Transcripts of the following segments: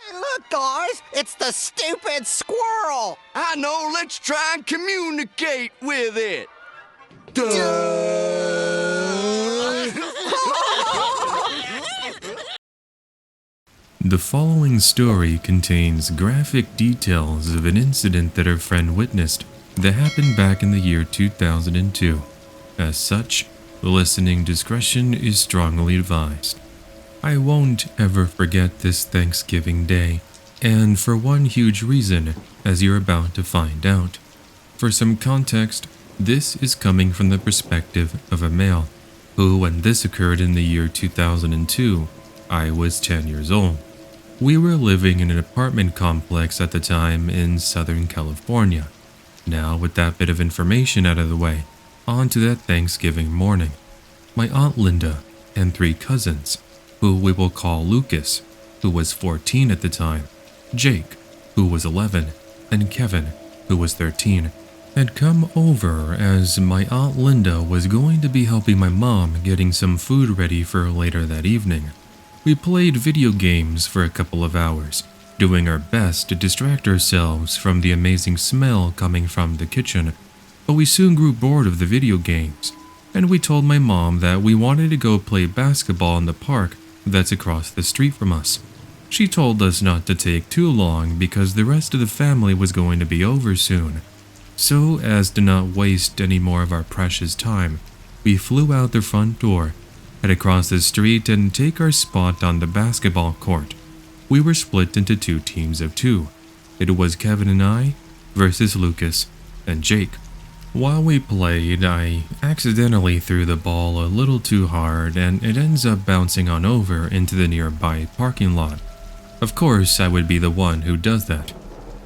Hey, look, guys! It's the stupid squirrel! I know, let's try and communicate with it. The following story contains graphic details of an incident that our friend witnessed that happened back in the year 2002. As such, listening discretion is strongly advised. I won't ever forget this Thanksgiving Day, and for one huge reason, as you're about to find out. For some context, this is coming from the perspective of a male, who, when this occurred in the year 2002, I was 10 years old. We were living in an apartment complex at the time in Southern California. Now, with that bit of information out of the way, on to that Thanksgiving morning. My Aunt Linda and 3 cousins, who we will call Lucas, who was 14 at the time, Jake, who was 11, and Kevin, who was 13, had come over as my Aunt Linda was going to be helping my mom getting some food ready for later that evening. We played video games for a couple of hours, doing our best to distract ourselves from the amazing smell coming from the kitchen, but we soon grew bored of the video games, and we told my mom that we wanted to go play basketball in the park that's across the street from us. She told us not to take too long because the rest of the family was going to be over soon. So, as to not waste any more of our precious time, we flew out the front door, head across the street, and take our spot on the basketball court. We were split into 2 teams of 2. It was Kevin and I versus Lucas and Jake. While we played, I accidentally threw the ball a little too hard, and it ends up bouncing on over into the nearby parking lot. Of course, I would be the one who does that.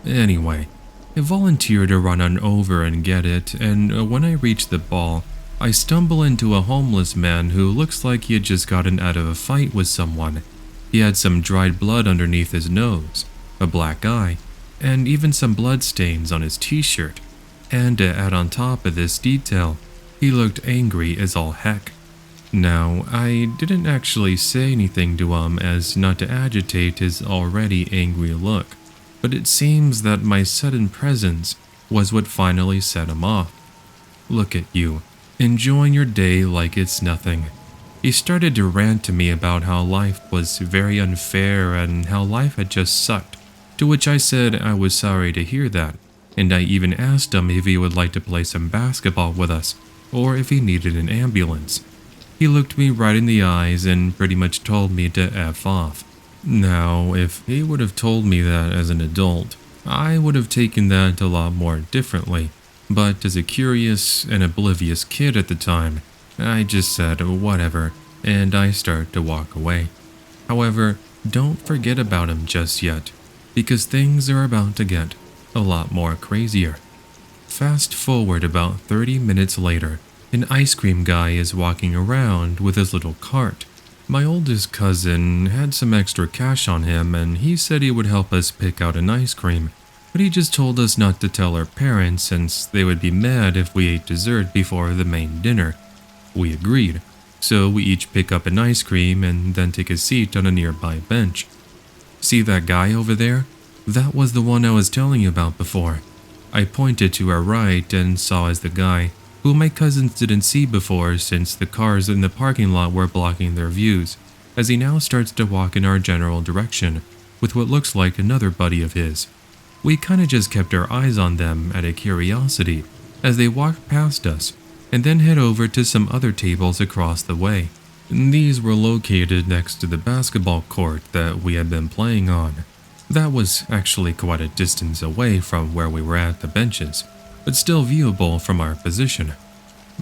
Anyway, I volunteered to run on over and get it, and when I reach the ball, I stumble into a homeless man who looks like he had just gotten out of a fight with someone. He had some dried blood underneath his nose, a black eye, and even some blood stains on his t-shirt. And to add on top of this detail, he looked angry as all heck. Now, I didn't actually say anything to him as not to agitate his already angry look, but it seems that my sudden presence was what finally set him off. Look at you, enjoying your day like it's nothing. He started to rant to me about how life was very unfair and how life had just sucked, to which I said I was sorry to hear that, and I even asked him if he would like to play some basketball with us, or if he needed an ambulance. He looked me right in the eyes and pretty much told me to F off. Now, if he would have told me that as an adult, I would have taken that a lot more differently, but as a curious and oblivious kid at the time, I just said whatever, and I start to walk away. However, don't forget about him just yet, because things are about to get a lot more crazier. Fast forward about 30 minutes later, an ice cream guy is walking around with his little cart. My oldest cousin had some extra cash on him, and he said he would help us pick out an ice cream, but he just told us not to tell our parents since they would be mad if we ate dessert before the main dinner. We agreed, so we each pick up an ice cream and then take a seat on a nearby bench. See that guy over there? That was the one I was telling you about before. I pointed to our right and saw as the guy, who my cousins didn't see before since the cars in the parking lot were blocking their views, as he now starts to walk in our general direction with what looks like another buddy of his. We kinda just kept our eyes on them out of curiosity as they walked past us, and then head over to some other tables across the way. These were located next to the basketball court that we had been playing on. That was actually quite a distance away from where we were at the benches, but still viewable from our position.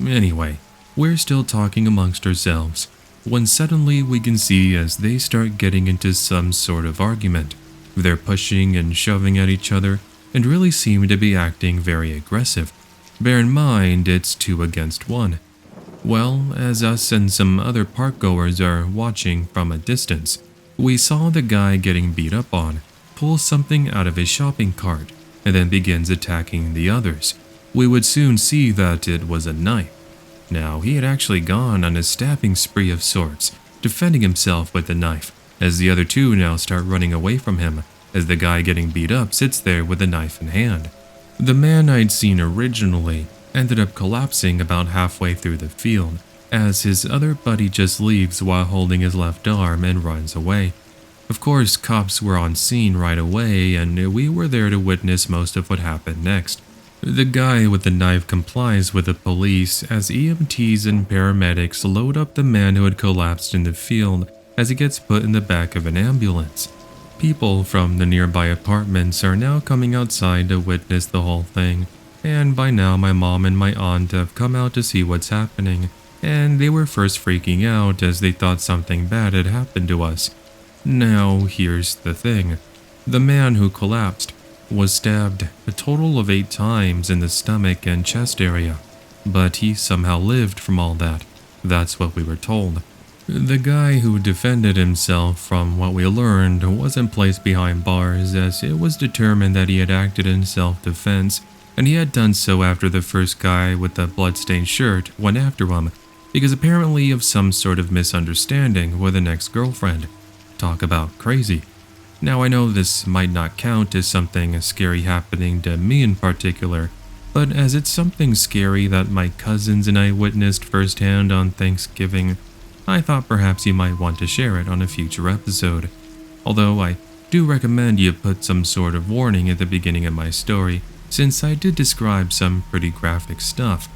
Anyway, we're still talking amongst ourselves, when suddenly we can see as they start getting into some sort of argument. They're pushing and shoving at each other, and really seem to be acting very aggressive. Bear in mind, it's 2 against 1. Well, as us and some other parkgoers are watching from a distance, we saw the guy getting beat up on pull something out of his shopping cart and then begins attacking the others. We would soon see that it was a knife. Now, he had actually gone on a stabbing spree of sorts, defending himself with the knife, as the other two now start running away from him, as the guy getting beat up sits there with a knife in hand. The man I'd seen originally ended up collapsing about halfway through the field, as his other buddy just leaves while holding his left arm and runs away. Of course, cops were on scene right away, and we were there to witness most of what happened next. The guy with the knife complies with the police as EMTs and paramedics load up the man who had collapsed in the field as he gets put in the back of an ambulance. People from the nearby apartments are now coming outside to witness the whole thing, and by now my mom and my aunt have come out to see what's happening, and they were first freaking out as they thought something bad had happened to us. Now, here's the thing. The man who collapsed was stabbed a total of 8 times in the stomach and chest area, but he somehow lived from all that. That's what we were told. The guy who defended himself, from what we learned, wasn't placed behind bars, as it was determined that he had acted in self-defense, and he had done so after the first guy with the bloodstained shirt went after him, because apparently of some sort of misunderstanding with an ex-girlfriend. Talk about crazy. Now I know this might not count as something scary happening to me in particular, but as it's something scary that my cousins and I witnessed firsthand on Thanksgiving, I thought perhaps you might want to share it on a future episode. Although I do recommend you put some sort of warning at the beginning of my story, since I did describe some pretty graphic stuff.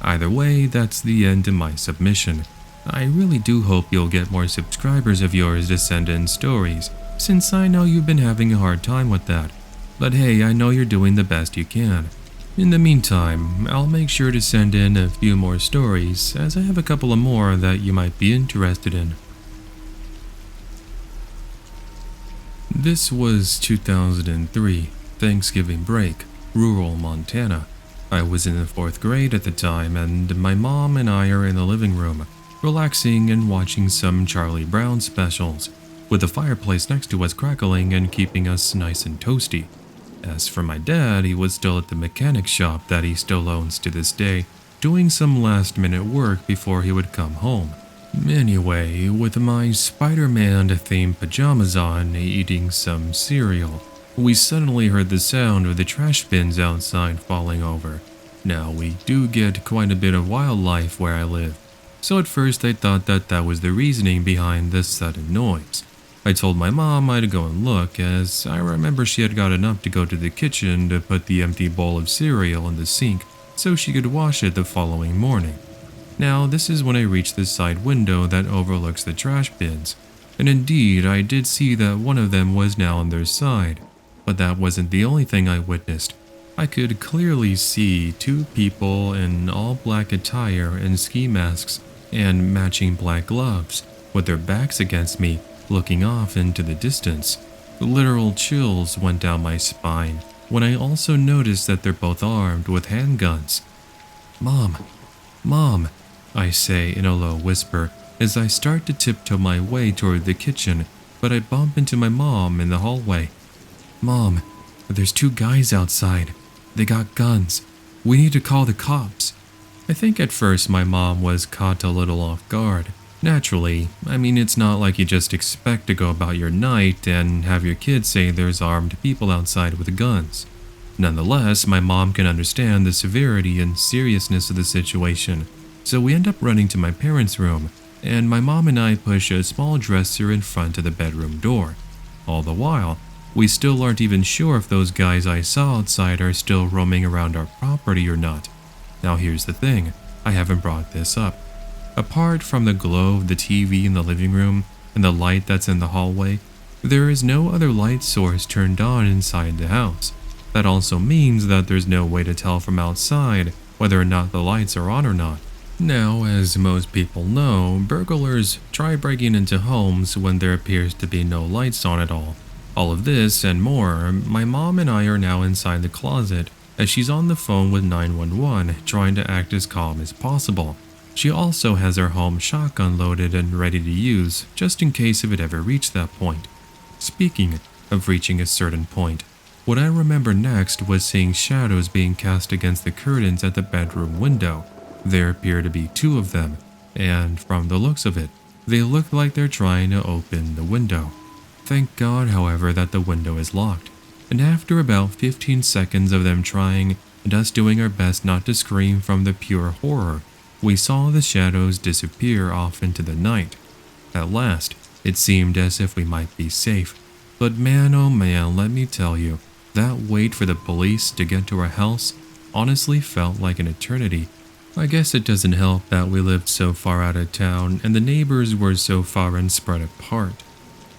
Either way, that's the end of my submission. I really do hope you'll get more subscribers of yours to send in stories, since I know you've been having a hard time with that. But hey, I know you're doing the best you can. In the meantime, I'll make sure to send in a few more stories, as I have a couple of more that you might be interested in. This was 2003, Thanksgiving break, rural Montana. I was in the 4th grade at the time, and my mom and I are in the living room, relaxing and watching some Charlie Brown specials, with the fireplace next to us crackling and keeping us nice and toasty. As for my dad, he was still at the mechanic shop that he still owns to this day, doing some last-minute work before he would come home. Anyway, with my Spider-Man-themed pajamas on, eating some cereal, we suddenly heard the sound of the trash bins outside falling over. Now, we do get quite a bit of wildlife where I live, so at first I thought that was the reasoning behind this sudden noise. I told my mom I'd go and look, as I remember she had gotten up to go to the kitchen to put the empty bowl of cereal in the sink so she could wash it the following morning. Now, this is when I reached the side window that overlooks the trash bins, and indeed I did see that one of them was now on their side, but that wasn't the only thing I witnessed. I could clearly see 2 people in all black attire and ski masks and matching black gloves, with their backs against me, looking off into the distance. Literal chills went down my spine when I also noticed that they're both armed with handguns. Mom, I say in a low whisper as I start to tiptoe my way toward the kitchen, but I bump into my mom in the hallway. Mom, there's 2 guys outside. They got guns. We need to call the cops. I think at first my mom was caught a little off guard. Naturally, I mean, it's not like you just expect to go about your night and have your kids say there's armed people outside with guns. Nonetheless, my mom can understand the severity and seriousness of the situation, so we end up running to my parents' room, and my mom and I push a small dresser in front of the bedroom door. All the while, we still aren't even sure if those guys I saw outside are still roaming around our property or not. Now here's the thing, I haven't brought this up. Apart from the glow of the TV in the living room and the light that's in the hallway, there is no other light source turned on inside the house. That also means that there's no way to tell from outside whether or not the lights are on or not. Now, as most people know, burglars try breaking into homes when there appears to be no lights on at all. All of this and more, my mom and I are now inside the closet as she's on the phone with 911 trying to act as calm as possible. She also has her home shotgun loaded and ready to use, just in case if it ever reached that point. Speaking of reaching a certain point, what I remember next was seeing shadows being cast against the curtains at the bedroom window. There appear to be 2 of them, and from the looks of it, They look like they're trying to open the window. Thank God, however, that the window is locked. And after about 15 seconds of them trying and us doing our best not to scream from the pure horror, we saw the shadows disappear off into the night. At last, it seemed as if we might be safe. But man, oh man, let me tell you, that wait for the police to get to our house honestly felt like an eternity. I guess it doesn't help that we lived so far out of town and the neighbors were so far and spread apart.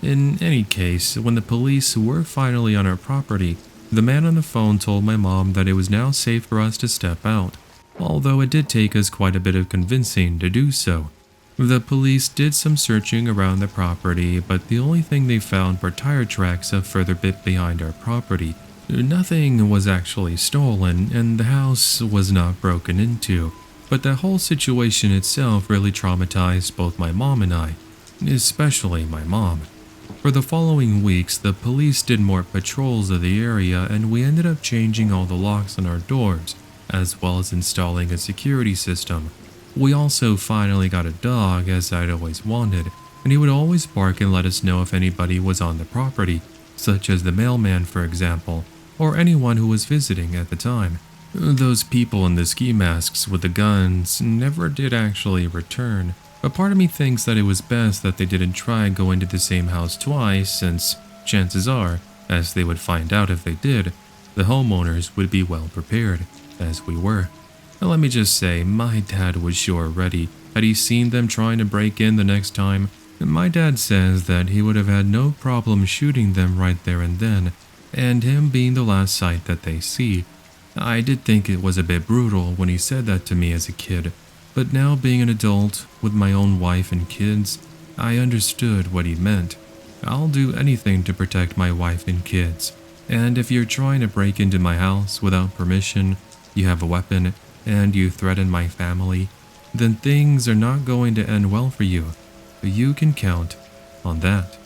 In any case, when the police were finally on our property, the man on the phone told my mom that it was now safe for us to step out, although it did take us quite a bit of convincing to do so. The police did some searching around the property, but the only thing they found were tire tracks a further bit behind our property. Nothing was actually stolen, and the house was not broken into, but the whole situation itself really traumatized both my mom and I, especially my mom. For the following weeks, the police did more patrols of the area, and we ended up changing all the locks on our doors, as well as installing a security system. We also finally got a dog, as I'd always wanted, and he would always bark and let us know if anybody was on the property, such as the mailman for example, or anyone who was visiting at the time. Those people in the ski masks with the guns never did actually return, but part of me thinks that it was best that they didn't try going to the same house twice, since chances are, as they would find out if they did, the homeowners would be well prepared, as we were. Now let me just say, my dad was sure ready. Had he seen them trying to break in the next time, my dad says that he would have had no problem shooting them right there and then, and him being the last sight that they see. I did think it was a bit brutal when he said that to me as a kid, but now being an adult with my own wife and kids, I understood what he meant. I'll do anything to protect my wife and kids, and if you're trying to break into my house without permission, you have a weapon, and you threaten my family, then things are not going to end well for you. You can count on that.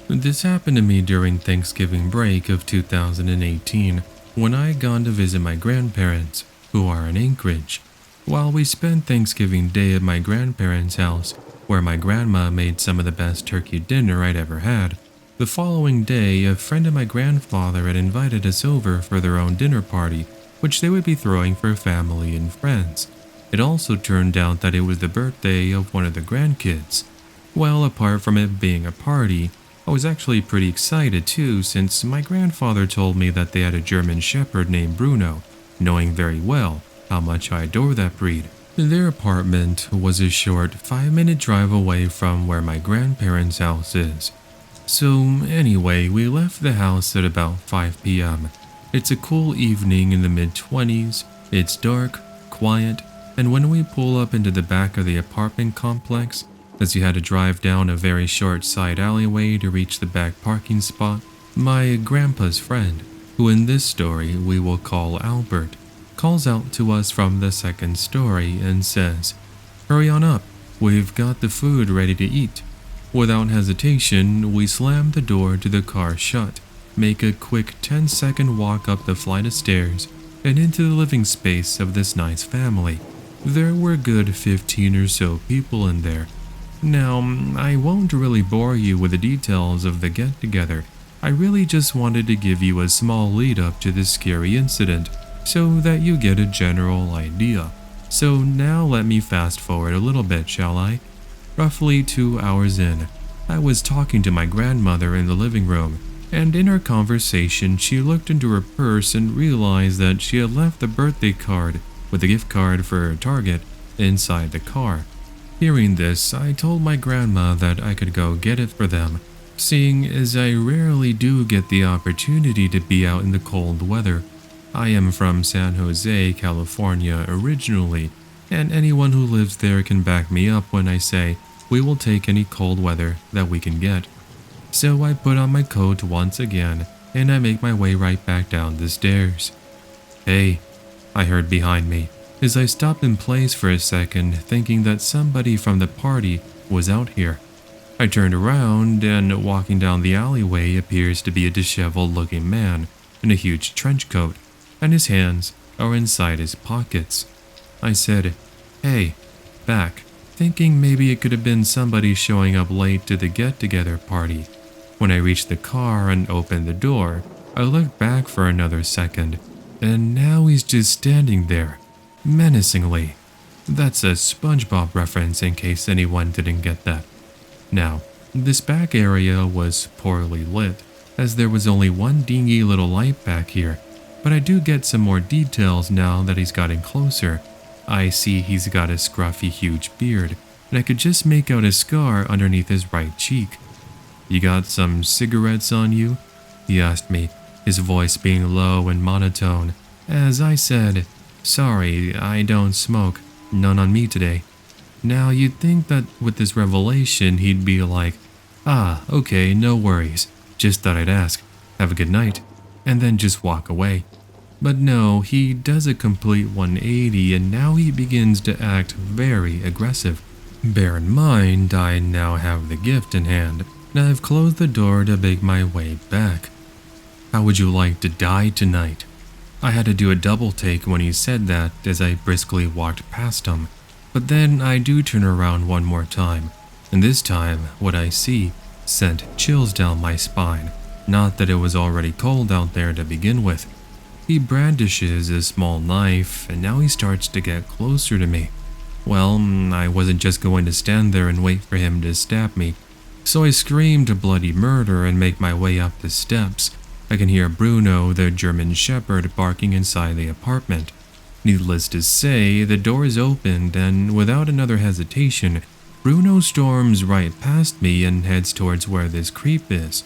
This happened to me during Thanksgiving break of 2018, when I had gone to visit my grandparents, who are in Anchorage. While we spent Thanksgiving Day at my grandparents' house, where my grandma made some of the best turkey dinner I'd ever had, the following day, a friend of my grandfather had invited us over for their own dinner party, which they would be throwing for family and friends. It also turned out that it was the birthday of one of the grandkids. Well, apart from it being a party, I was actually pretty excited too, since my grandfather told me that they had a German Shepherd named Bruno, knowing very well how much I adore that breed. Their apartment was a short 5-minute drive away from where my grandparents' house is. So anyway, we left the house at about 5 p.m. It's a cool evening in the mid-20s, it's dark, quiet, and when we pull up into the back of the apartment complex, as you had to drive down a very short side alleyway to reach the back parking spot, my grandpa's friend, who in this story we will call Albert, calls out to us from the second story and says, "Hurry on up, we've got the food ready to eat." Without hesitation, we slam the door to the car shut, make a quick 10-second walk up the flight of stairs, and into the living space of this nice family. There were good 15 or so people in there. Now, I won't really bore you with the details of the get-together. I really just wanted to give you a small lead-up to this scary incident, so that you get a general idea. So now let me fast forward a little bit, shall I? Roughly 2 hours in, I was talking to my grandmother in the living room, and in our conversation she looked into her purse and realized that she had left the birthday card with a gift card for Target inside the car. Hearing this, I told my grandma that I could go get it for them, seeing as I rarely do get the opportunity to be out in the cold weather. I am from San Jose, California originally, and anyone who lives there can back me up when I say we will take any cold weather that we can get. So I put on my coat once again, and I make my way right back down the stairs. "Hey," I heard behind me, as I stopped in place for a second, thinking that somebody from the party was out here. I turned around, and walking down the alleyway appears to be a disheveled-looking man in a huge trench coat, and his hands are inside his pockets. I said, "Hey, back, thinking maybe it could have been somebody showing up late to the get-together party. When I reached the car and opened the door, I looked back for another second, and now he's just standing there, menacingly. That's a SpongeBob reference in case anyone didn't get that. Now, this back area was poorly lit, as there was only one dingy little light back here, but I do get some more details now that he's gotten closer. I see he's got a scruffy huge beard, and I could just make out a scar underneath his right cheek. "You got some cigarettes on you?" he asked me, his voice being low and monotone, as I said, "Sorry, I don't smoke. None on me today." Now you'd think that with this revelation he'd be like, "Ah, okay, no worries. Just thought I'd ask. Have a good night," and then just walk away. But no, he does a complete 180 and now he begins to act very aggressive. Bear in mind, I now have the gift in hand, and I've closed the door to make my way back. "How would you like to die tonight?" I had to do a double take when he said that as I briskly walked past him. But then I do turn around one more time, and this time what I see sent chills down my spine. Not that it was already cold out there to begin with. He brandishes a small knife, and now he starts to get closer to me. Well, I wasn't just going to stand there and wait for him to stab me, so I screamed bloody murder and make my way up the steps. I can hear Bruno, the German Shepherd, barking inside the apartment. Needless to say, the door is opened, and without another hesitation, Bruno storms right past me and heads towards where this creep is.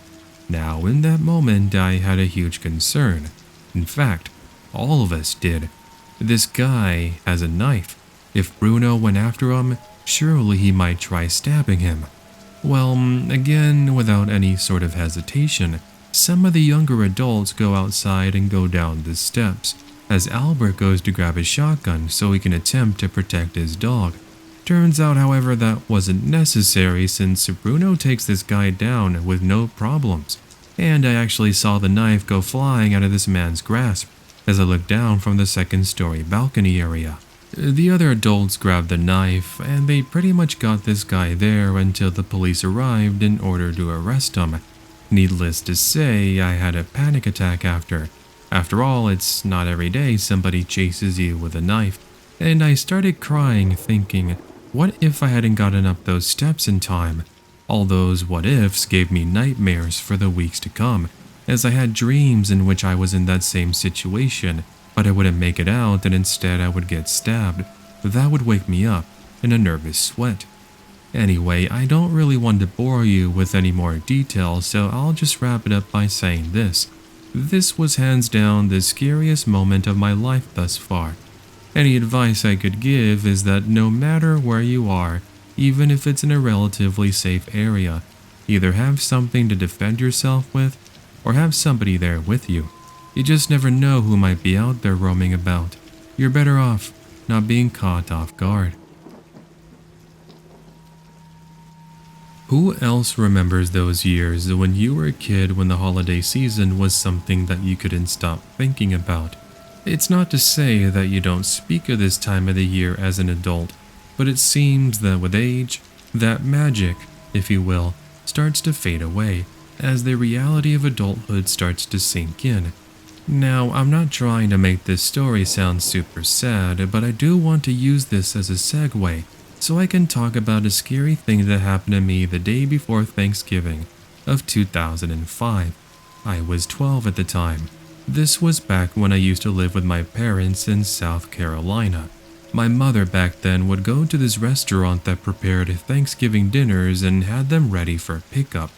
Now, in that moment, I had a huge concern. In fact, all of us did. This guy has a knife. If Bruno went after him, surely he might try stabbing him. Well, again, without any sort of hesitation, some of the younger adults go outside and go down the steps, as Albert goes to grab his shotgun so he can attempt to protect his dog. Turns out, however, that wasn't necessary since Bruno takes this guy down with no problems, and I actually saw the knife go flying out of this man's grasp as I looked down from the second-story balcony area. The other adults grabbed the knife, and they pretty much got this guy there until the police arrived in order to arrest him. Needless to say, I had a panic attack after. After all, it's not every day somebody chases you with a knife, and I started crying thinking, what if I hadn't gotten up those steps in time? All those what ifs gave me nightmares for the weeks to come, as I had dreams in which I was in that same situation, but I wouldn't make it out and instead I would get stabbed. That would wake me up in a nervous sweat. Anyway, I don't really want to bore you with any more details, so I'll just wrap it up by saying this. This was hands down the scariest moment of my life thus far. Any advice I could give is that no matter where you are, even if it's in a relatively safe area, either have something to defend yourself with, or have somebody there with you. You just never know who might be out there roaming about. You're better off not being caught off guard. Who else remembers those years when you were a kid when the holiday season was something that you couldn't stop thinking about? It's not to say that you don't speak of this time of the year as an adult, but it seems that with age, that magic, if you will, starts to fade away as the reality of adulthood starts to sink in. Now, I'm not trying to make this story sound super sad, but I do want to use this as a segue so I can talk about a scary thing that happened to me the day before Thanksgiving of 2005. I was 12 at the time. This was back when I used to live with my parents in South Carolina. My mother back then would go to this restaurant that prepared Thanksgiving dinners and had them ready for pickup.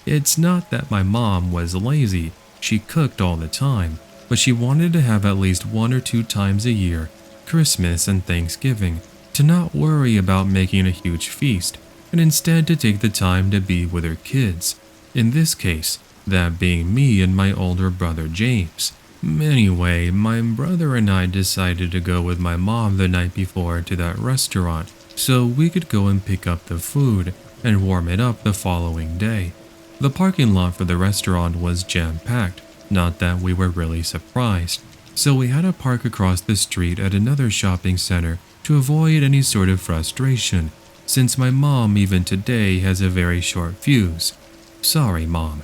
It's not that my mom was lazy, she cooked all the time, but she wanted to have at least 1 or 2 times a year, Christmas and Thanksgiving, to not worry about making a huge feast, and instead to take the time to be with her kids. In this case, that being me and my older brother James. Anyway, my brother and I decided to go with my mom the night before to that restaurant so we could go and pick up the food and warm it up the following day. The parking lot for the restaurant was jam-packed, not that we were really surprised, so we had to park across the street at another shopping center to avoid any sort of frustration, since my mom even today has a very short fuse. Sorry, Mom.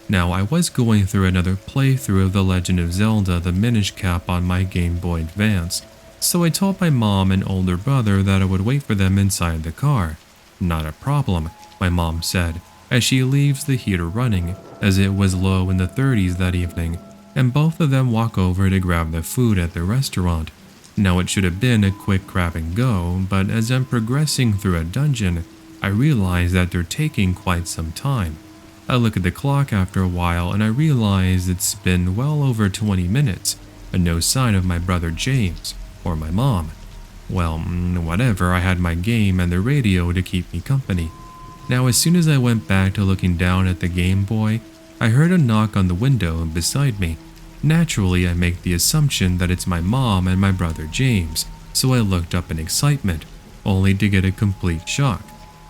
Now, I was going through another playthrough of The Legend of Zelda the Minish Cap on my Game Boy Advance, so I told my mom and older brother that I would wait for them inside the car. Not a problem, my mom said, as she leaves the heater running, as it was low in the 30s that evening, and both of them walk over to grab the food at the restaurant. Now, it should have been a quick grab and go, but as I'm progressing through a dungeon, I realize that they're taking quite some time. I look at the clock after a while and I realize it's been well over 20 minutes, and no sign of my brother James, or my mom. Well, whatever, I had my game and the radio to keep me company. Now, as soon as I went back to looking down at the Game Boy, I heard a knock on the window beside me. Naturally, I make the assumption that it's my mom and my brother James, so I looked up in excitement, only to get a complete shock.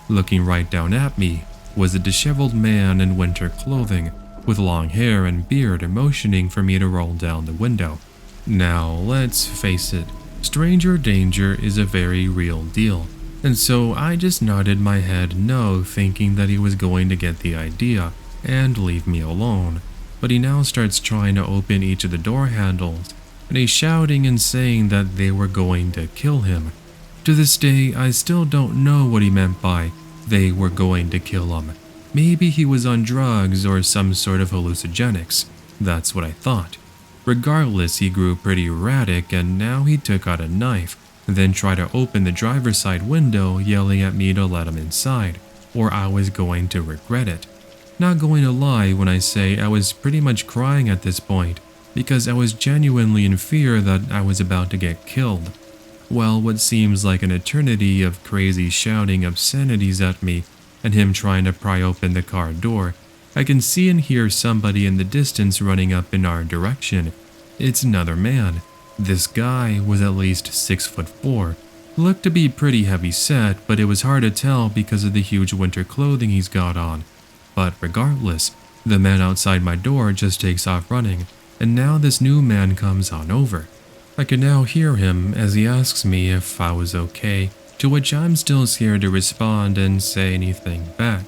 Looking right down at me was a disheveled man in winter clothing, with long hair and beard, motioning for me to roll down the window. Now, let's face it, stranger danger is a very real deal, and so I just nodded my head no, thinking that he was going to get the idea and leave me alone. But he now starts trying to open each of the door handles, and he's shouting and saying that they were going to kill him. To this day, I still don't know what he meant by they were going to kill him. Maybe he was on drugs or some sort of hallucinogenics. That's what I thought. Regardless, he grew pretty erratic, and now he took out a knife, then tried to open the driver's side window, yelling at me to let him inside, or I was going to regret it. Not going to lie when I say I was pretty much crying at this point, because I was genuinely in fear that I was about to get killed. Well, what seems like an eternity of crazy shouting obscenities at me and him trying to pry open the car door, I can see and hear somebody in the distance running up in our direction. It's another man. This guy was at least 6'4", looked to be pretty heavy set, but it was hard to tell because of the huge winter clothing he's got on. But regardless, the man outside my door just takes off running, and now this new man comes on over. I can now hear him as he asks me if I was okay, to which I'm still scared to respond and say anything back.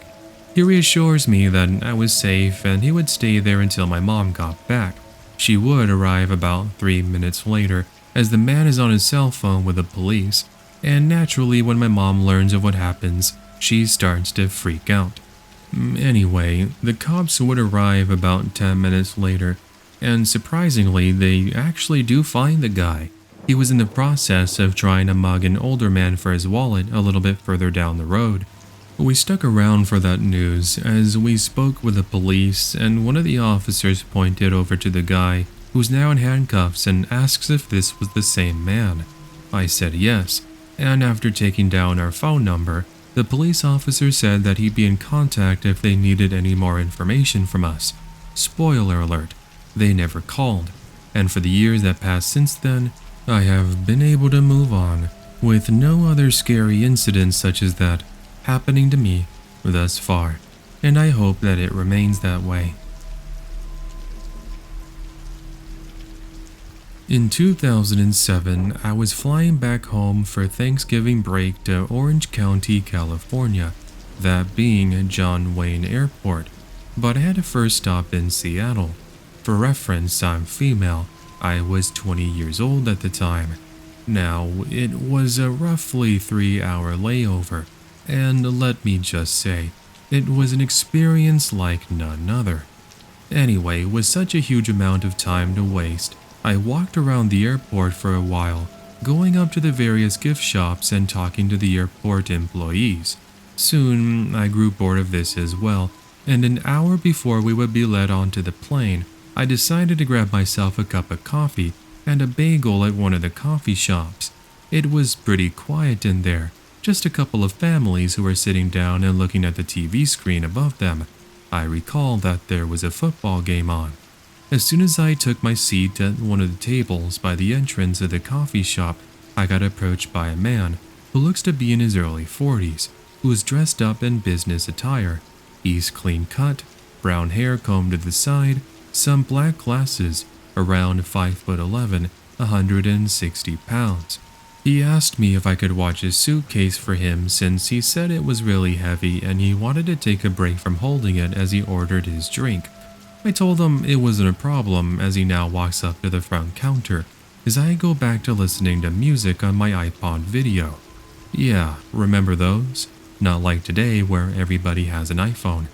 He reassures me that I was safe and he would stay there until my mom got back. She would arrive about 3 minutes later, as the man is on his cell phone with the police, and naturally when my mom learns of what happens, she starts to freak out. Anyway, the cops would arrive about 10 minutes later, and surprisingly, they actually do find the guy. He was in the process of trying to mug an older man for his wallet a little bit further down the road. We stuck around for that news as we spoke with the police, and one of the officers pointed over to the guy who's now in handcuffs and asks if this was the same man. I said yes, and after taking down our phone number, the police officer said that he'd be in contact if they needed any more information from us. Spoiler alert, they never called, and for the years that passed since then, I have been able to move on, with no other scary incidents such as that happening to me thus far, and I hope that it remains that way. In 2007, I was flying back home for Thanksgiving break to Orange County, California, that being John Wayne Airport, but I had to first stop in Seattle. For reference, I'm female. I was 20 years old at the time. Now, it was a roughly 3-hour layover, and let me just say, it was an experience like none other. Anyway, with such a huge amount of time to waste, I walked around the airport for a while, going up to the various gift shops and talking to the airport employees. Soon, I grew bored of this as well, and an hour before we would be led onto the plane, I decided to grab myself a cup of coffee and a bagel at one of the coffee shops. It was pretty quiet in there, just a couple of families who were sitting down and looking at the TV screen above them. I recall that there was a football game on. As soon as I took my seat at one of the tables by the entrance of the coffee shop, I got approached by a man who looks to be in his early 40s, who is dressed up in business attire. He's clean cut, brown hair combed to the side, some black glasses, around 5'11", 160 pounds. He asked me if I could watch his suitcase for him since he said it was really heavy and he wanted to take a break from holding it as he ordered his drink. I told him it wasn't a problem as he now walks up to the front counter as I go back to listening to music on my iPod video. Yeah, remember those? Not like today where everybody has an iPhone.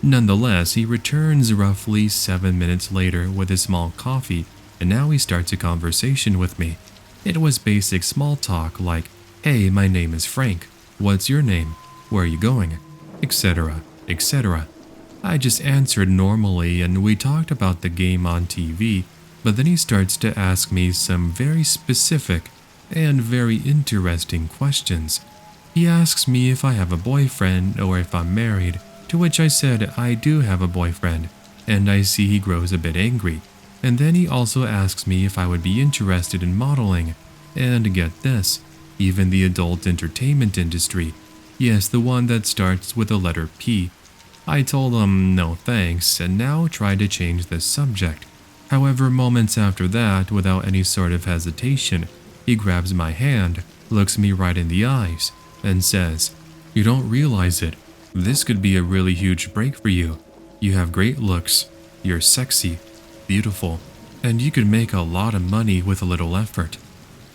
Nonetheless, he returns roughly 7 minutes later with a small coffee, and now he starts a conversation with me. It was basic small talk like, "Hey, my name is Frank. What's your name? Where are you going?" etc., etc. I just answered normally and we talked about the game on TV, but then he starts to ask me some very specific and very interesting questions. He asks me if I have a boyfriend or if I'm married, to which I said I do have a boyfriend, and I see he grows a bit angry. And then he also asks me if I would be interested in modeling, and get this, even the adult entertainment industry. Yes, the one that starts with the letter P. I told him no thanks and now tried to change the subject. However, moments after that, without any sort of hesitation, he grabs my hand, looks me right in the eyes, and says, "You don't realize it. This could be a really huge break for you. You have great looks, you're sexy, beautiful, and you could make a lot of money with a little effort."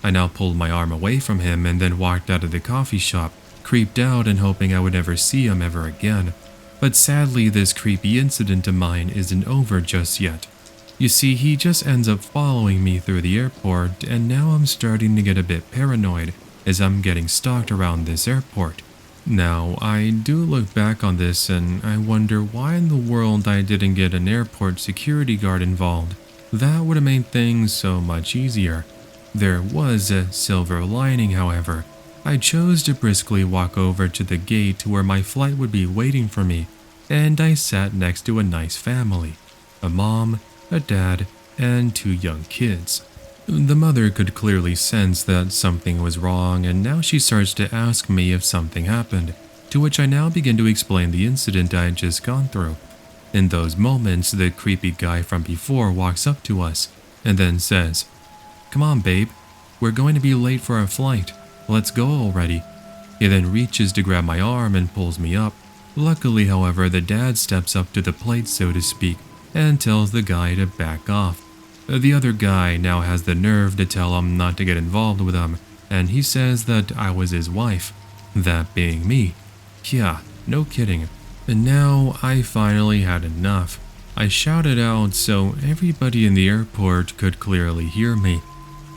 I now pulled my arm away from him and then walked out of the coffee shop, creeped out and hoping I would never see him ever again. But sadly, this creepy incident of mine isn't over just yet. You see, he just ends up following me through the airport, and now I'm starting to get a bit paranoid as I'm getting stalked around this airport. Now, I do look back on this and I wonder why in the world I didn't get an airport security guard involved. That would have made things so much easier. There was a silver lining, however. I chose to briskly walk over to the gate where my flight would be waiting for me, and I sat next to a nice family. A mom, a dad, and 2 young kids. The mother could clearly sense that something was wrong, and now she starts to ask me if something happened, to which I now begin to explain the incident I had just gone through. In those moments, the creepy guy from before walks up to us, and then says, "Come on, babe, we're going to be late for our flight. Let's go already." He then reaches to grab my arm and pulls me up. Luckily, however, the dad steps up to the plate, so to speak, and tells the guy to back off. The other guy now has the nerve to tell him not to get involved with him, and he says that I was his wife, that being me. Yeah, no kidding. And now I finally had enough. I shouted out so everybody in the airport could clearly hear me.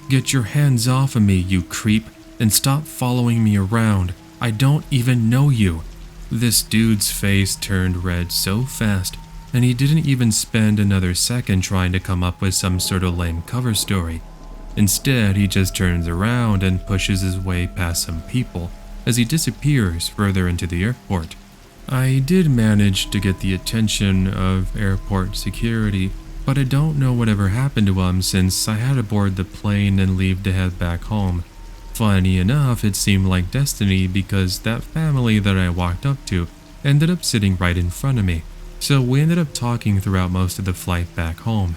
"Get your hands off of me, you creep, and stop following me around. I don't even know you." This dude's face turned red so fast, and he didn't even spend another second trying to come up with some sort of lame cover story. Instead, he just turns around and pushes his way past some people as he disappears further into the airport. I did manage to get the attention of airport security, but I don't know whatever happened to him since I had to board the plane and leave to head back home. Funny enough, it seemed like destiny because that family that I walked up to ended up sitting right in front of me. So we ended up talking throughout most of the flight back home.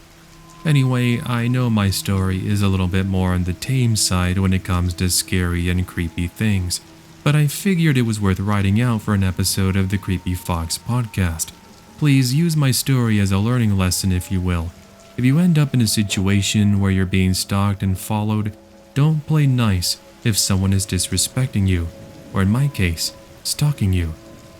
Anyway, I know my story is a little bit more on the tame side when it comes to scary and creepy things, but I figured it was worth writing out for an episode of the Creepy Fox podcast. Please use my story as a learning lesson if you will. If you end up in a situation where you're being stalked and followed, don't play nice if someone is disrespecting you, or in my case, stalking you.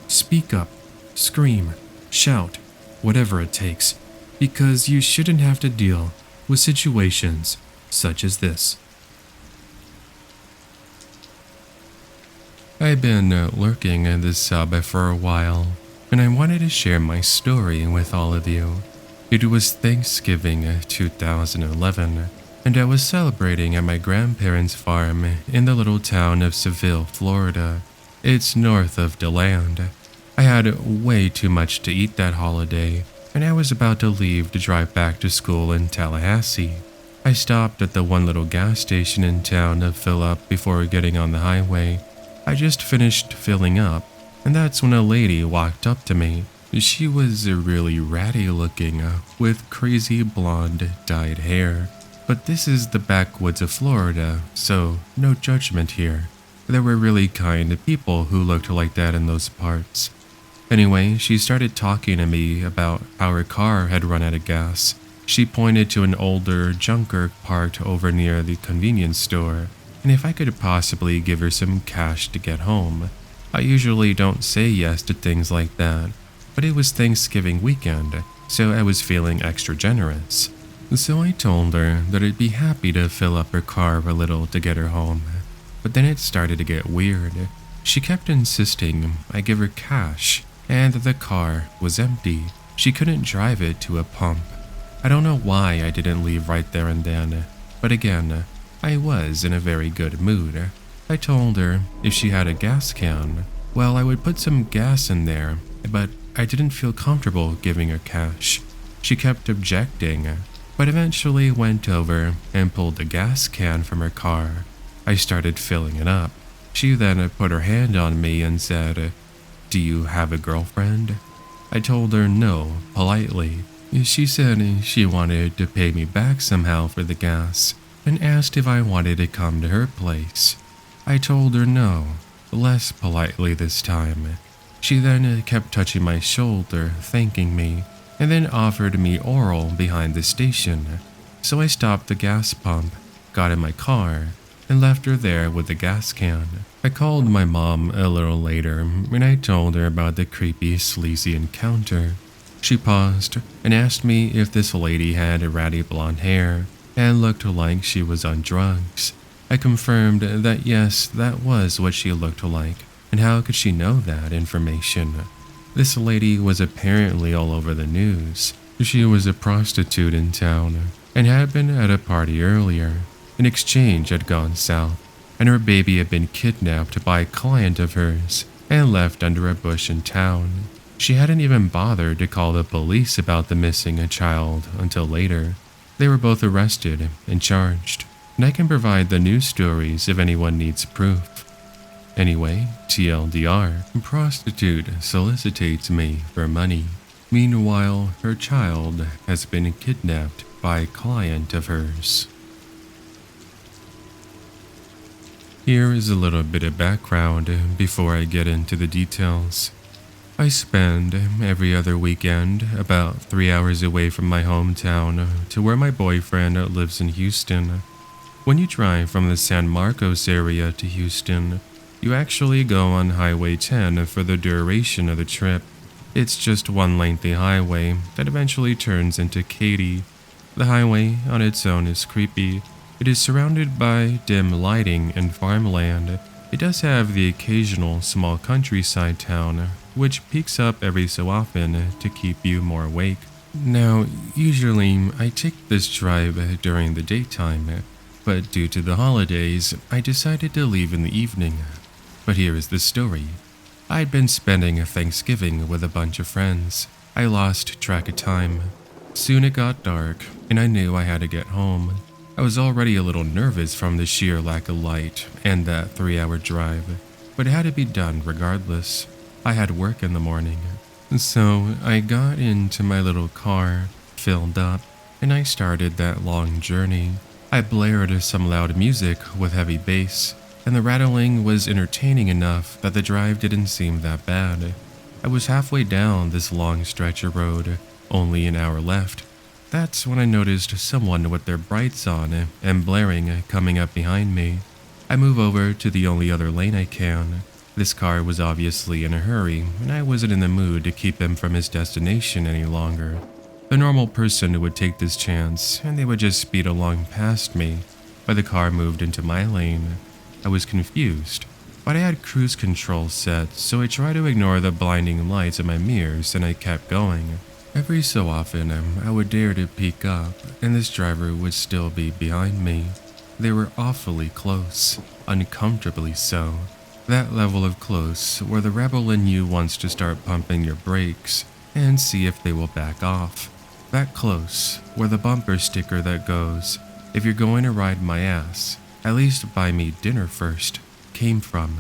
Speak up, scream, shout, whatever it takes, because you shouldn't have to deal with situations such as this. I've been lurking in this sub for a while, and I wanted to share my story with all of you. It was Thanksgiving 2011, and I was celebrating at my grandparents' farm in the little town of Seville, Florida. It's north of DeLand. I had way too much to eat that holiday, and I was about to leave to drive back to school in Tallahassee. I stopped at the one little gas station in town to fill up before getting on the highway. I just finished filling up, and that's when a lady walked up to me. She was really ratty looking, with crazy blonde dyed hair. But this is the backwoods of Florida, so no judgment here. There were really kind people who looked like that in those parts. Anyway, she started talking to me about how her car had run out of gas. She pointed to an older junker parked over near the convenience store, and if I could possibly give her some cash to get home. I usually don't say yes to things like that, but it was Thanksgiving weekend, so I was feeling extra generous. So I told her that I'd be happy to fill up her car a little to get her home. But then it started to get weird. She kept insisting I give her cash, and that the car was empty. She couldn't drive it to a pump. I don't know why I didn't leave right there and then, but again, I was in a very good mood. I told her if she had a gas can, well, I would put some gas in there, but I didn't feel comfortable giving her cash. She kept objecting, but eventually went over and pulled the gas can from her car. I started filling it up. She then put her hand on me and said, "Do you have a girlfriend?" I told her no, politely. She said she wanted to pay me back somehow for the gas, and asked if I wanted to come to her place. I told her no, less politely this time. She then kept touching my shoulder, thanking me, and then offered me oral behind the station. So I stopped the gas pump, got in my car, and left her there with the gas can. I called my mom a little later, and I told her about the creepy, sleazy encounter. She paused and asked me if this lady had ratty blonde hair and looked like she was on drugs. I confirmed that yes, that was what she looked like, and how could she know that information? This lady was apparently all over the news. She was a prostitute in town and had been at a party earlier. An exchange had gone south, and her baby had been kidnapped by a client of hers and left under a bush in town. She hadn't even bothered to call the police about the missing child until later. They were both arrested and charged, and I can provide the news stories if anyone needs proof. Anyway, TLDR, prostitute solicitates me for money. Meanwhile, her child has been kidnapped by a client of hers. Here is a little bit of background before I get into the details. I spend every other weekend about 3 hours away from my hometown to where my boyfriend lives in Houston. When you drive from the San Marcos area to Houston, you actually go on Highway 10 for the duration of the trip. It's just one lengthy highway that eventually turns into Katy. The highway on its own is creepy. It is surrounded by dim lighting and farmland. It does have the occasional small countryside town, which peaks up every so often to keep you more awake. Now, usually I take this drive during the daytime, but due to the holidays, I decided to leave in the evening. But here is the story. I'd been spending Thanksgiving with a bunch of friends. I lost track of time. Soon it got dark, and I knew I had to get home. I was already a little nervous from the sheer lack of light and that 3-hour drive, but it had to be done regardless. I had work in the morning. So I got into my little car, filled up, and I started that long journey. I blared some loud music with heavy bass, and the rattling was entertaining enough that the drive didn't seem that bad. I was halfway down this long stretch of road, only an hour left. That's when I noticed someone with their brights on and blaring coming up behind me. I move over to the only other lane I can. This car was obviously in a hurry, and I wasn't in the mood to keep him from his destination any longer. The normal person would take this chance, and they would just speed along past me, but the car moved into my lane. I was confused, but I had cruise control set, so I tried to ignore the blinding lights of my mirrors and I kept going. Every so often, I would dare to peek up, and this driver would still be behind me. They were awfully close, uncomfortably so. That level of close where the rebel in you wants to start pumping your brakes and see if they will back off. That close where the bumper sticker that goes, "If you're going to ride my ass, at least buy me dinner first," came from.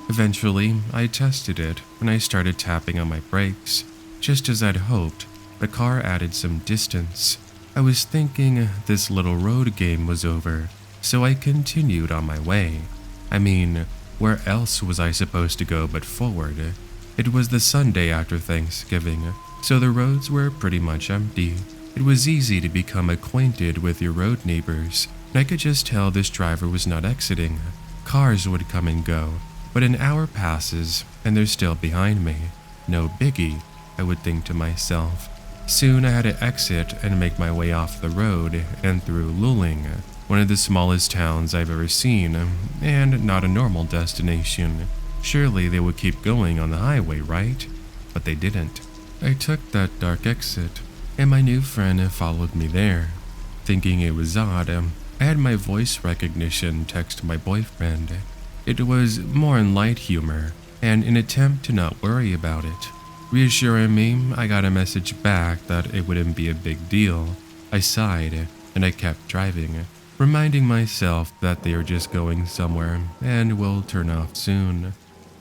Eventually, I tested it and I started tapping on my brakes. Just as I'd hoped, the car added some distance. I was thinking this little road game was over, so I continued on my way. I mean, where else was I supposed to go but forward? It was the Sunday after Thanksgiving, so the roads were pretty much empty. It was easy to become acquainted with your road neighbors, and I could just tell this driver was not exiting. Cars would come and go, but an hour passes and they're still behind me. No biggie, I would think to myself. Soon I had to exit and make my way off the road and through Luling, one of the smallest towns I've ever seen, and not a normal destination. Surely they would keep going on the highway, right? But they didn't. I took that dark exit, and my new friend followed me there. Thinking it was odd, I had my voice recognition text my boyfriend. It was more in light humor, and an attempt to not worry about it. Reassuring me, I got a message back that it wouldn't be a big deal. I sighed, and I kept driving, reminding myself that they are just going somewhere and will turn off soon.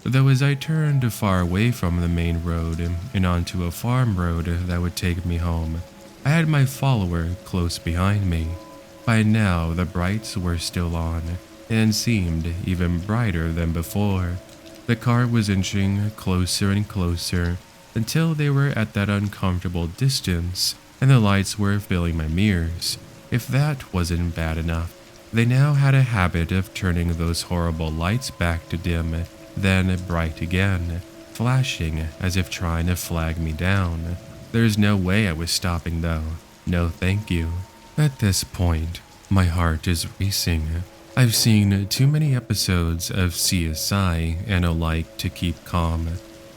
Though as I turned far away from the main road and onto a farm road that would take me home, I had my follower close behind me. By now, the brights were still on and seemed even brighter than before. The car was inching closer and closer until they were at that uncomfortable distance and the lights were filling my mirrors. If that wasn't bad enough, they now had a habit of turning those horrible lights back to dim, then bright again, flashing as if trying to flag me down. There's no way I was stopping though. No thank you. At this point, my heart is racing. I've seen too many episodes of CSI and alike to keep calm.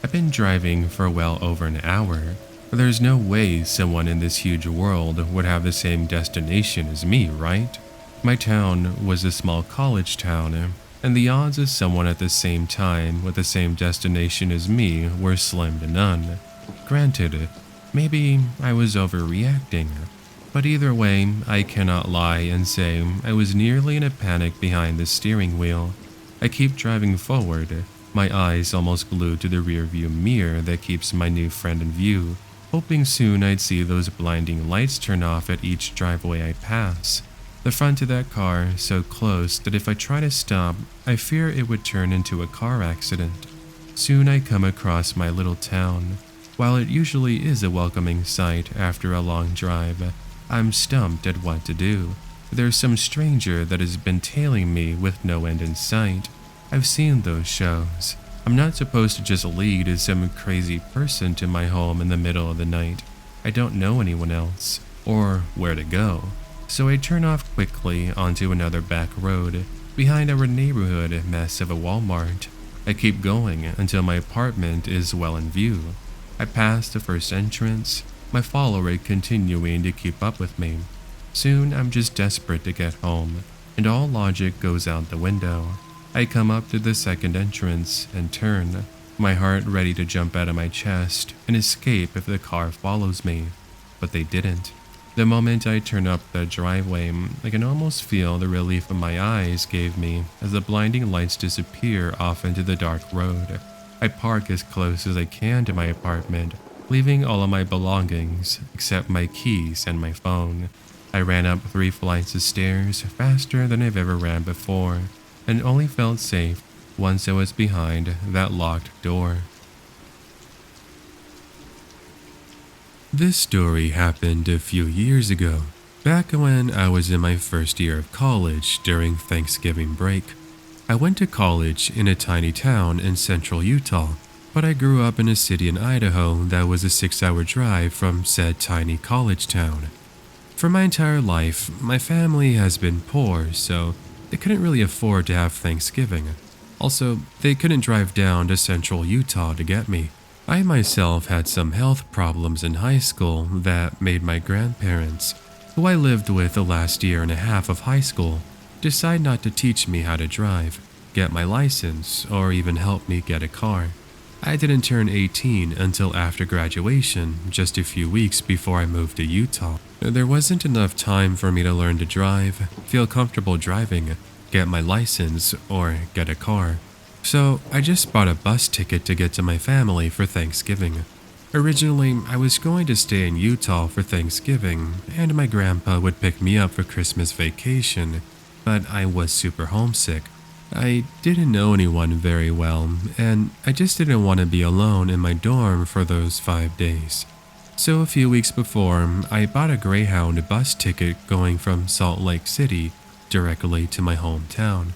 I've been driving for well over an hour. There's no way someone in this huge world would have the same destination as me, right? My town was a small college town, and the odds of someone at the same time with the same destination as me were slim to none. Granted, maybe I was overreacting, but either way, I cannot lie and say I was nearly in a panic behind the steering wheel. I keep driving forward, my eyes almost glued to the rearview mirror that keeps my new friend in view, hoping soon I'd see those blinding lights turn off at each driveway I pass. The front of that car so close that if I try to stop, I fear it would turn into a car accident. Soon I come across my little town. While it usually is a welcoming sight after a long drive, I'm stumped at what to do. There's some stranger that has been tailing me with no end in sight. I've seen those shows. I'm not supposed to just lead some crazy person to my home in the middle of the night. I don't know anyone else, or where to go. So I turn off quickly onto another back road, behind our neighborhood mess of a Walmart. I keep going until my apartment is well in view. I pass the first entrance, my follower continuing to keep up with me. Soon I'm just desperate to get home, and all logic goes out the window. I come up to the second entrance and turn, my heart ready to jump out of my chest and escape if the car follows me. But they didn't. The moment I turn up the driveway, I can almost feel the relief my eyes gave me as the blinding lights disappear off into the dark road. I park as close as I can to my apartment, leaving all of my belongings except my keys and my phone. I ran up 3 flights of stairs faster than I've ever ran before, and only felt safe once I was behind that locked door. This story happened a few years ago, back when I was in my first year of college during Thanksgiving break. I went to college in a tiny town in central Utah, but I grew up in a city in Idaho that was a 6-hour drive from said tiny college town. For my entire life, my family has been poor, so they couldn't really afford to have Thanksgiving. Also, they couldn't drive down to central Utah to get me. I myself had some health problems in high school that made my grandparents, who I lived with the last year and a half of high school, decide not to teach me how to drive, get my license, or even help me get a car. I didn't turn 18 until after graduation, just a few weeks before I moved to Utah. There wasn't enough time for me to learn to drive, feel comfortable driving, get my license, or get a car. So I just bought a bus ticket to get to my family for Thanksgiving. Originally, I was going to stay in Utah for Thanksgiving, and my grandpa would pick me up for Christmas vacation, but I was super homesick. I didn't know anyone very well, and I just didn't want to be alone in my dorm for those 5 days. So a few weeks before, I bought a Greyhound bus ticket going from Salt Lake City directly to my hometown.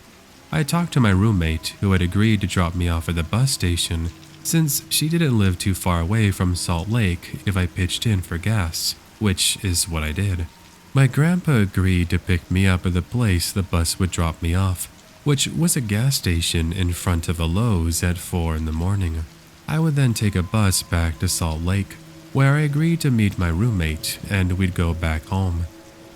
I talked to my roommate, who had agreed to drop me off at the bus station since she didn't live too far away from Salt Lake if I pitched in for gas, which is what I did. My grandpa agreed to pick me up at the place the bus would drop me off, which was a gas station in front of a Lowe's at 4 in the morning. I would then take a bus back to Salt Lake, where I agreed to meet my roommate and we'd go back home.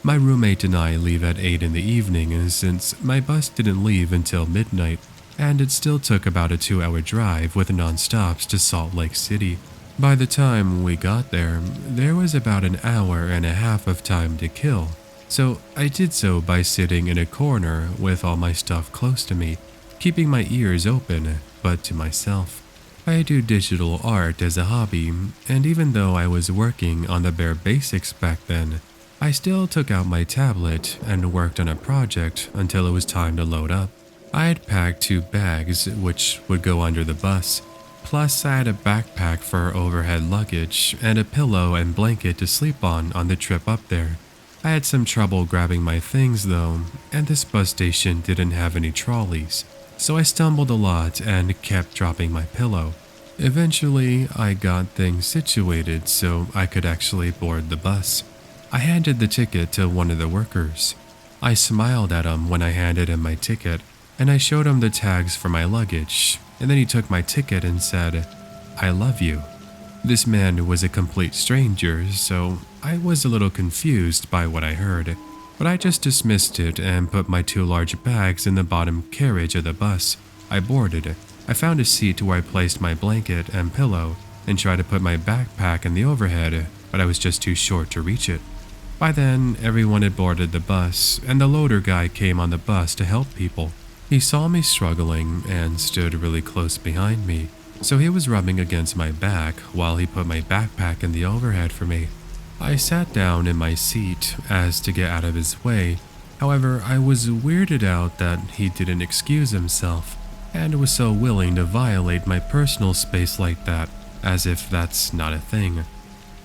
My roommate and I leave at 8 in the evening since my bus didn't leave until midnight, and it still took about a 2-hour drive with non-stops to Salt Lake City. By the time we got there was about an hour and a half of time to kill, so I did so by sitting in a corner with all my stuff close to me, keeping my ears open, but to myself. I do digital art as a hobby, and even though I was working on the bare basics back then, I still took out my tablet and worked on a project until it was time to load up. I had packed 2 bags, which would go under the bus, plus I had a backpack for overhead luggage and a pillow and blanket to sleep on the trip up there. I had some trouble grabbing my things though, and this bus station didn't have any trolleys, so I stumbled a lot and kept dropping my pillow. Eventually, I got things situated so I could actually board the bus. I handed the ticket to one of the workers. I smiled at him when I handed him my ticket, and I showed him the tags for my luggage, and then he took my ticket and said, "I love you." This man was a complete stranger, so I was a little confused by what I heard, but I just dismissed it and put my 2 large bags in the bottom carriage of the bus. I boarded. I found a seat where I placed my blanket and pillow and tried to put my backpack in the overhead, but I was just too short to reach it. By then, everyone had boarded the bus, and the loader guy came on the bus to help people. He saw me struggling and stood really close behind me, so he was rubbing against my back while he put my backpack in the overhead for me. I sat down in my seat as to get out of his way. However, I was weirded out that he didn't excuse himself, and was so willing to violate my personal space like that, as if that's not a thing.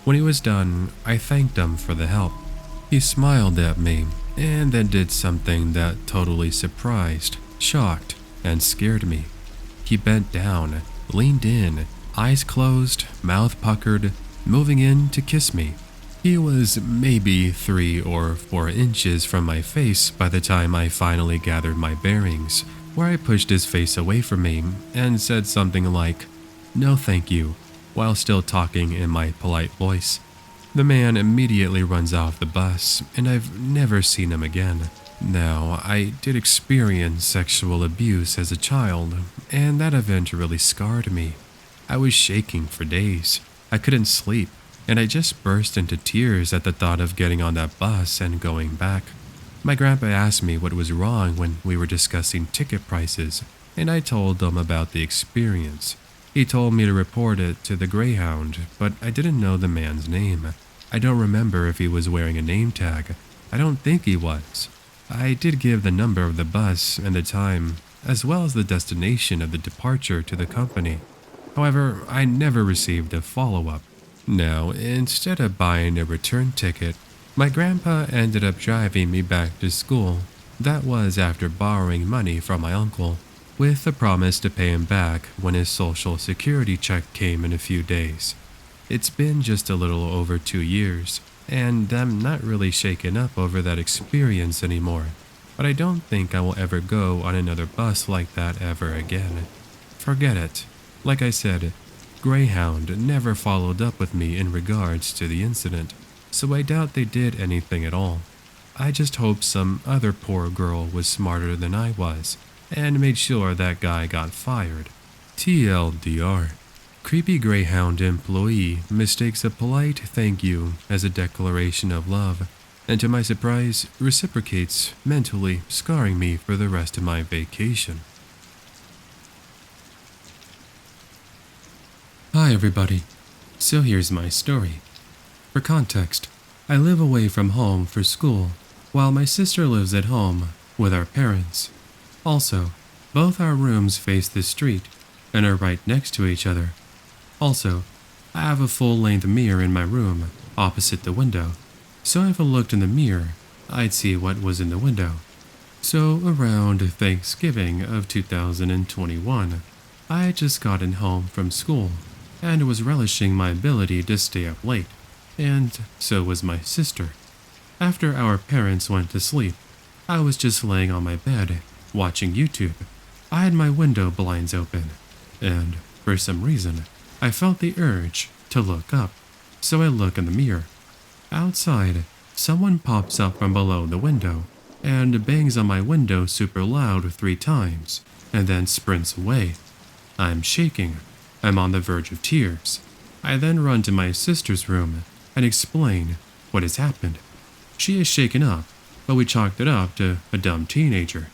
When he was done, I thanked him for the help. He smiled at me, and then did something that totally surprised, shocked, and scared me. He bent down, leaned in, eyes closed, mouth puckered, moving in to kiss me. He was maybe 3 or 4 inches from my face by the time I finally gathered my bearings, where I pushed his face away from me and said something like, "No thank you," while still talking in my polite voice. The man immediately runs off the bus, and I've never seen him again. Now, I did experience sexual abuse as a child, and that event really scarred me. I was shaking for days. I couldn't sleep, and I just burst into tears at the thought of getting on that bus and going back. My grandpa asked me what was wrong when we were discussing ticket prices, and I told him about the experience. He told me to report it to the Greyhound, but I didn't know the man's name. I don't remember if he was wearing a name tag. I don't think he was. I did give the number of the bus and the time, as well as the destination of the departure to the company. However, I never received a follow-up. Now, instead of buying a return ticket, my grandpa ended up driving me back to school. That was after borrowing money from my uncle, with the promise to pay him back when his social security check came in a few days. It's been just a little over 2 years, and I'm not really shaken up over that experience anymore, but I don't think I will ever go on another bus like that ever again. Forget it. Like I said, Greyhound never followed up with me in regards to the incident, so I doubt they did anything at all. I just hope some other poor girl was smarter than I was, and made sure that guy got fired. TLDR. Creepy Greyhound employee mistakes a polite thank you as a declaration of love, and to my surprise, reciprocates, mentally scarring me for the rest of my vacation. Hi everybody. So here's my story. For context, I live away from home for school, while my sister lives at home with our parents. Also, both our rooms face the street and are right next to each other. Also, I have a full-length mirror in my room, opposite the window, so if I looked in the mirror, I'd see what was in the window. So around Thanksgiving of 2021, I had just gotten home from school and was relishing my ability to stay up late, and so was my sister. After our parents went to sleep, I was just laying on my bed, watching YouTube. I had my window blinds open, and for some reason, I felt the urge to look up, so I look in the mirror. Outside, someone pops up from below the window and bangs on my window super loud 3 times, and then sprints away. I'm shaking. I'm on the verge of tears. I then run to my sister's room and explain what has happened. She is shaken up, but we chalked it up to a dumb teenager.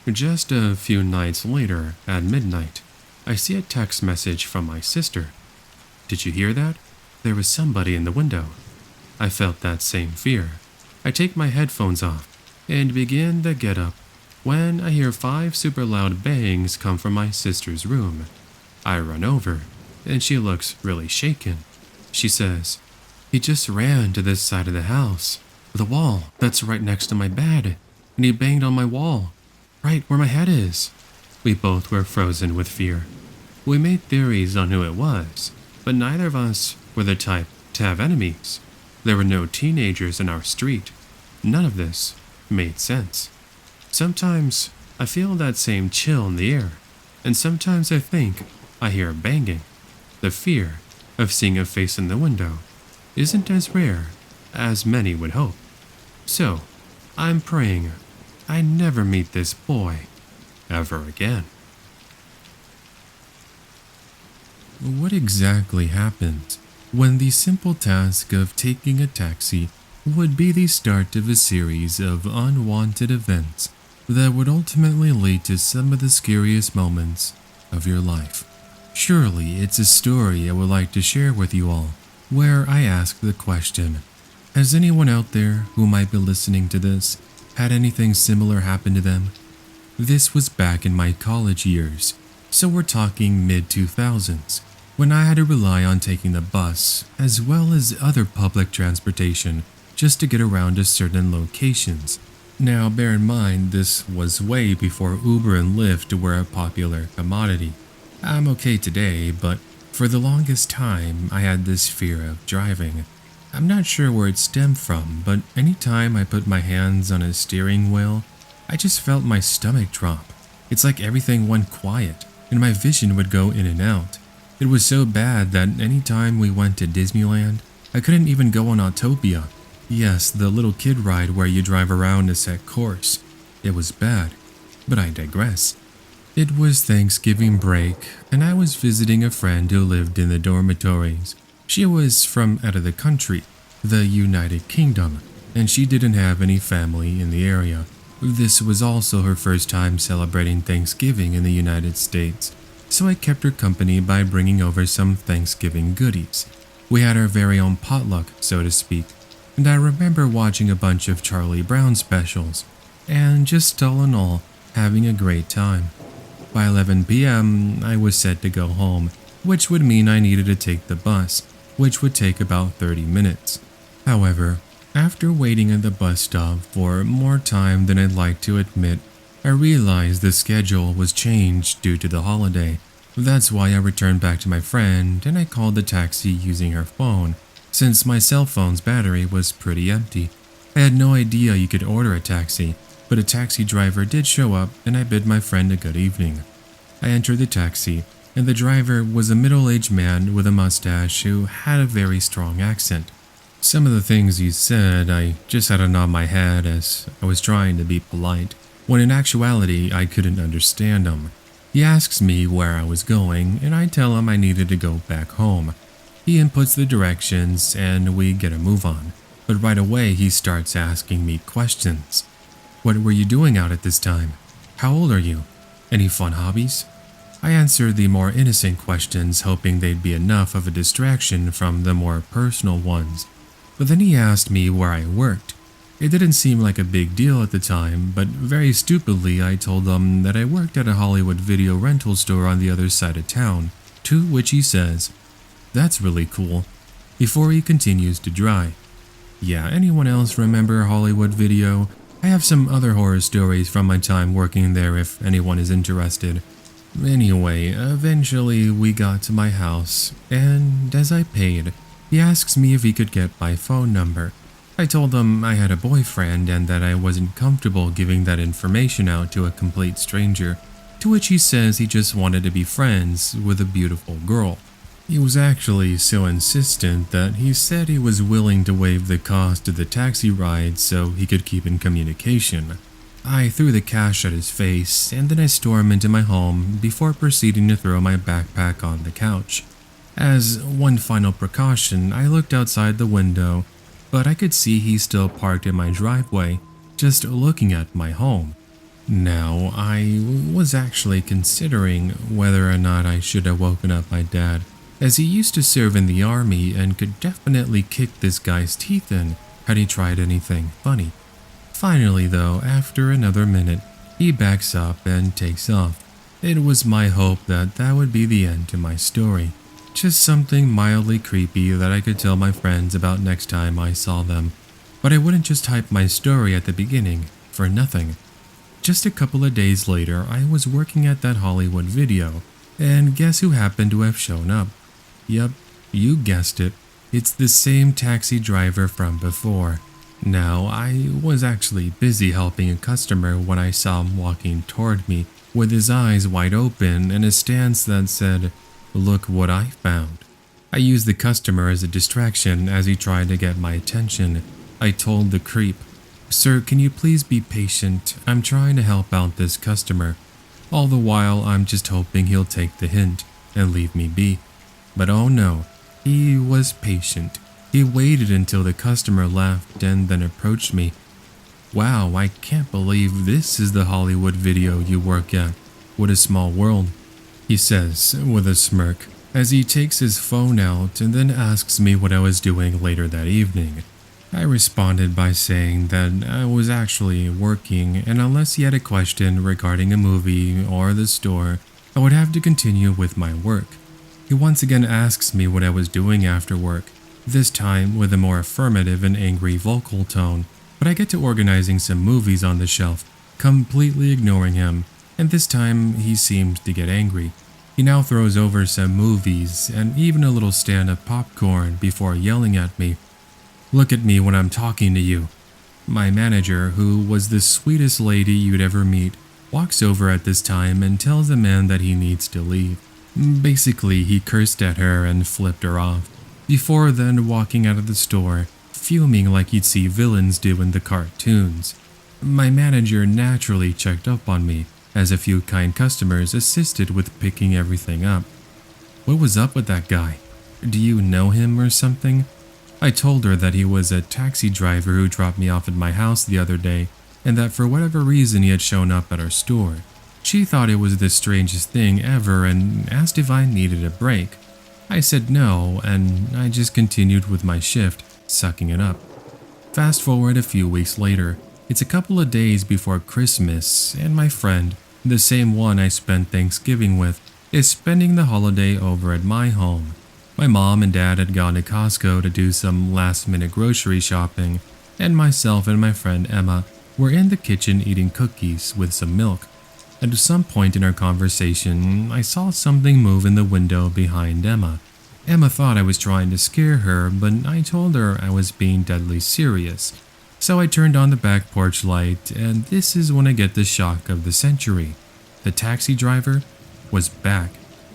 Just a few nights later, at midnight, I see a text message from my sister. Did you hear that? There was somebody in the window. I felt that same fear. I take my headphones off and begin to get up when I hear 5 super loud bangs come from my sister's room. I run over, and she looks really shaken. She says, "He just ran to this side of the house, the wall that's right next to my bed, and he banged on my wall, right where my head is." We both were frozen with fear. We made theories on who it was, but neither of us were the type to have enemies. There were no teenagers in our street. None of this made sense. Sometimes I feel that same chill in the air, and sometimes I think I hear banging. The fear of seeing a face in the window isn't as rare as many would hope. So, I'm praying I never meet this boy ever again. What exactly happens when the simple task of taking a taxi would be the start of a series of unwanted events that would ultimately lead to some of the scariest moments of your life? Surely it's a story I would like to share with you all, where I ask the question, has anyone out there who might be listening to this had anything similar happen to them? This was back in my college years, so we're talking mid-2000s, when I had to rely on taking the bus as well as other public transportation just to get around to certain locations. Now bear in mind this was way before Uber and Lyft were a popular commodity. I'm okay today, but for the longest time I had this fear of driving. I'm not sure where it stemmed from, but anytime I put my hands on a steering wheel, I just felt my stomach drop. It's like everything went quiet, and my vision would go in and out. It was so bad that anytime we went to Disneyland, I couldn't even go on Autopia. Yes, the little kid ride where you drive around a set course. It was bad, but I digress. It was Thanksgiving break, and I was visiting a friend who lived in the dormitories. She was from out of the country, the United Kingdom, and she didn't have any family in the area. This was also her first time celebrating Thanksgiving in the United States, so I kept her company by bringing over some Thanksgiving goodies. We had our very own potluck, so to speak, and I remember watching a bunch of Charlie Brown specials, and just all in all, having a great time. By 11 p.m., I was set to go home, which would mean I needed to take the bus, which would take about 30 minutes. However, after waiting at the bus stop for more time than I'd like to admit, I realized the schedule was changed due to the holiday. That's why I returned back to my friend and I called the taxi using her phone, since my cell phone's battery was pretty empty. I had no idea you could order a taxi, but a taxi driver did show up and I bid my friend a good evening. I entered the taxi, and the driver was a middle-aged man with a mustache who had a very strong accent. Some of the things he said, I just had to nod my head as I was trying to be polite, when in actuality I couldn't understand him. He asks me where I was going, and I tell him I needed to go back home. He inputs the directions, and we get a move on. But right away he starts asking me questions. What were you doing out at this time? How old are you? Any fun hobbies? I answered the more innocent questions, hoping they'd be enough of a distraction from the more personal ones. But then he asked me where I worked. It didn't seem like a big deal at the time, but very stupidly I told him that I worked at a Hollywood video rental store on the other side of town, to which he says, "That's really cool," before he continues to dry. Yeah, anyone else remember Hollywood Video? I have some other horror stories from my time working there if anyone is interested. Anyway, eventually we got to my house, and as I paid, he asks me if he could get my phone number. I told him I had a boyfriend and that I wasn't comfortable giving that information out to a complete stranger, to which he says he just wanted to be friends with a beautiful girl. He was actually so insistent that he said he was willing to waive the cost of the taxi ride so he could keep in communication. I threw the cash at his face and then I stormed into my home before proceeding to throw my backpack on the couch. As one final precaution, I looked outside the window, but I could see he still parked in my driveway, just looking at my home. Now, I was actually considering whether or not I should have woken up my dad, as he used to serve in the army and could definitely kick this guy's teeth in had he tried anything funny. Finally though, after another minute, he backs up and takes off. It was my hope that that would be the end to my story. Just something mildly creepy that I could tell my friends about next time I saw them. But I wouldn't just hype my story at the beginning for nothing. Just a couple of days later, I was working at that Hollywood Video, and guess who happened to have shown up? Yup, you guessed it. It's the same taxi driver from before. Now, I was actually busy helping a customer when I saw him walking toward me with his eyes wide open and a stance that said, "Look what I found." I used the customer as a distraction as he tried to get my attention. I told the creep, "Sir, can you please be patient? I'm trying to help out this customer." All the while, I'm just hoping he'll take the hint and leave me be. But oh no, he was patient. He waited until the customer left and then approached me. "Wow, I can't believe this is the Hollywood Video you work at. What a small world," he says with a smirk as he takes his phone out and then asks me what I was doing later that evening. I responded by saying that I was actually working, and unless he had a question regarding a movie or the store, I would have to continue with my work. He once again asks me what I was doing after work, this time with a more affirmative and angry vocal tone, but I get to organizing some movies on the shelf, completely ignoring him, and this time he seemed to get angry. He now throws over some movies and even a little stand of popcorn before yelling at me, "Look at me when I'm talking to you." My manager, who was the sweetest lady you'd ever meet, walks over at this time and tells the man that he needs to leave. Basically, he cursed at her and flipped her off, before then walking out of the store, fuming like you'd see villains do in the cartoons. My manager naturally checked up on me, as a few kind customers assisted with picking everything up. "What was up with that guy? Do you know him or something?" I told her that he was a taxi driver who dropped me off at my house the other day, and that for whatever reason he had shown up at our store. She thought it was the strangest thing ever and asked if I needed a break. I said no, and I just continued with my shift, sucking it up. Fast forward a few weeks later, it's a couple of days before Christmas, and my friend, the same one I spent Thanksgiving with, is spending the holiday over at my home. My mom and dad had gone to Costco to do some last-minute grocery shopping, and myself and my friend Emma were in the kitchen eating cookies with some milk. At some point in our conversation, I saw something move in the window behind Emma. Emma thought I was trying to scare her, but I told her I was being deadly serious. So I turned on the back porch light, and this is when I get the shock of the century. The taxi driver was back,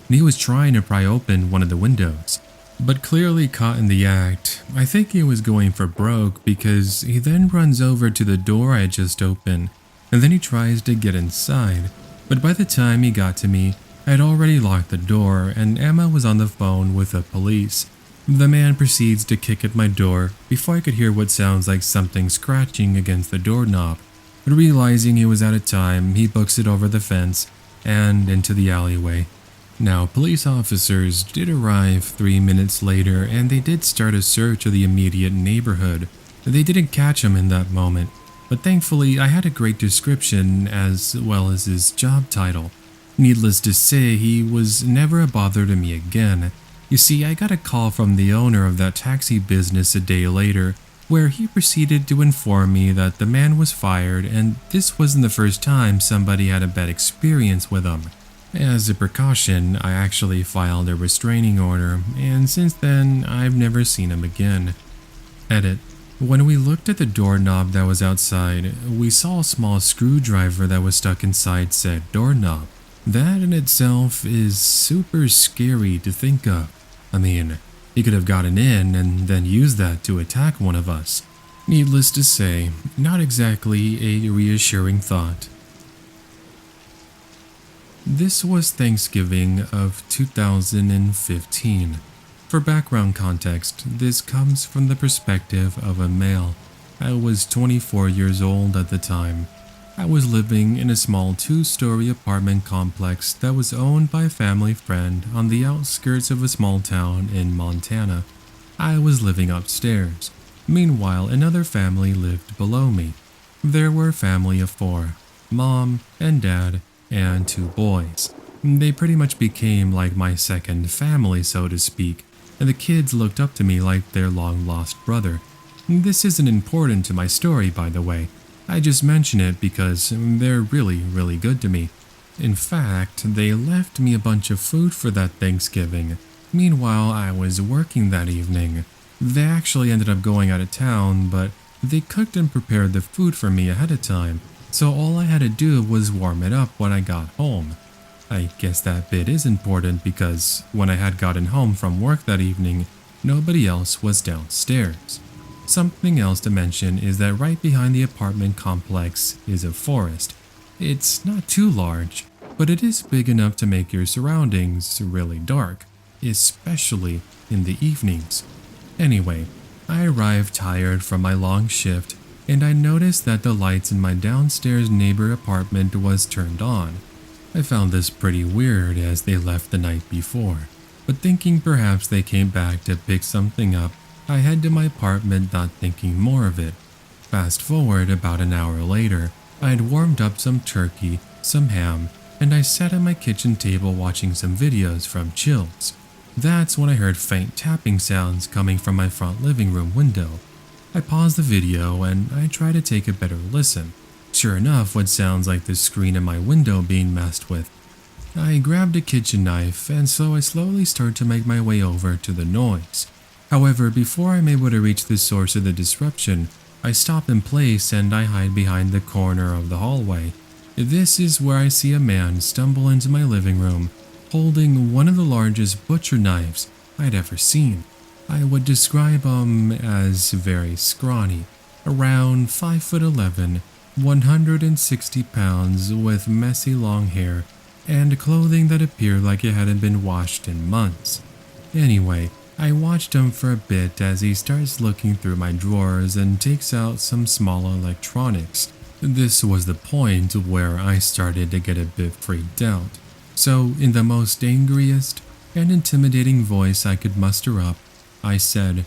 and he was trying to pry open one of the windows. But clearly caught in the act, I think he was going for broke because he then runs over to the door I had just opened, and then he tries to get inside. But by the time he got to me, I had already locked the door and Emma was on the phone with the police. The man proceeds to kick at my door before I could hear what sounds like something scratching against the doorknob. But realizing he was out of time, he books it over the fence and into the alleyway, Now, police officers did arrive 3 minutes later and they did start a search of the immediate neighborhood. They didn't catch him in that moment, but thankfully I had a great description as well as his job title. Needless to say, he was never a bother to me again. You see, I got a call from the owner of that taxi business a day later, where he proceeded to inform me that the man was fired and this wasn't the first time somebody had a bad experience with him. As a precaution, I actually filed a restraining order, and since then, I've never seen him again. Edit. When we looked at the doorknob that was outside, we saw a small screwdriver that was stuck inside said doorknob. That in itself is super scary to think of. I mean, he could have gotten in and then used that to attack one of us. Needless to say, not exactly a reassuring thought. This was Thanksgiving of 2015. For background context, this comes from the perspective of a male. I was 24 years old at the time. I was living in a small 2-story apartment complex that was owned by a family friend on the outskirts of a small town in Montana. I was living upstairs. Meanwhile, another family lived below me. There were a family of 4, mom and dad, and 2 boys. They pretty much became like my second family, so to speak, and the kids looked up to me like their long-lost brother. This isn't important to my story, by the way. I just mention it because they're really good to me. In fact, they left me a bunch of food for that Thanksgiving. Meanwhile, I was working that evening. They actually ended up going out of town, but they cooked and prepared the food for me ahead of time, so all I had to do was warm it up when I got home. I guess that bit is important because when I had gotten home from work that evening, nobody else was downstairs. Something else to mention is that right behind the apartment complex is a forest. It's not too large, but it is big enough to make your surroundings really dark, especially in the evenings. Anyway, I arrived tired from my long shift, and I noticed that the lights in my downstairs neighbor apartment was turned on. I found this pretty weird as they left the night before, but thinking perhaps they came back to pick something up, I head to my apartment not thinking more of it. Fast forward about an hour later, I had warmed up some turkey, some ham, and I sat at my kitchen table watching some videos from Chills. That's when I heard faint tapping sounds coming from my front living room window. I paused the video and I tried to take a better listen. Sure enough, what sounds like the screen in my window being messed with. I grabbed a kitchen knife and so I slowly start to make my way over to the noise. However, before I'm able to reach the source of the disruption, I stop in place and I hide behind the corner of the hallway. This is where I see a man stumble into my living room, holding one of the largest butcher knives I'd ever seen. I would describe him as very scrawny, around 5'11", 160 pounds with messy long hair and clothing that appeared like it hadn't been washed in months. Anyway, I watched him for a bit as he starts looking through my drawers and takes out some small electronics. This was the point where I started to get a bit freaked out. So, in the most angriest and intimidating voice I could muster up, I said,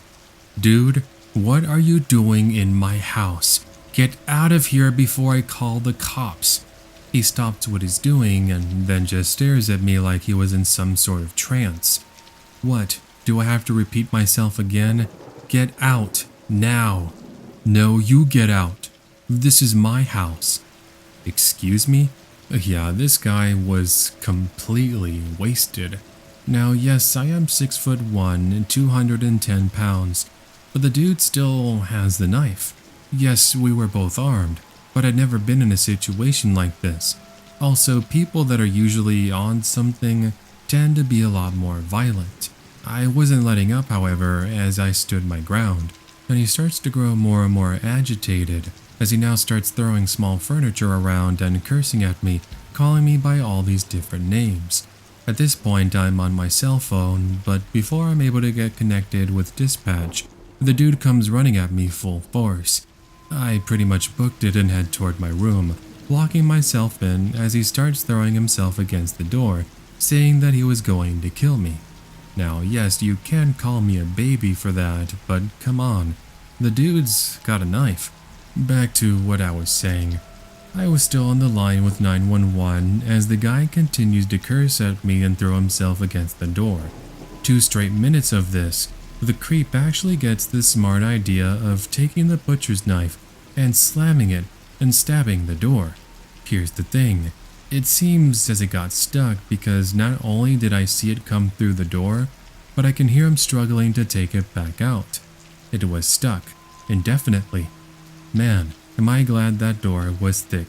"Dude, what are you doing in my house? Get out of here before I call the cops." He stops what he's doing and then just stares at me like he was in some sort of trance. "What? Do I have to repeat myself again? Get out, now." "No, you get out. This is my house." "Excuse me?" Yeah, this guy was completely wasted. Now, yes, I am 6'1" and 210 pounds, but the dude still has the knife. Yes, we were both armed, but I'd never been in a situation like this. Also, people that are usually on something tend to be a lot more violent. I wasn't letting up, however, as I stood my ground, and he starts to grow more and more agitated as he now starts throwing small furniture around and cursing at me, calling me by all these different names. At this point, I'm on my cell phone, but before I'm able to get connected with dispatch, the dude comes running at me full force. I pretty much booked it and head toward my room, locking myself in as he starts throwing himself against the door, saying that he was going to kill me. Now, yes, you can call me a baby for that, but come on, the dude's got a knife. Back to what I was saying. I was still on the line with 911 as the guy continues to curse at me and throw himself against the door. 2 straight minutes of this, the creep actually gets the smart idea of taking the butcher's knife and slamming it and stabbing the door. Here's the thing. It seems as it got stuck because not only did I see it come through the door, but I can hear him struggling to take it back out. It was stuck, indefinitely. Man, am I glad that door was thick.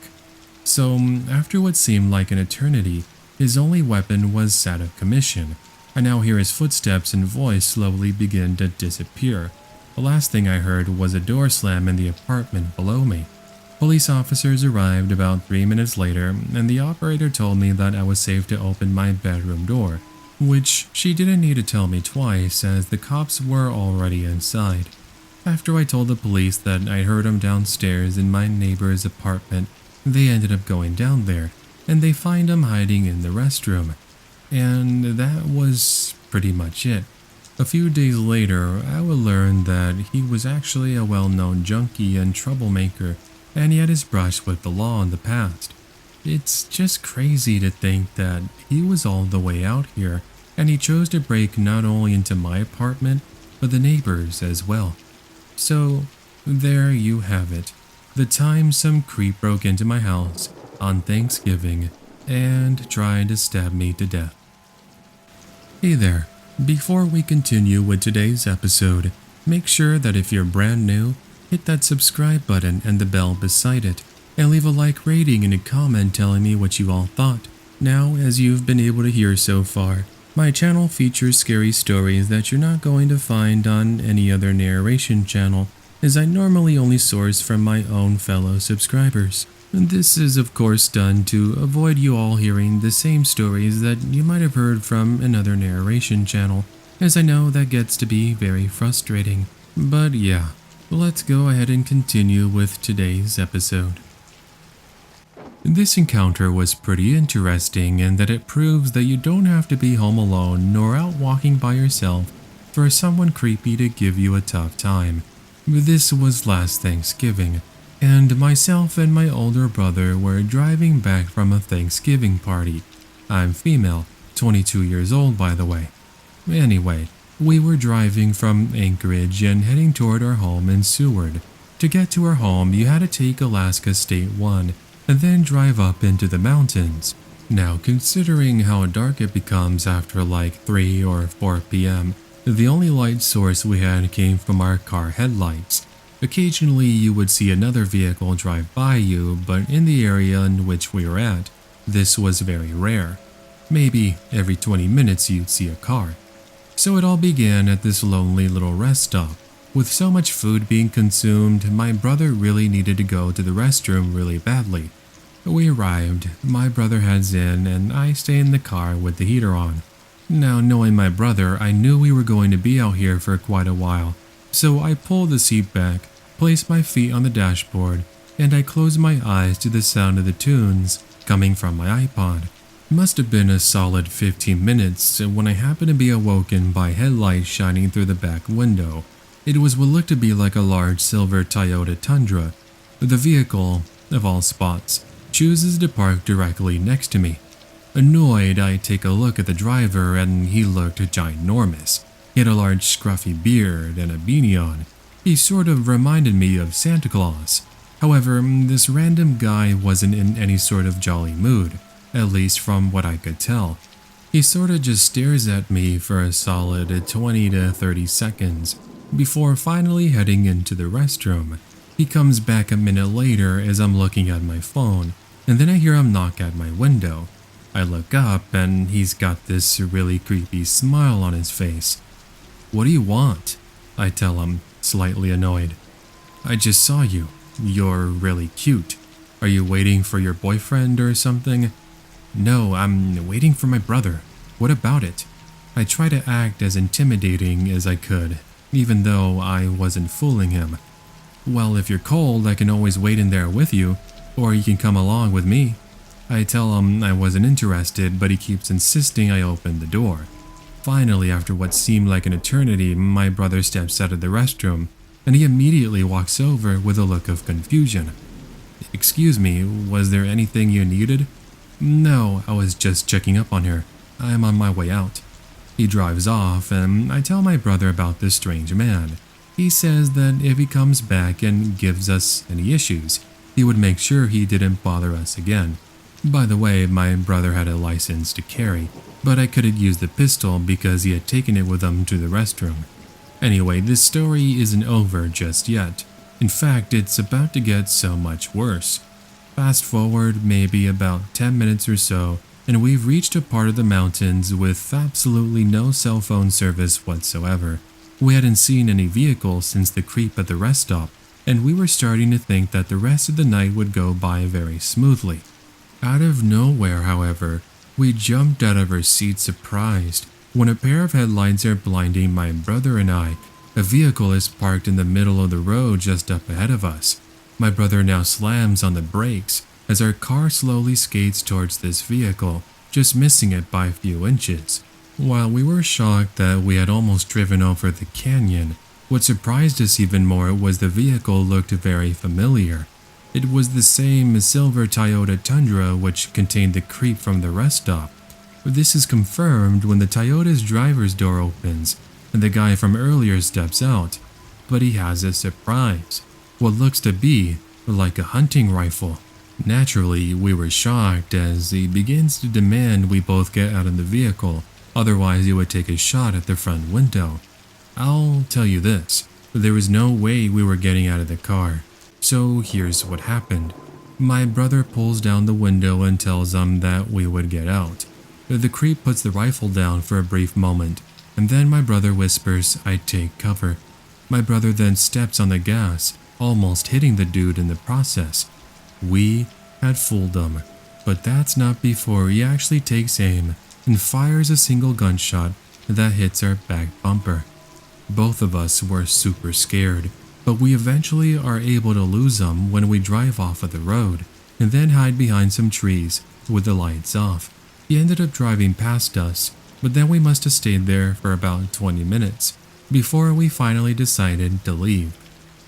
So, after what seemed like an eternity, his only weapon was out of commission. I now hear his footsteps and voice slowly begin to disappear. The last thing I heard was a door slam in the apartment below me. Police officers arrived about 3 minutes later, and the operator told me that I was safe to open my bedroom door, which she didn't need to tell me twice as the cops were already inside. After I told the police that I heard him downstairs in my neighbor's apartment, they ended up going down there, and they find him hiding in the restroom. And that was pretty much it. A few days later, I would learn that he was actually a well-known junkie and troublemaker, and he had his brush with the law in the past. It's just crazy to think that he was all the way out here, and he chose to break not only into my apartment, but the neighbors as well. So, there you have it. The time some creep broke into my house on Thanksgiving and tried to stab me to death. Hey there, before we continue with today's episode, make sure that if you're brand new, hit that subscribe button and the bell beside it, and leave a like rating and a comment telling me what you all thought. Now, as you've been able to hear so far, my channel features scary stories that you're not going to find on any other narration channel, as I normally only source from my own fellow subscribers. This is of course done to avoid you all hearing the same stories that you might have heard from another narration channel, as I know that gets to be very frustrating. But yeah, let's go ahead and continue with today's episode. This encounter was pretty interesting in that it proves that you don't have to be home alone nor out walking by yourself for someone creepy to give you a tough time. This was last Thanksgiving, and myself and my older brother were driving back from a Thanksgiving party. I'm female, 22 years old by the way. Anyway, we were driving from Anchorage and heading toward our home in Seward. To get to our home, you had to take Alaska State 1 and then drive up into the mountains. Now, considering how dark it becomes after like 3 or 4 p.m., the only light source we had came from our car headlights. Occasionally, you would see another vehicle drive by you, but in the area in which we were at, this was very rare. Maybe every 20 minutes you'd see a car. So it all began at this lonely little rest stop. With so much food being consumed, my brother really needed to go to the restroom really badly. We arrived, my brother heads in, and I stay in the car with the heater on. Now, knowing my brother, I knew we were going to be out here for quite a while. So I pulled the seat back, placed my feet on the dashboard, and I closed my eyes to the sound of the tunes coming from my iPod. It must have been a solid 15 minutes when I happened to be awoken by headlights shining through the back window. It was what looked to be like a large silver Toyota Tundra. The vehicle, of all spots, chooses to park directly next to me. Annoyed, I take a look at the driver and he looked ginormous. He had a large scruffy beard and a beanie on. He sort of reminded me of Santa Claus. However, this random guy wasn't in any sort of jolly mood, at least from what I could tell. He sort of just stares at me for a solid 20 to 30 seconds, before finally heading into the restroom. He comes back a minute later as I'm looking at my phone, and then I hear him knock at my window. I look up and he's got this really creepy smile on his face. "What do you want?" I tell him, slightly annoyed. "I just saw you. You're really cute. Are you waiting for your boyfriend or something?" "No, I'm waiting for my brother. What about it?" I try to act as intimidating as I could, even though I wasn't fooling him. "Well, if you're cold, I can always wait in there with you, or you can come along with me." I tell him I wasn't interested, but he keeps insisting I open the door. Finally, after what seemed like an eternity, my brother steps out of the restroom, and he immediately walks over with a look of confusion. "Excuse me, was there anything you needed?" "No, I was just checking up on her. I'm on my way out." He drives off, and I tell my brother about this strange man. He says that if he comes back and gives us any issues, he would make sure he didn't bother us again. By the way, my brother had a license to carry, but I couldn't use the pistol because he had taken it with him to the restroom. Anyway, this story isn't over just yet. In fact, it's about to get so much worse. Fast forward maybe about 10 minutes or so, and we've reached a part of the mountains with absolutely no cell phone service whatsoever. We hadn't seen any vehicles since the creep at the rest stop, and we were starting to think that the rest of the night would go by very smoothly. Out of nowhere, however, we jumped out of our seats surprised when a pair of headlights are blinding my brother and I. A vehicle is parked in the middle of the road just up ahead of us. My brother now slams on the brakes as our car slowly skates towards this vehicle, just missing it by a few inches. While we were shocked that we had almost driven over the canyon, what surprised us even more was the vehicle looked very familiar. It was the same silver Toyota Tundra which contained the creep from the rest stop. This is confirmed when the Toyota's driver's door opens and the guy from earlier steps out, but he has a surprise. What looks to be like a hunting rifle. Naturally, we were shocked as he begins to demand we both get out of the vehicle, otherwise he would take a shot at the front window. I'll tell you this, there was no way we were getting out of the car. So here's what happened. My brother pulls down the window and tells him that we would get out. The creep puts the rifle down for a brief moment, and then my brother whispers, "I'd take cover." My brother then steps on the gas, almost hitting the dude in the process. We had fooled him, but that's not before he actually takes aim and fires a single gunshot that hits our back bumper. Both of us were super scared, but we eventually are able to lose him when we drive off of the road and then hide behind some trees with the lights off. He ended up driving past us, but then we must have stayed there for about 20 minutes before we finally decided to leave.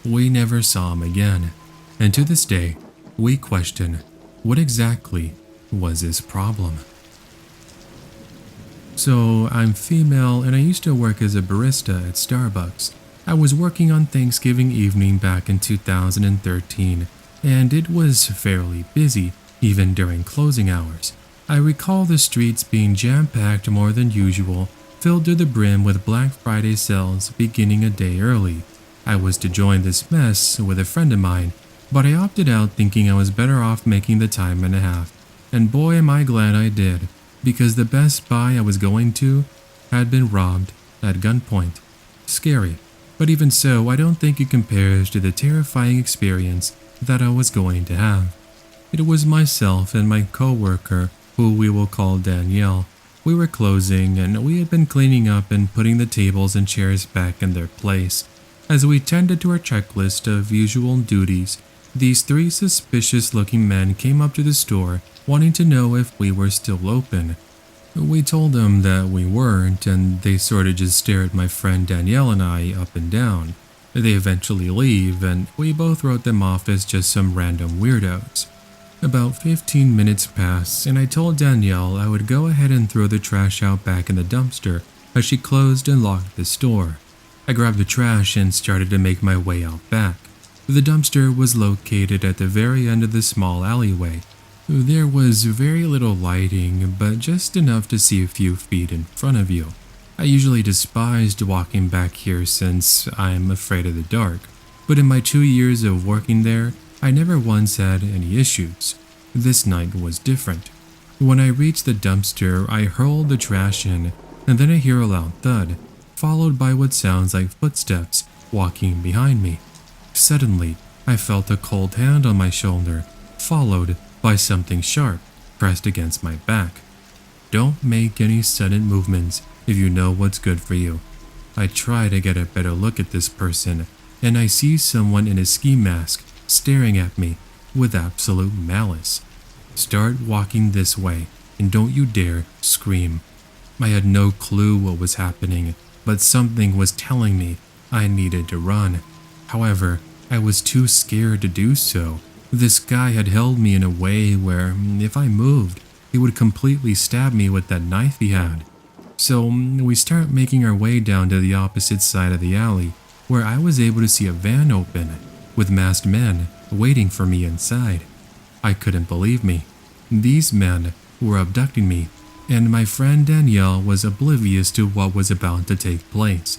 We never saw him again, and to this day, we question what exactly was his problem. So, I'm female and I used to work as a barista at Starbucks. I was working on Thanksgiving evening back in 2013, and it was fairly busy, even during closing hours. I recall the streets being jam-packed more than usual, filled to the brim with Black Friday sales beginning a day early. I was to join this mess with a friend of mine, but I opted out thinking I was better off making the time and a half. And boy am I glad I did, because the Best Buy I was going to had been robbed at gunpoint. Scary, but even so, I don't think it compares to the terrifying experience that I was going to have. It was myself and my co-worker, who we will call Danielle. We were closing and we had been cleaning up and putting the tables and chairs back in their place. As we tended to our checklist of usual duties, these three suspicious-looking men came up to the store wanting to know if we were still open. We told them that we weren't, and they sort of just stare at my friend Danielle and I up and down. They eventually leave, and we both wrote them off as just some random weirdos. About 15 minutes pass, and I told Danielle I would go ahead and throw the trash out back in the dumpster as she closed and locked the store. I grabbed the trash and started to make my way out back. The dumpster was located at the very end of the small alleyway. There was very little lighting, but just enough to see a few feet in front of you. I usually despised walking back here since I'm afraid of the dark, but in my 2 years of working there, I never once had any issues. This night was different. When I reached the dumpster, I hurled the trash in, and then I hear a loud thud, followed by what sounds like footsteps walking behind me. Suddenly, I felt a cold hand on my shoulder, followed by something sharp pressed against my back. Don't make any sudden movements if you know what's good for you. I try to get a better look at this person, and I see someone in a ski mask staring at me with absolute malice. Start walking this way, and don't you dare scream." I had no clue what was happening, but something was telling me I needed to run. However, I was too scared to do so. This guy had held me in a way where, if I moved, he would completely stab me with that knife he had. So we start making our way down to the opposite side of the alley, where I was able to see a van open, with masked men waiting for me inside. I couldn't believe me. These men were abducting me, and my friend Danielle was oblivious to what was about to take place.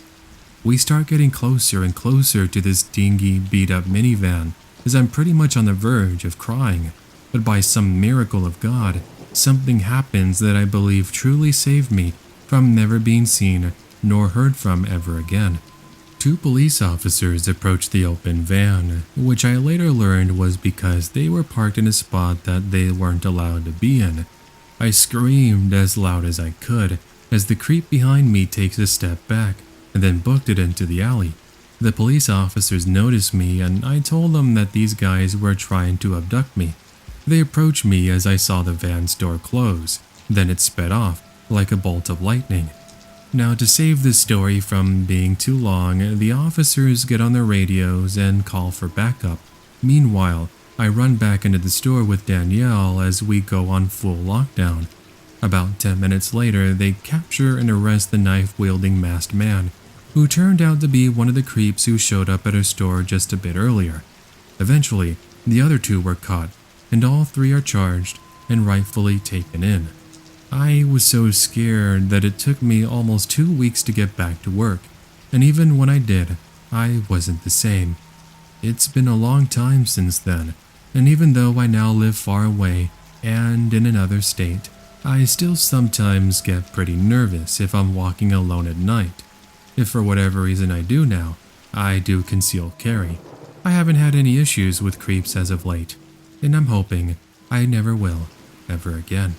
We start getting closer and closer to this dingy, beat-up minivan, as I'm pretty much on the verge of crying. But by some miracle of God, something happens that I believe truly saved me from never being seen nor heard from ever again. Two police officers approached the open van, which I later learned was because they were parked in a spot that they weren't allowed to be in. I screamed as loud as I could as the creep behind me takes a step back and then booked it into the alley. The police officers noticed me, and I told them that these guys were trying to abduct me. They approached me as I saw the van's door close, then it sped off like a bolt of lightning. Now, to save this story from being too long, the officers get on their radios and call for backup. Meanwhile, I run back into the store with Danielle as we go on full lockdown. About 10 minutes later, they capture and arrest the knife-wielding masked man, who turned out to be one of the creeps who showed up at our store just a bit earlier. Eventually, the other two were caught, and all three are charged and rightfully taken in. I was so scared that it took me almost 2 weeks to get back to work, and even when I did, I wasn't the same. It's been a long time since then, and even though I now live far away and in another state, I still sometimes get pretty nervous if I'm walking alone at night. If for whatever reason I do now, I do concealed carry. I haven't had any issues with creeps as of late, and I'm hoping I never will, ever again.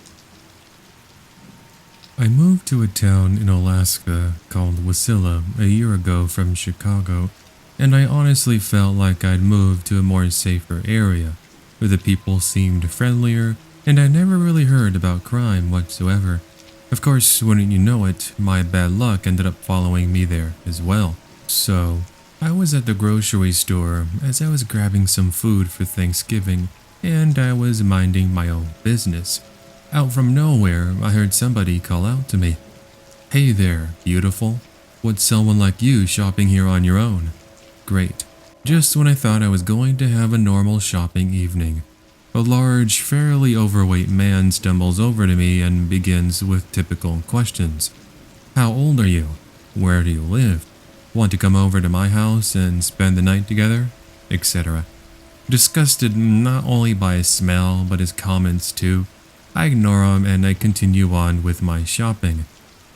I moved to a town in Alaska called Wasilla a year ago from Chicago, and I honestly felt like I'd moved to a more safer area, where the people seemed friendlier, and I never really heard about crime whatsoever. Of course, wouldn't you know it, my bad luck ended up following me there as well. So, I was at the grocery store as I was grabbing some food for Thanksgiving, and I was minding my own business. Out from nowhere, I heard somebody call out to me, "Hey there, beautiful. What's someone like you shopping here on your own?" Great. Just when I thought I was going to have a normal shopping evening, a large, fairly overweight man stumbles over to me and begins with typical questions. "How old are you? Where do you live? Want to come over to my house and spend the night together?" etc. Disgusted not only by his smell, but his comments too, I ignore him and I continue on with my shopping.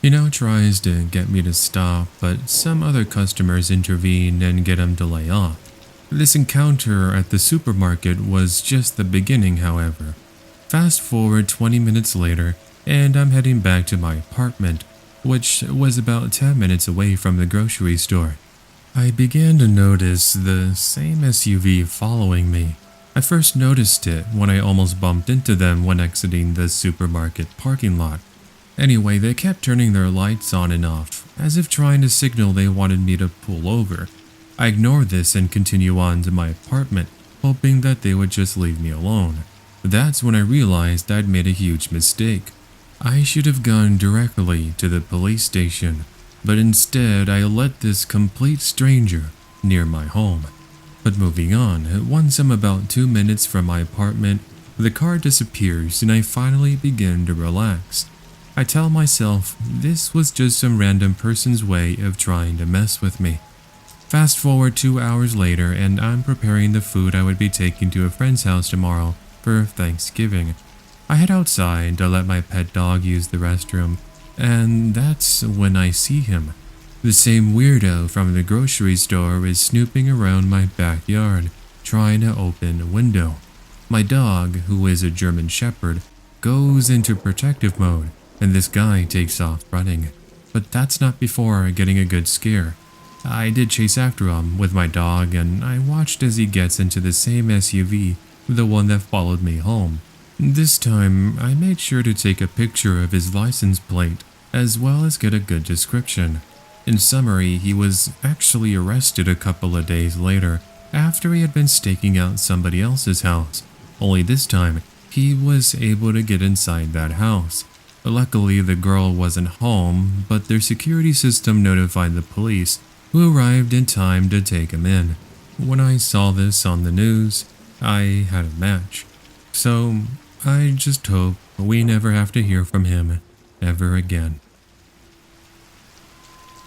He now tries to get me to stop, but some other customers intervene and get him to lay off. This encounter at the supermarket was just the beginning, however. Fast forward 20 minutes later, and I'm heading back to my apartment, which was about 10 minutes away from the grocery store. I began to notice the same SUV following me. I first noticed it when I almost bumped into them when exiting the supermarket parking lot. Anyway, they kept turning their lights on and off, as if trying to signal they wanted me to pull over. I ignored this and continue on to my apartment, hoping that they would just leave me alone. That's when I realized I'd made a huge mistake. I should have gone directly to the police station, but instead I let this complete stranger near my home. But moving on, once I'm about 2 minutes from my apartment, the car disappears and I finally begin to relax. I tell myself this was just some random person's way of trying to mess with me. Fast forward 2 hours later and I'm preparing the food I would be taking to a friend's house tomorrow for Thanksgiving. I head outside to let my pet dog use the restroom, and that's when I see him. The same weirdo from the grocery store is snooping around my backyard, trying to open a window. My dog, who is a German Shepherd, goes into protective mode, and this guy takes off running. But that's not before getting a good scare. I did chase after him with my dog, and I watched as he gets into the same SUV, the one that followed me home. This time, I made sure to take a picture of his license plate, as well as get a good description. In summary, he was actually arrested a couple of days later after he had been staking out somebody else's house. Only this time, he was able to get inside that house. Luckily, the girl wasn't home, but their security system notified the police, who arrived in time to take him in. When I saw this on the news, I had a match. So, I just hope we never have to hear from him ever again.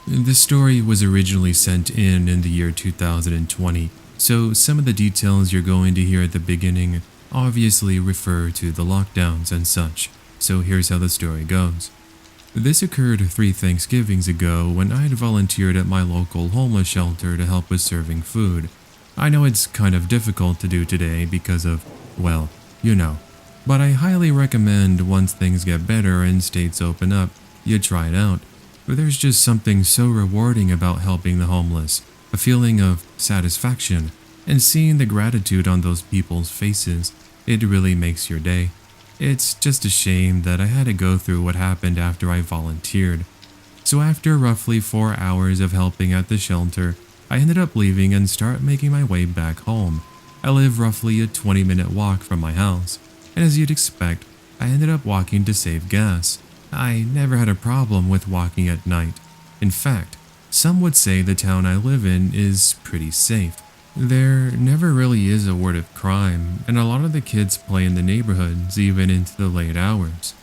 The story was originally sent in the year 2020, so some of the details you're going to hear at the beginning obviously refer to the lockdowns and such, so here's how the story goes. This occurred 3 Thanksgivings ago when I'd volunteered at my local homeless shelter to help with serving food. I know it's kind of difficult to do today because of, well, you know, but I highly recommend once things get better and states open up, you try it out. There's just something so rewarding about helping the homeless, a feeling of satisfaction, and seeing the gratitude on those people's faces. It really makes your day. It's just a shame that I had to go through what happened after I volunteered. So after roughly 4 hours of helping at the shelter, I ended up leaving and start making my way back home. I live roughly a 20-minute walk from my house, and as you'd expect, I ended up walking to save gas. I never had a problem with walking at night. In fact, some would say the town I live in is pretty safe. There never really is a word of crime, and a lot of the kids play in the neighborhoods even into the late hours.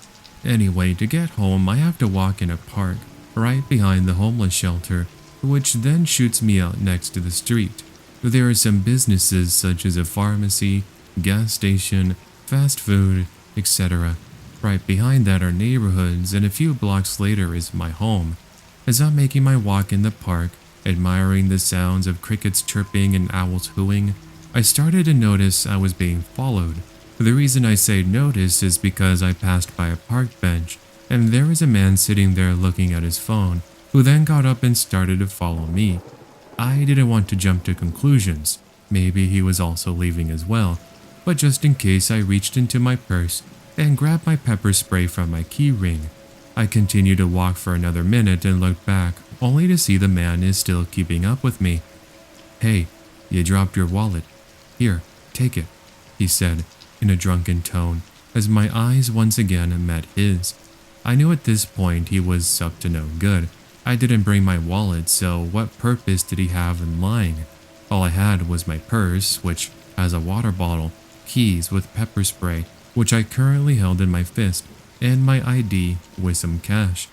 Anyway, to get home, I have to walk in a park right behind the homeless shelter, which then shoots me out next to the street. There are some businesses such as a pharmacy, gas station, fast food, etc. Right behind that are neighborhoods, and a few blocks later is my home. As I'm making my walk in the park, admiring the sounds of crickets chirping and owls hooting, I started to notice I was being followed. The reason I say notice is because I passed by a park bench, and there was a man sitting there looking at his phone, who then got up and started to follow me. I didn't want to jump to conclusions. Maybe he was also leaving as well, but just in case, I reached into my purse and grabbed my pepper spray from my key ring. I continued to walk for another minute and looked back, only to see the man is still keeping up with me. "Hey, you dropped your wallet. Here, take it," he said in a drunken tone as my eyes once again met his. I knew at this point he was up to no good. I didn't bring my wallet, so what purpose did he have in lying? All I had was my purse, which has a water bottle, keys with pepper spray, which I currently held in my fist, and my ID with some cash.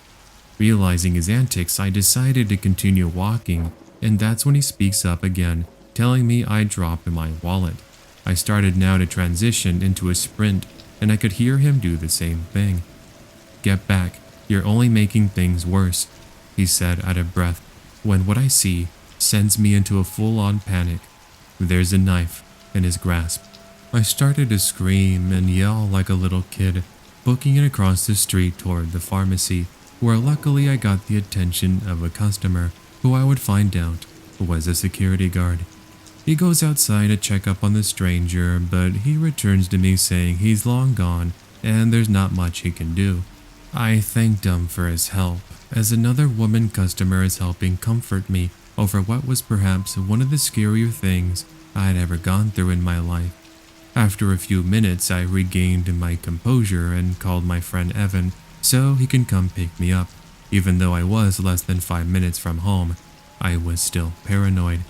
Realizing his antics, I decided to continue walking, and that's when he speaks up again, telling me I dropped my wallet. I started now to transition into a sprint, and I could hear him do the same thing. "Get back, you're only making things worse," he said out of breath, when what I see sends me into a full-on panic. There's a knife in his grasp. I started to scream and yell like a little kid, booking it across the street toward the pharmacy, where luckily I got the attention of a customer, who I would find out was a security guard. He goes outside to check up on the stranger, but he returns to me saying he's long gone and there's not much he can do. I thanked him for his help, as another woman customer is helping comfort me over what was perhaps one of the scarier things I had ever gone through in my life. After a few minutes, I regained my composure and called my friend Evan so he can come pick me up. Even though I was less than 5 minutes from home, I was still paranoid.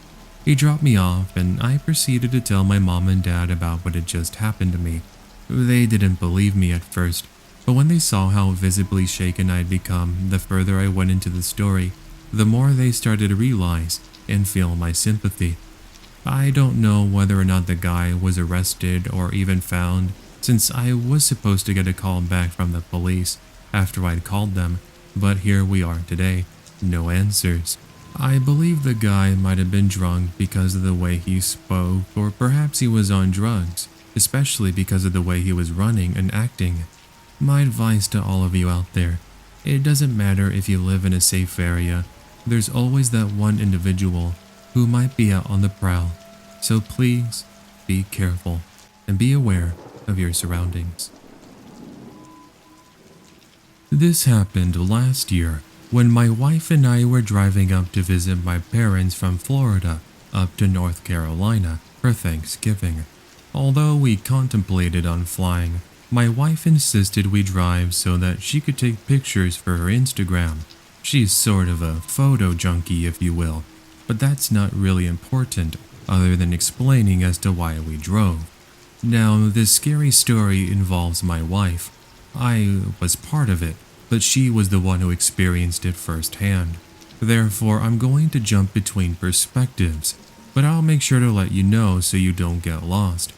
He dropped me off and I proceeded to tell my mom and dad about what had just happened to me. They didn't believe me at first, but when they saw how visibly shaken I'd become the further I went into the story, the more they started to realize and feel my sympathy. I don't know whether or not the guy was arrested or even found, since I was supposed to get a call back from the police after I'd called them, but here we are today, no answers. I believe the guy might have been drunk because of the way he spoke, or perhaps he was on drugs, especially because of the way he was running and acting. My advice to all of you out there, it doesn't matter if you live in a safe area, there's always that one individual who might be out on the prowl. So please, be careful and be aware of your surroundings. This happened last year when my wife and I were driving up to visit my parents from Florida up to North Carolina for Thanksgiving. Although we contemplated on flying, my wife insisted we drive so that she could take pictures for her Instagram. She's sort of a photo junkie, if you will, but that's not really important other than explaining as to why we drove. Now, this scary story involves my wife. I was part of it, but she was the one who experienced it firsthand. Therefore, I'm going to jump between perspectives, but I'll make sure to let you know so you don't get lost.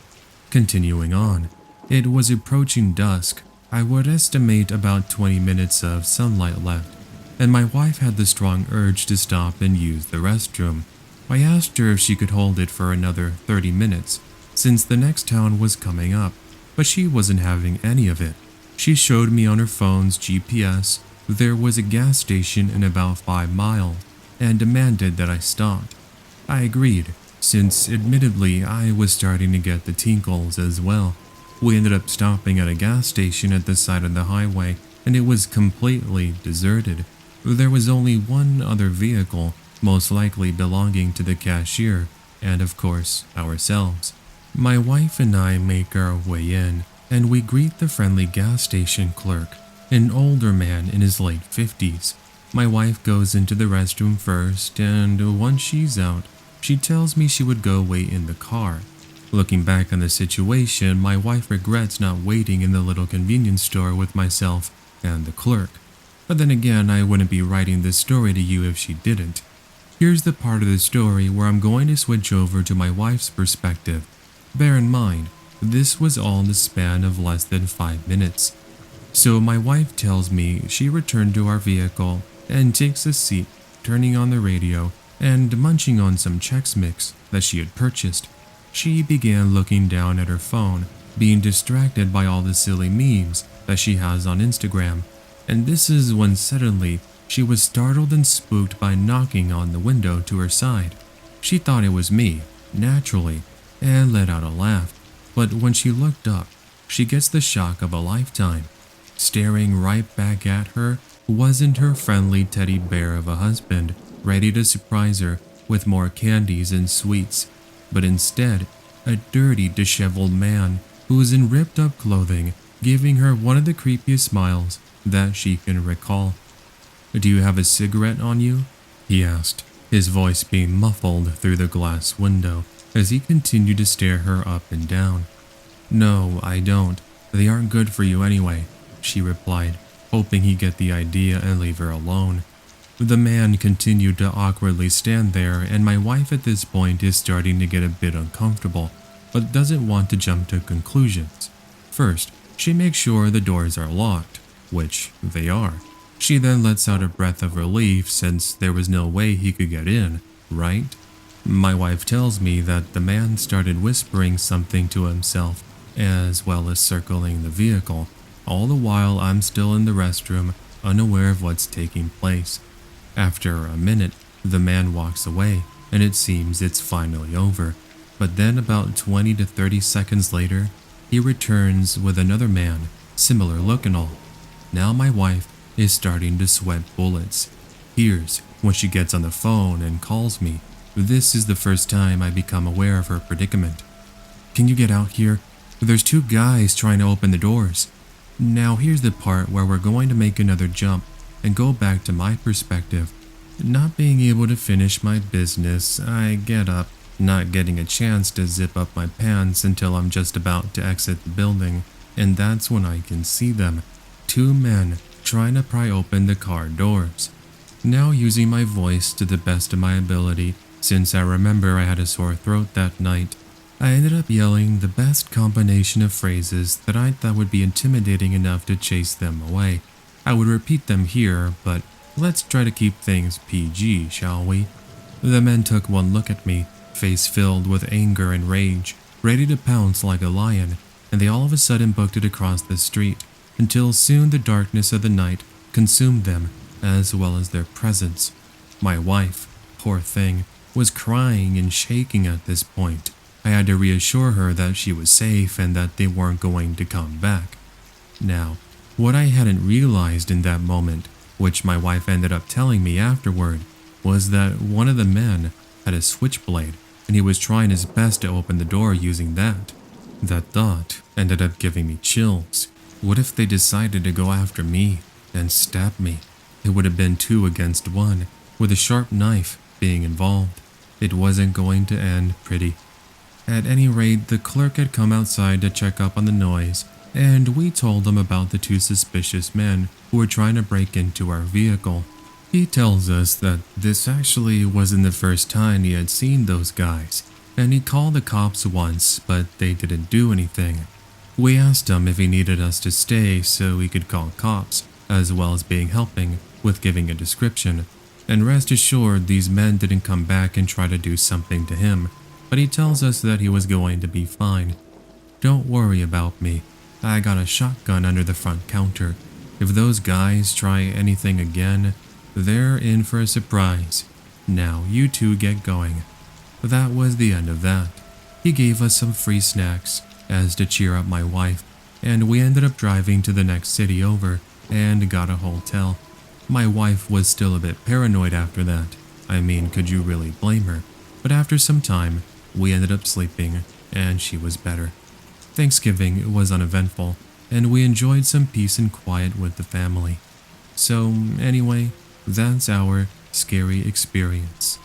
Continuing on, it was approaching dusk. I would estimate about 20 minutes of sunlight left, and my wife had the strong urge to stop and use the restroom. I asked her if she could hold it for another 30 minutes, since the next town was coming up, but she wasn't having any of it. She showed me on her phone's GPS there was a gas station in about 5 miles, and demanded that I stopped. I agreed, since admittedly I was starting to get the tinkles as well. We ended up stopping at a gas station at the side of the highway, and it was completely deserted. There was only one other vehicle, most likely belonging to the cashier, and of course, ourselves. My wife and I make our way in, and we greet the friendly gas station clerk, an older man in his late 50s. My wife goes into the restroom first, and once she's out, she tells me she would go wait in the car. Looking back on the situation, my wife regrets not waiting in the little convenience store with myself and the clerk. But then again, I wouldn't be writing this story to you if she didn't. Here's the part of the story where I'm going to switch over to my wife's perspective. Bear in mind, this was all in the span of less than 5 minutes. So my wife tells me she returned to our vehicle and takes a seat, turning on the radio and munching on some Chex Mix that she had purchased. She began looking down at her phone, being distracted by all the silly memes that she has on Instagram. And this is when suddenly she was startled and spooked by knocking on the window to her side. She thought it was me, naturally, and let out a laugh. But when she looked up, she gets the shock of a lifetime. Staring right back at her wasn't her friendly teddy bear of a husband, ready to surprise her with more candies and sweets, but instead, a dirty, disheveled man who was in ripped-up clothing, giving her one of the creepiest smiles that she can recall. "Do you have a cigarette on you?" he asked, his voice being muffled through the glass window as he continued to stare her up and down. "No, I don't. They aren't good for you anyway," she replied, hoping he'd get the idea and leave her alone. The man continued to awkwardly stand there, and my wife at this point is starting to get a bit uncomfortable, but doesn't want to jump to conclusions. First, she makes sure the doors are locked, which they are. She then lets out a breath of relief since there was no way he could get in, right? My wife tells me that the man started whispering something to himself, as well as circling the vehicle. All the while I'm still in the restroom, unaware of what's taking place. After a minute, the man walks away, and it seems it's finally over. But then about 20 to 30 seconds later, he returns with another man, similar look and all. Now my wife is starting to sweat bullets. Here's when she gets on the phone and calls me. This is the first time I become aware of her predicament. "Can you get out here? There's 2 guys trying to open the doors." Now here's the part where we're going to make another jump and go back to my perspective. Not being able to finish my business, I get up, not getting a chance to zip up my pants until I'm just about to exit the building, and that's when I can see them. 2 men trying to pry open the car doors. Now using my voice to the best of my ability, since I remember I had a sore throat that night, I ended up yelling the best combination of phrases that I thought would be intimidating enough to chase them away. I would repeat them here, but let's try to keep things PG, shall we? The men took one look at me, face filled with anger and rage, ready to pounce like a lion, and they all of a sudden booked it across the street, until soon the darkness of the night consumed them, as well as their presence. My wife, poor thing, was crying and shaking at this point. I had to reassure her that she was safe and that they weren't going to come back. Now, What I hadn't realized in that moment, which my wife ended up telling me afterward, was that one of the men had a switchblade and he was trying his best to open the door using that. That thought ended up giving me chills. What if they decided to go after me and stab me? It would have been 2 against 1, with a sharp knife being involved. It wasn't going to end pretty. At any rate, the clerk had come outside to check up on the noise, and we told him about the 2 suspicious men who were trying to break into our vehicle. He tells us that this actually wasn't the first time he had seen those guys, and he called the cops once, but they didn't do anything. We asked him if he needed us to stay so he could call cops, as well as being helping with giving a description. And rest assured, these men didn't come back and try to do something to him, but he tells us that he was going to be fine. Don't worry about me. I got a shotgun under the front counter. If those guys try anything again, they're in for a surprise. Now you 2 get going. That was the end of that. He gave us some free snacks as to cheer up my wife, and we ended up driving to the next city over and got a hotel. My wife was still a bit paranoid after that. I mean, could you really blame her? But after some time, we ended up sleeping and she was better. Thanksgiving was uneventful, and we enjoyed some peace and quiet with the family. So anyway, that's our scary experience.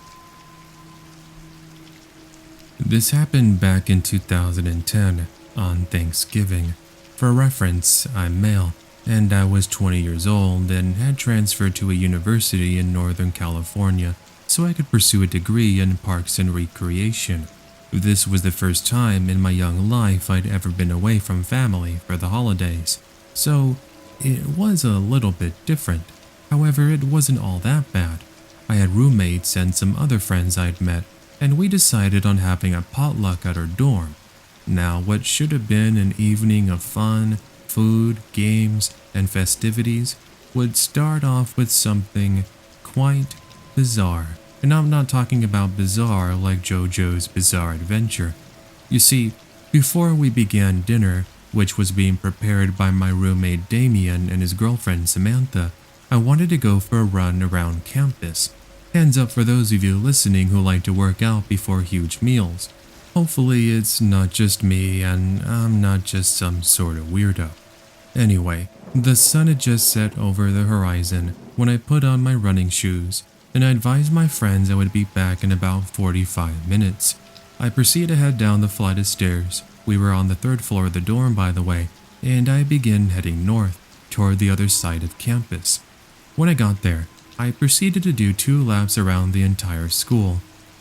This happened back in 2010 on Thanksgiving. For reference, I'm male, and I was 20 years old and had transferred to a university in Northern California so I could pursue a degree in parks and recreation. This was the first time in my young life I'd ever been away from family for the holidays, so it was a little bit different. However, it wasn't all that bad. I had roommates and some other friends I'd met, and we decided on having a potluck at our dorm. Now, what should have been an evening of fun, food, games, and festivities would start off with something quite bizarre. And I'm not talking about bizarre like JoJo's Bizarre Adventure. You see, before we began dinner, which was being prepared by my roommate Damien and his girlfriend Samantha, I wanted to go for a run around campus. Hands up for those of you listening who like to work out before huge meals. Hopefully it's not just me and I'm not just some sort of weirdo. Anyway, the sun had just set over the horizon when I put on my running shoes, and I advised my friends I would be back in about 45 minutes. I proceeded to head down the flight of stairs. We were on the 3rd floor of the dorm, by the way, and I began heading north toward the other side of campus. When I got there, I proceeded to do 2 laps around the entire school.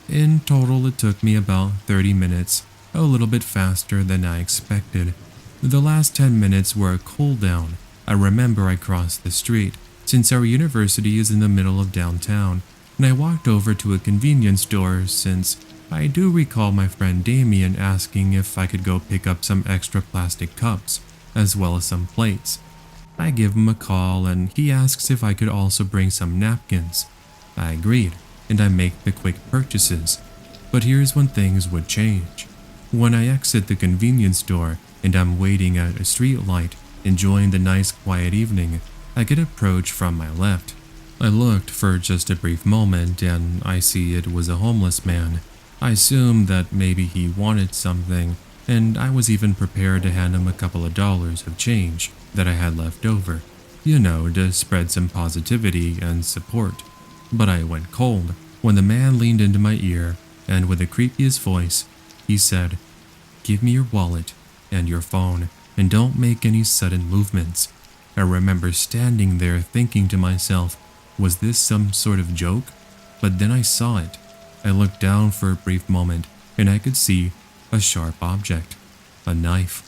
In total, it took me about 30 minutes, a little bit faster than I expected. The last 10 minutes were a cool down. I remember I crossed the street, since our university is in the middle of downtown, and I walked over to a convenience store since I do recall my friend Damien asking if I could go pick up some extra plastic cups, as well as some plates. I give him a call and he asks if I could also bring some napkins. I agreed, and I make the quick purchases. But here's when things would change. When I exit the convenience store and I'm waiting at a street light, enjoying the nice quiet evening, I get approached from my left. I looked for just a brief moment and I see it was a homeless man. I assumed that maybe he wanted something, and I was even prepared to hand him a couple of dollars of change that I had left over, to spread some positivity and support. But I went cold when the man leaned into my ear and with the creepiest voice, he said, "Give me your wallet and your phone and don't make any sudden movements." I remember standing there thinking to myself, was this some sort of joke? But then I saw it. I looked down for a brief moment and I could see a sharp object, a knife.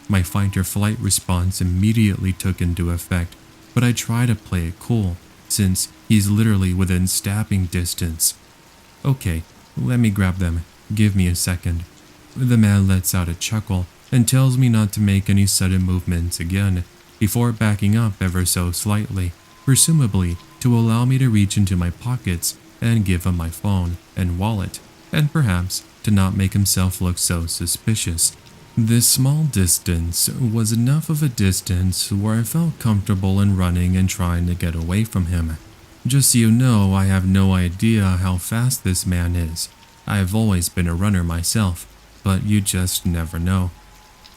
My fight or flight response immediately took into effect, but I try to play it cool since he's literally within stabbing distance. "Okay, let me grab them. Give me a second." The man lets out a chuckle and tells me not to make any sudden movements again, before backing up ever so slightly, presumably to allow me to reach into my pockets and give him my phone and wallet, and perhaps to not make himself look so suspicious. This small distance was enough of a distance where I felt comfortable in running and trying to get away from him. Just so you know, I have no idea how fast this man is. I've always been a runner myself, but you just never know.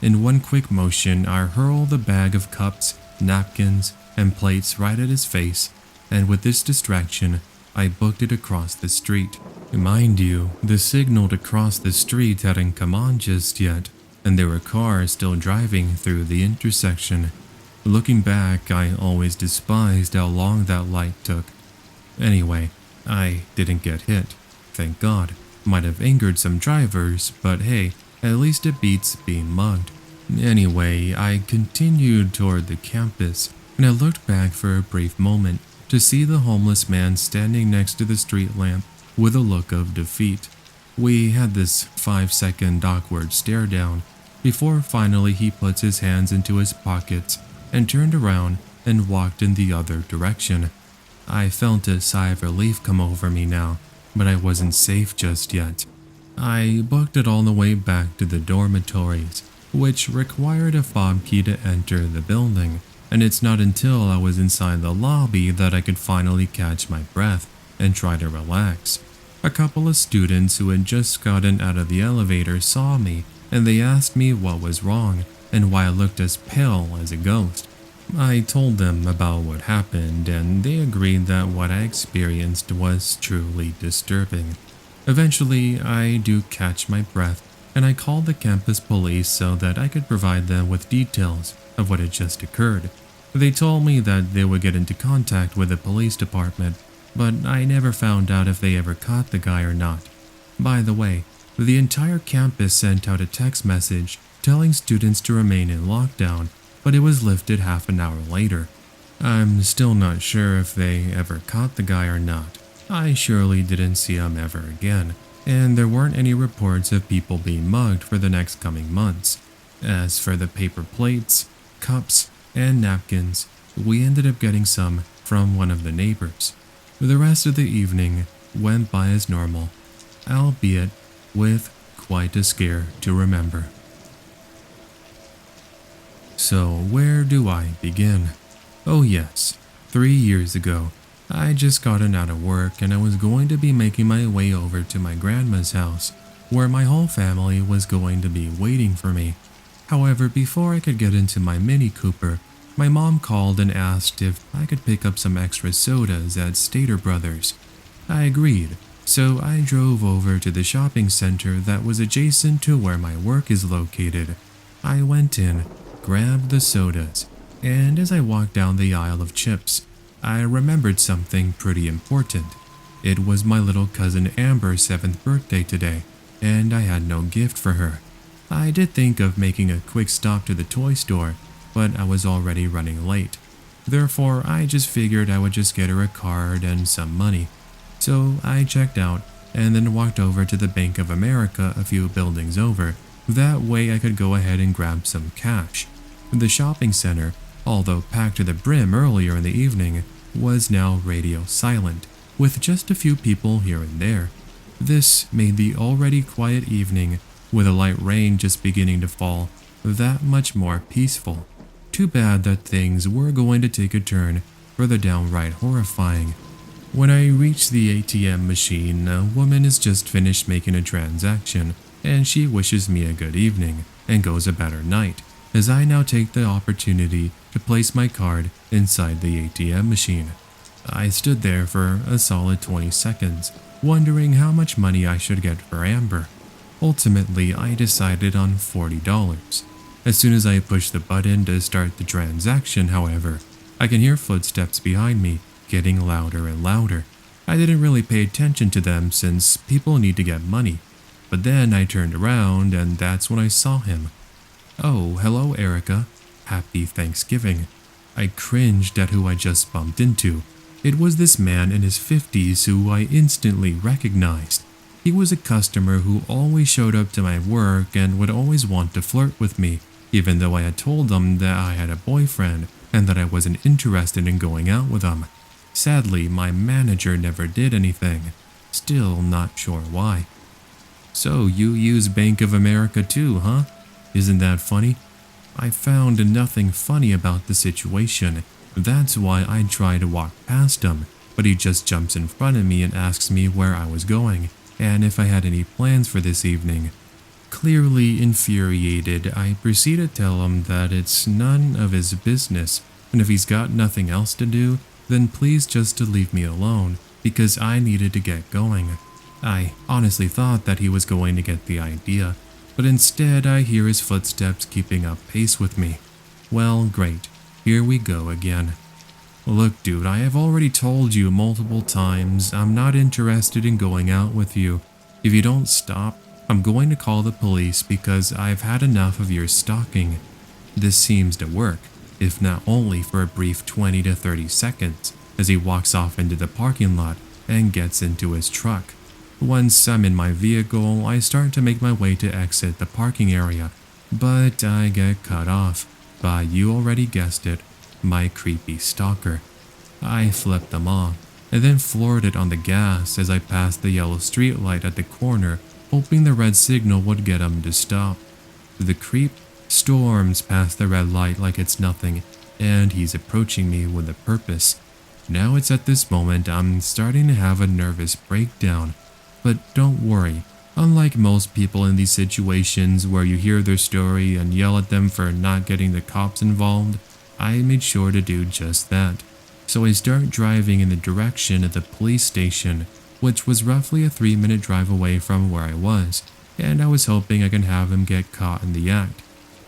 In one quick motion, I hurl the bag of cups, napkins, and plates right at his face, and with this distraction, I booked it across the street. Mind you, the signal to cross the street hadn't come on just yet, and there were cars still driving through the intersection. Looking back, I always despised how long that light took. Anyway, I didn't get hit. Thank God. Might have angered some drivers, but hey, at least it beats being mugged. Anyway, I continued toward the campus, and I looked back for a brief moment to see the homeless man standing next to the street lamp with a look of defeat. We had this 5-second awkward stare down before finally he puts his hands into his pockets and turned around and walked in the other direction. I felt a sigh of relief come over me now, but I wasn't safe just yet. I booked it all the way back to the dormitories, which required a fob key to enter the building, and it's not until I was inside the lobby that I could finally catch my breath and try to relax. A couple of students who had just gotten out of the elevator saw me, and they asked me what was wrong and why I looked as pale as a ghost. I told them about what happened, and they agreed that what I experienced was truly disturbing. Eventually, I do catch my breath, and I called the campus police so that I could provide them with details of what had just occurred. They told me that they would get into contact with the police department, but I never found out if they ever caught the guy or not. By the way, the entire campus sent out a text message telling students to remain in lockdown, but it was lifted half an hour later. I'm still not sure if they ever caught the guy or not. I surely didn't see him ever again, and there weren't any reports of people being mugged for the next coming months. As for the paper plates, cups, and napkins, we ended up getting some from one of the neighbors. The rest of the evening went by as normal, albeit with quite a scare to remember. So where do I begin? Oh yes, 3 years ago, I just gotten out of work and I was going to be making my way over to my grandma's house, where my whole family was going to be waiting for me. However, before I could get into my Mini Cooper, my mom called and asked if I could pick up some extra sodas at Stater Brothers. I agreed, so I drove over to the shopping center that was adjacent to where my work is located. I went in, grabbed the sodas, and as I walked down the aisle of chips, I remembered something pretty important. It was my little cousin Amber's 7th birthday today, and I had no gift for her. I did think of making a quick stop to the toy store, but I was already running late. Therefore, I just figured I would just get her a card and some money. So I checked out and then walked over to the Bank of America a few buildings over. That way I could go ahead and grab some cash. The shopping center, although packed to the brim earlier in the evening, was now radio silent, with just a few people here and there. This made the already quiet evening, with a light rain just beginning to fall, that much more peaceful. Too bad that things were going to take a turn for the downright horrifying. When I reached the ATM machine, a woman has just finished making a transaction, and she wishes me a good evening and goes about her night, as I now take the opportunity to place my card inside the ATM machine. I stood there for a solid 20 seconds, wondering how much money I should get for Amber. Ultimately, I decided on $40. As soon as I pushed the button to start the transaction, however, I can hear footsteps behind me getting louder and louder. I didn't really pay attention to them since people need to get money, but then I turned around and that's when I saw him. Oh, hello Erica. Happy Thanksgiving. I cringed at who I just bumped into. It was this man in his 50s who I instantly recognized. He was a customer who always showed up to my work and would always want to flirt with me, even though I had told him that I had a boyfriend and that I wasn't interested in going out with him. Sadly, my manager never did anything. Still not sure why. So you use Bank of America too, huh? Isn't that funny? I found nothing funny about the situation. That's why I try to walk past him, but he just jumps in front of me and asks me where I was going and if I had any plans for this evening. Clearly infuriated, I proceed to tell him that it's none of his business, and if he's got nothing else to do, then please just to leave me alone, because I needed to get going. I honestly thought that he was going to get the idea, but instead I hear his footsteps keeping up pace with me. Well, great. Here we go again. Look, dude, I have already told you multiple times I'm not interested in going out with you. If you don't stop, I'm going to call the police because I've had enough of your stalking. This seems to work, if not only for a brief 20 to 30 seconds, as he walks off into the parking lot and gets into his truck. Once I'm in my vehicle, I start to make my way to exit the parking area, but I get cut off by, you already guessed it, my creepy stalker. I flipped them off, and then floored it on the gas as I passed the yellow streetlight at the corner, hoping the red signal would get him to stop. The creep storms past the red light like it's nothing, and he's approaching me with a purpose. Now it's at this moment I'm starting to have a nervous breakdown. But don't worry, unlike most people in these situations where you hear their story and yell at them for not getting the cops involved, I made sure to do just that. So I start driving in the direction of the police station, which was roughly a 3-minute drive away from where I was, and I was hoping I can have him get caught in the act.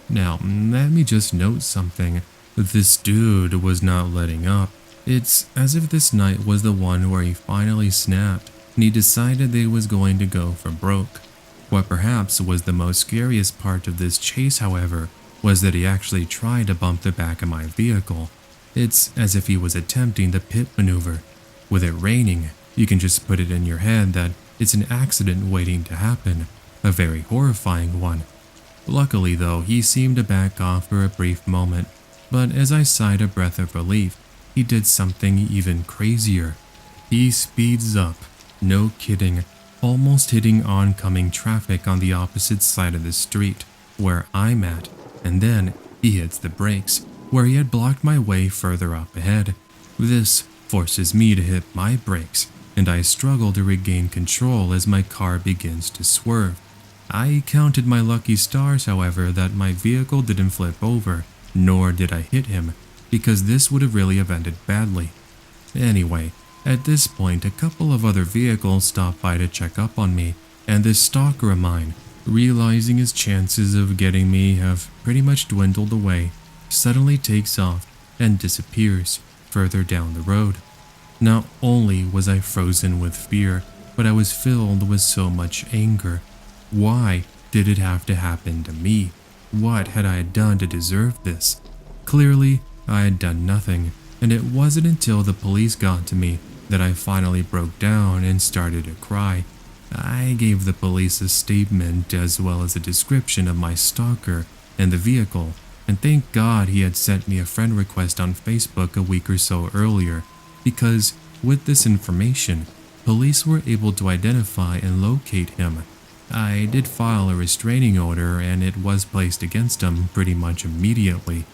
Now, let me just note something. This dude was not letting up. It's as if this night was the one where he finally snapped, and he decided that he was going to go for broke. What perhaps was the most scariest part of this chase, however, was that he actually tried to bump the back of my vehicle. It's as if he was attempting the pit maneuver. With it raining, you can just put it in your head that it's an accident waiting to happen, a very horrifying one. Luckily though, he seemed to back off for a brief moment, but as I sighed a breath of relief, he did something even crazier. He speeds up, no kidding, almost hitting oncoming traffic on the opposite side of the street, where I'm at, and then he hits the brakes, where he had blocked my way further up ahead. This forces me to hit my brakes, and I struggle to regain control as my car begins to swerve. I counted my lucky stars, however, that my vehicle didn't flip over, nor did I hit him, because this would have really have ended badly. Anyway, at this point, a couple of other vehicles stopped by to check up on me, and this stalker of mine, realizing his chances of getting me have pretty much dwindled away, suddenly takes off and disappears further down the road. Not only was I frozen with fear, but I was filled with so much anger. Why did it have to happen to me? What had I done to deserve this? Clearly, I had done nothing, and it wasn't until the police got to me that I finally broke down and started to cry. I gave the police a statement as well as a description of my stalker and the vehicle, and thank God he had sent me a friend request on Facebook a week or so earlier, because with this information, police were able to identify and locate him. I did file a restraining order and it was placed against him pretty much immediately,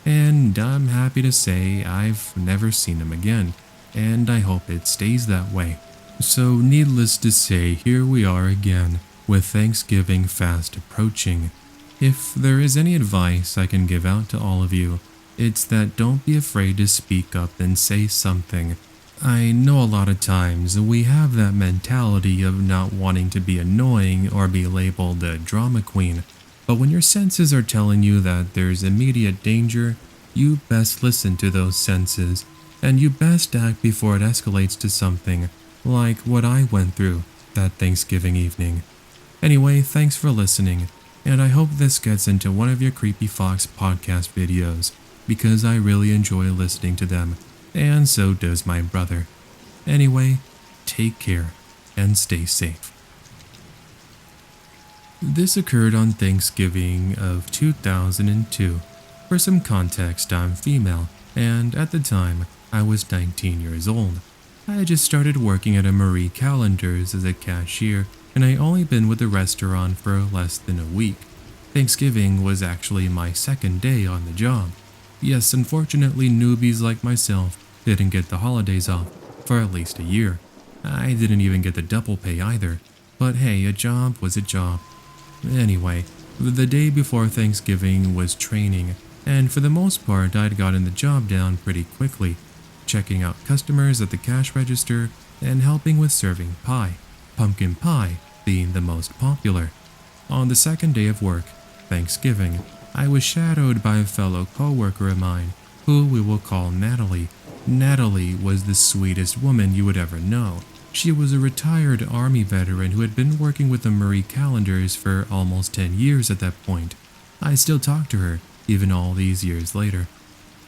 and I'm happy to say I've never seen him again, and I hope it stays that way. So needless to say, here we are again, with Thanksgiving fast approaching. If there is any advice I can give out to all of you, it's that don't be afraid to speak up and say something. I know a lot of times we have that mentality of not wanting to be annoying or be labeled a drama queen, but when your senses are telling you that there's immediate danger, you best listen to those senses, and you best act before it escalates to something like what I went through that Thanksgiving evening. Anyway, thanks for listening, and I hope this gets into one of your Creepy Fox podcast videos, because I really enjoy listening to them, and so does my brother. Anyway, take care and stay safe. This occurred on Thanksgiving of 2002. For some context, I'm female, and at the time, I was 19 years old. I had just started working at a Marie Callender's as a cashier, and I only been with the restaurant for less than a week. Thanksgiving was actually my second day on the job. Yes, unfortunately, newbies like myself didn't get the holidays off for at least a year. I didn't even get the double pay either, but hey, a job was a job. Anyway, the day before Thanksgiving was training, and for the most part, I'd gotten the job down pretty quickly, checking out customers at the cash register and helping with serving pie, pumpkin pie being the most popular. On the second day of work, Thanksgiving, I was shadowed by a fellow coworker of mine, who we will call Natalie. Natalie was the sweetest woman you would ever know. She was a retired Army veteran who had been working with the Marie Calendars for almost 10 years at that point. I still talk to her, even all these years later.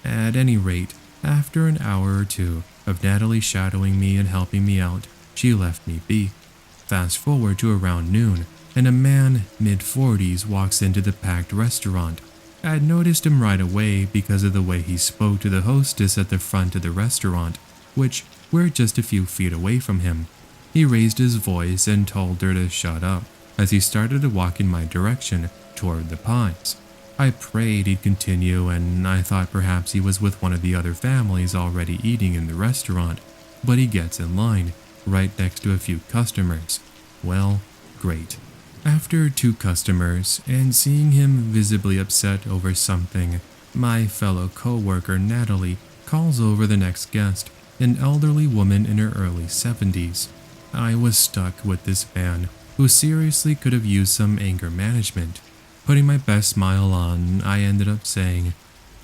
At any rate, after an hour or two of Natalie shadowing me and helping me out, she left me be. Fast forward to around noon, and a man mid-40s walks into the packed restaurant. I had noticed him right away because of the way he spoke to the hostess at the front of the restaurant, which we're just a few feet away from him. He raised his voice and told her to shut up as he started to walk in my direction toward the pies. I prayed he'd continue, and I thought perhaps he was with one of the other families already eating in the restaurant, but he gets in line, right next to a few customers. Well, great. After 2 customers, and seeing him visibly upset over something, my fellow coworker Natalie calls over the next guest, an elderly woman in her early 70s. I was stuck with this man, who seriously could have used some anger management. Putting my best smile on, I ended up saying,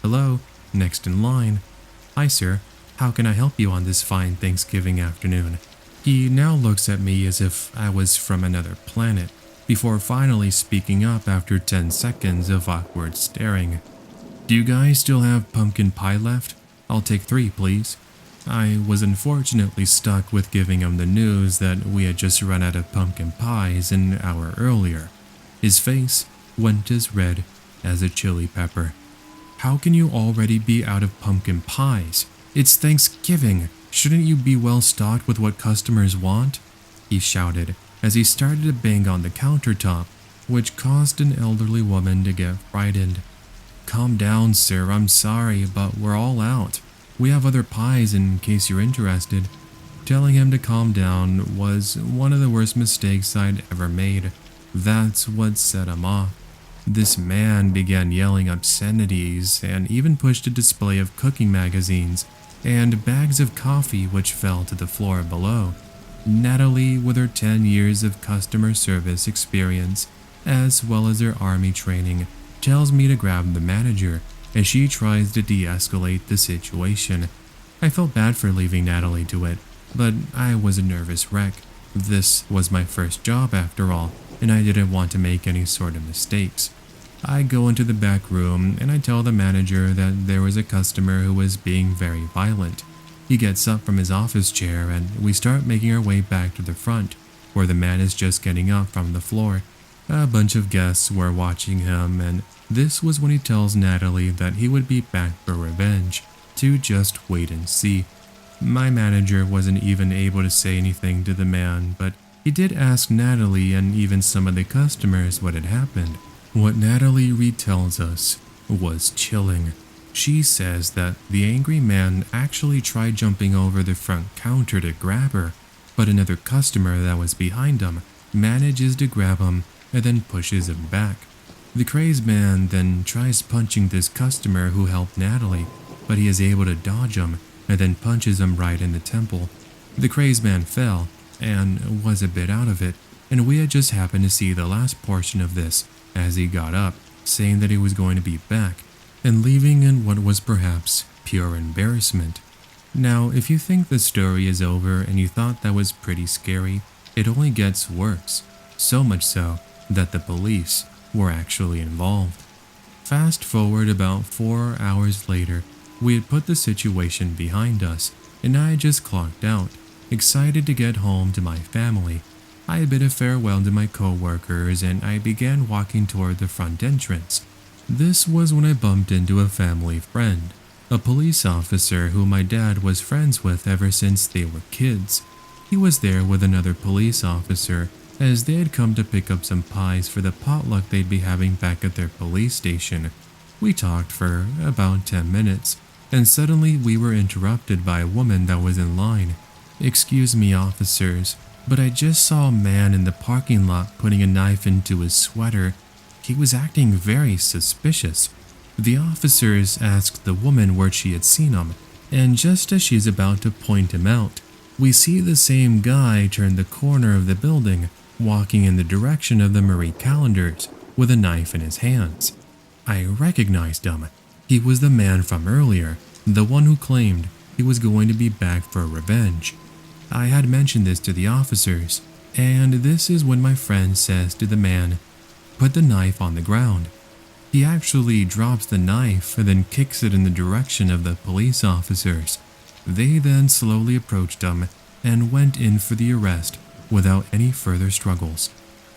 "Hello, next in line. Hi sir, how can I help you on this fine Thanksgiving afternoon?" He now looks at me as if I was from another planet, before finally speaking up after 10 seconds of awkward staring. "Do you guys still have pumpkin pie left? I'll take 3, please." I was unfortunately stuck with giving him the news that we had just run out of pumpkin pies an hour earlier. His face went as red as a chili pepper. "How can you already be out of pumpkin pies? It's Thanksgiving. Shouldn't you be well stocked with what customers want?" he shouted as he started to bang on the countertop, which caused an elderly woman to get frightened. "Calm down, sir. I'm sorry, but we're all out. We have other pies in case you're interested." Telling him to calm down was one of the worst mistakes I'd ever made. That's what set him off. This man began yelling obscenities and even pushed a display of cooking magazines and bags of coffee which fell to the floor below. Natalie, with her 10 years of customer service experience, as well as her army training, tells me to grab the manager as she tries to de-escalate the situation. I felt bad for leaving Natalie to it, but I was a nervous wreck. This was my first job after all, and I didn't want to make any sort of mistakes. I go into the back room and I tell the manager that there was a customer who was being very violent. He gets up from his office chair and we start making our way back to the front, where the man is just getting up from the floor. A bunch of guests were watching him, and this was when he tells Natalie that he would be back for revenge, to just wait and see. My manager wasn't even able to say anything to the man, but he did ask Natalie and even some of the customers what had happened. What Natalie retells us was chilling. She says that the angry man actually tried jumping over the front counter to grab her, but another customer that was behind him manages to grab him and then pushes him back. The crazed man then tries punching this customer who helped Natalie, but he is able to dodge him and then punches him right in the temple. The crazed man fell and was a bit out of it, and we had just happened to see the last portion of this as he got up, saying that he was going to be back, and leaving in what was perhaps pure embarrassment. Now, if you think the story is over and you thought that was pretty scary, it only gets worse, so much so that the police were actually involved. Fast forward about 4 hours later, we had put the situation behind us, and I had just clocked out, excited to get home to my family. I bid a farewell to my co-workers and I began walking toward the front entrance. This was when I bumped into a family friend, a police officer who my dad was friends with ever since they were kids. He was there with another police officer as they had come to pick up some pies for the potluck they'd be having back at their police station. We talked for about 10 minutes, and suddenly we were interrupted by a woman that was in line. "Excuse me, officers, but I just saw a man in the parking lot putting a knife into his sweater. He was acting very suspicious." The officers asked the woman where she had seen him, and just as she's about to point him out, we see the same guy turn the corner of the building, walking in the direction of the Marie calendars with a knife in his hands. I recognized him. He was the man from earlier, the one who claimed he was going to be back for revenge. I had mentioned this to the officers, and this is when my friend says to the man, "Put the knife on the ground." He actually drops the knife and then kicks it in the direction of the police officers. They then slowly approached him and went in for the arrest without any further struggles.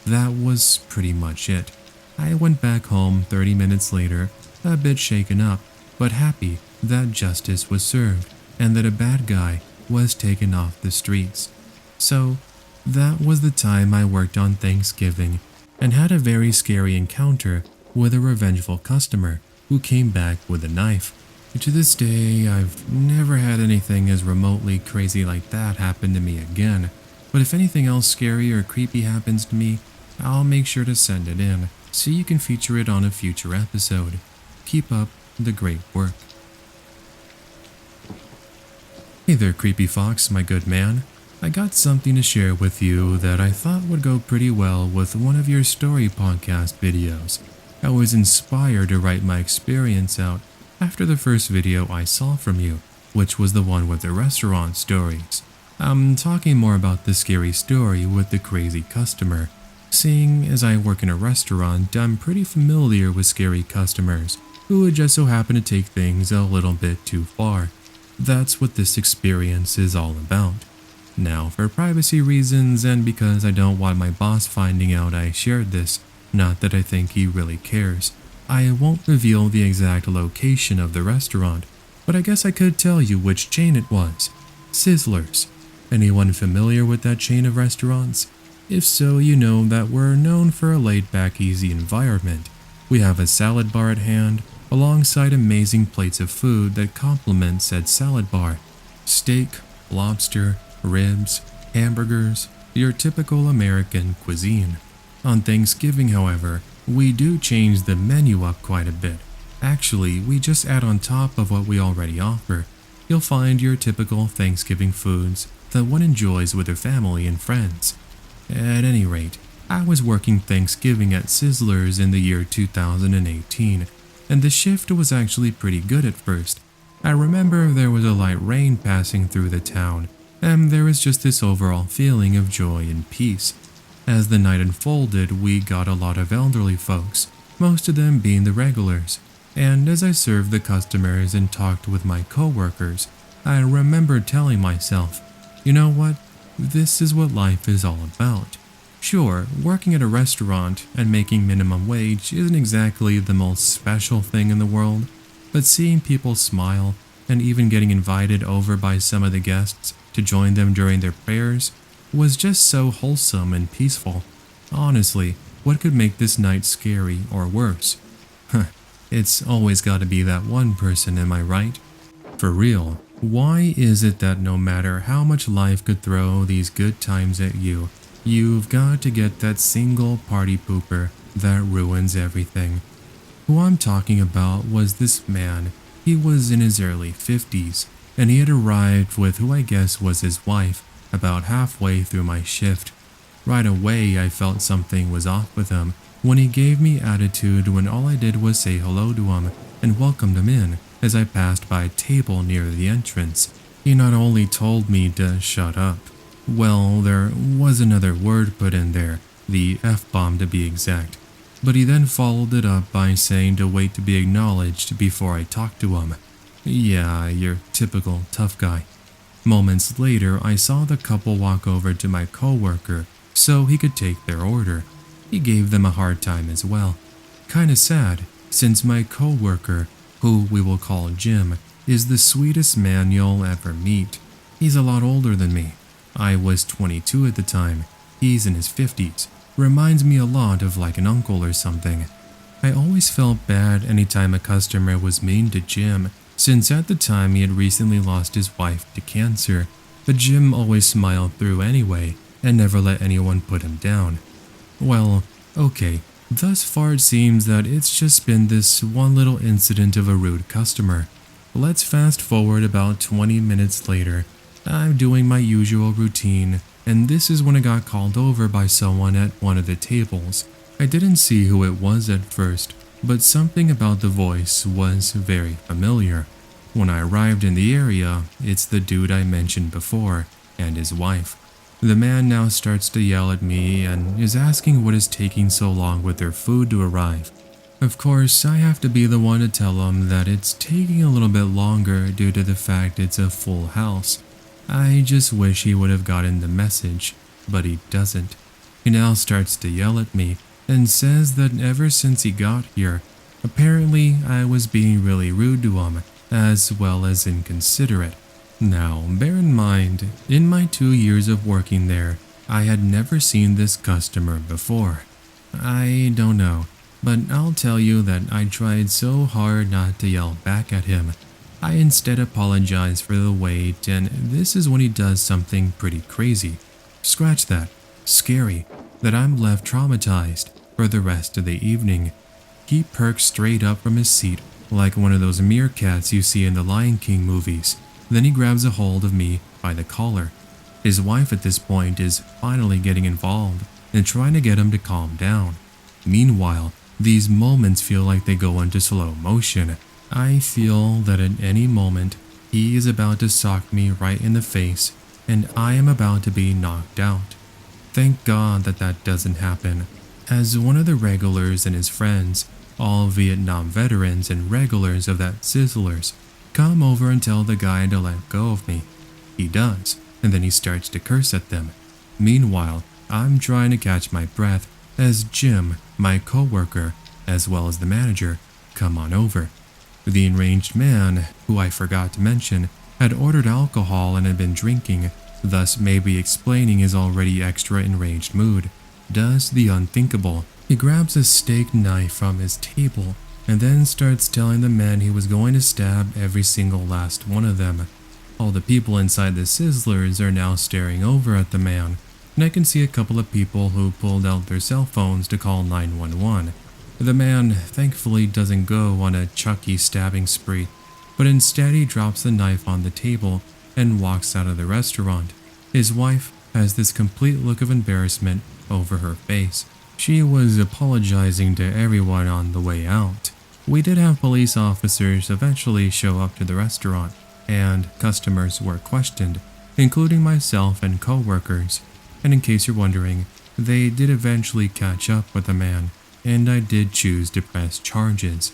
That was pretty much it. I went back home 30 minutes later, a bit shaken up, but happy that justice was served and that a bad guy was taken off the streets. So, that was the time I worked on Thanksgiving and had a very scary encounter with a revengeful customer who came back with a knife. To this day, I've never had anything as remotely crazy like that happen to me again, but if anything else scary or creepy happens to me, I'll make sure to send it in so you can feature it on a future episode. Keep up the great work. Hey there, Creepy Fox, my good man. I got something to share with you that I thought would go pretty well with one of your story podcast videos. I was inspired to write my experience out after the first video I saw from you, which was the one with the restaurant stories. I'm talking more about the scary story with the crazy customer. Seeing as I work in a restaurant, I'm pretty familiar with scary customers who would just so happen to take things a little bit too far. That's what this experience is all about. Now, for privacy reasons and because I don't want my boss finding out I shared this, not that I think he really cares, I won't reveal the exact location of the restaurant, but I guess I could tell you which chain it was. Sizzlers. Anyone familiar with that chain of restaurants? If so, you know that we're known for a laid-back, easy environment. We have a salad bar at hand, alongside amazing plates of food that complement said salad bar. Steak, lobster, ribs, hamburgers, your typical American cuisine. On Thanksgiving, however, we do change the menu up quite a bit. Actually, we just add on top of what we already offer. You'll find your typical Thanksgiving foods that one enjoys with their family and friends. At any rate, I was working Thanksgiving at Sizzlers in the year 2018, and the shift was actually pretty good at first. I remember there was a light rain passing through the town, and there was just this overall feeling of joy and peace. As the night unfolded, we got a lot of elderly folks, most of them being the regulars, and as I served the customers and talked with my co-workers, I remembered telling myself, you know what, this is what life is all about. Sure, working at a restaurant and making minimum wage isn't exactly the most special thing in the world, but seeing people smile and even getting invited over by some of the guests to join them during their prayers was just so wholesome and peaceful. Honestly, what could make this night scary or worse? It's always got to be that one person, am I right? For real, why is it that no matter how much life could throw these good times at you, you've got to get that single party pooper that ruins everything? Who I'm talking about was this man. He was in his early 50s, and he had arrived with who I guess was his wife about halfway through my shift. Right away, I felt something was off with him when he gave me attitude when all I did was say hello to him and welcomed him in as I passed by a table near the entrance. He not only told me to shut up, well, there was another word put in there, the F-bomb to be exact, but he then followed it up by saying to wait to be acknowledged before I talked to him. Yeah, your typical tough guy. Moments later, I saw the couple walk over to my coworker so he could take their order. He gave them a hard time as well. Kinda sad, since my coworker, who we will call Jim, is the sweetest man you'll ever meet. He's a lot older than me. I was 22 at the time, He's in his 50s. Reminds me a lot of like an uncle or something. I always felt bad anytime a customer was mean to Jim, since at the time he had recently lost his wife to cancer. But Jim always smiled through anyway, and never let anyone put him down. Well, okay, thus far it seems that it's just been this one little incident of a rude customer. Let's fast forward about 20 minutes later. I'm doing my usual routine, and this is when I got called over by someone at one of the tables. I didn't see who it was at first, but something about the voice was very familiar. When I arrived in the area, it's the dude I mentioned before, and his wife. The man now starts to yell at me and is asking what is taking so long with their food to arrive. Of course, I have to be the one to tell him that it's taking a little bit longer due to the fact it's a full house. I just wish he would have gotten the message, but he doesn't. He now starts to yell at me and says that ever since he got here, apparently I was being really rude to him, as well as inconsiderate. Now, bear in mind, in my 2 years of working there, I had never seen this customer before. I don't know, but I'll tell you that I tried so hard not to yell back at him. I instead apologized for the wait, and this is when he does something pretty crazy. Scratch that. Scary. That I'm left traumatized for the rest of the evening. He perks straight up from his seat like one of those meerkats you see in the Lion King movies. Then he grabs a hold of me by the collar. His wife at this point is finally getting involved and trying to get him to calm down. Meanwhile, these moments feel like they go into slow motion. I feel that at any moment, he is about to sock me right in the face, and I am about to be knocked out. Thank God that that doesn't happen, as one of the regulars and his friends, all Vietnam veterans and regulars of that Sizzlers, come over and tell the guy to let go of me. He does, and then he starts to curse at them. Meanwhile, I'm trying to catch my breath as Jim, my coworker, as well as the manager, come on over. The enraged man, who I forgot to mention, had ordered alcohol and had been drinking, thus maybe explaining his already extra enraged mood, does the unthinkable. He grabs a steak knife from his table and then starts telling the men he was going to stab every single last one of them. All the people inside the Sizzlers are now staring over at the man, and I can see a couple of people who pulled out their cell phones to call 911. The man thankfully doesn't go on a Chucky stabbing spree, but instead he drops the knife on the table and walks out of the restaurant. His wife has this complete look of embarrassment over her face. She was apologizing to everyone on the way out. We did have police officers eventually show up to the restaurant, and customers were questioned, including myself and co-workers. And in case you're wondering, they did eventually catch up with the man, and I did choose to press charges.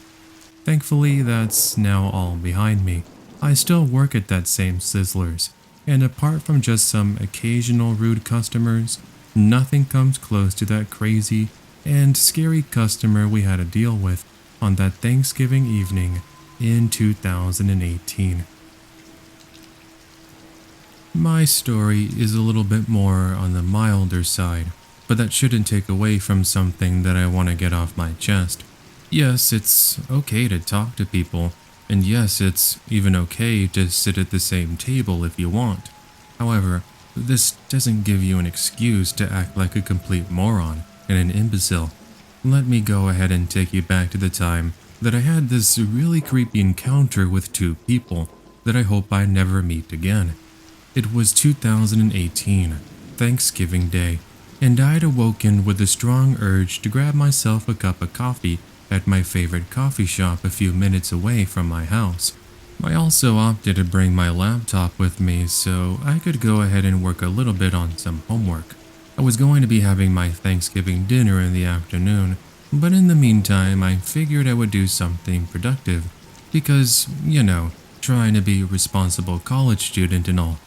Thankfully, that's now all behind me. I still work at that same Sizzlers, and apart from just some occasional rude customers, nothing comes close to that crazy and scary customer we had to deal with on that Thanksgiving evening in 2018. My story is a little bit more on the milder side, but that shouldn't take away from something that I want to get off my chest. Yes, it's okay to talk to people, and yes, it's even okay to sit at the same table if you want. However, this doesn't give you an excuse to act like a complete moron and an imbecile. Let me go ahead and take you back to the time that I had this really creepy encounter with two people that I hope I never meet again. It was 2018, Thanksgiving Day, and I'd awoken with a strong urge to grab myself a cup of coffee at my favorite coffee shop a few minutes away from my house. I also opted to bring my laptop with me so I could go ahead and work a little bit on some homework. I was going to be having my Thanksgiving dinner in the afternoon, but in the meantime I figured I would do something productive because, trying to be a responsible college student and all.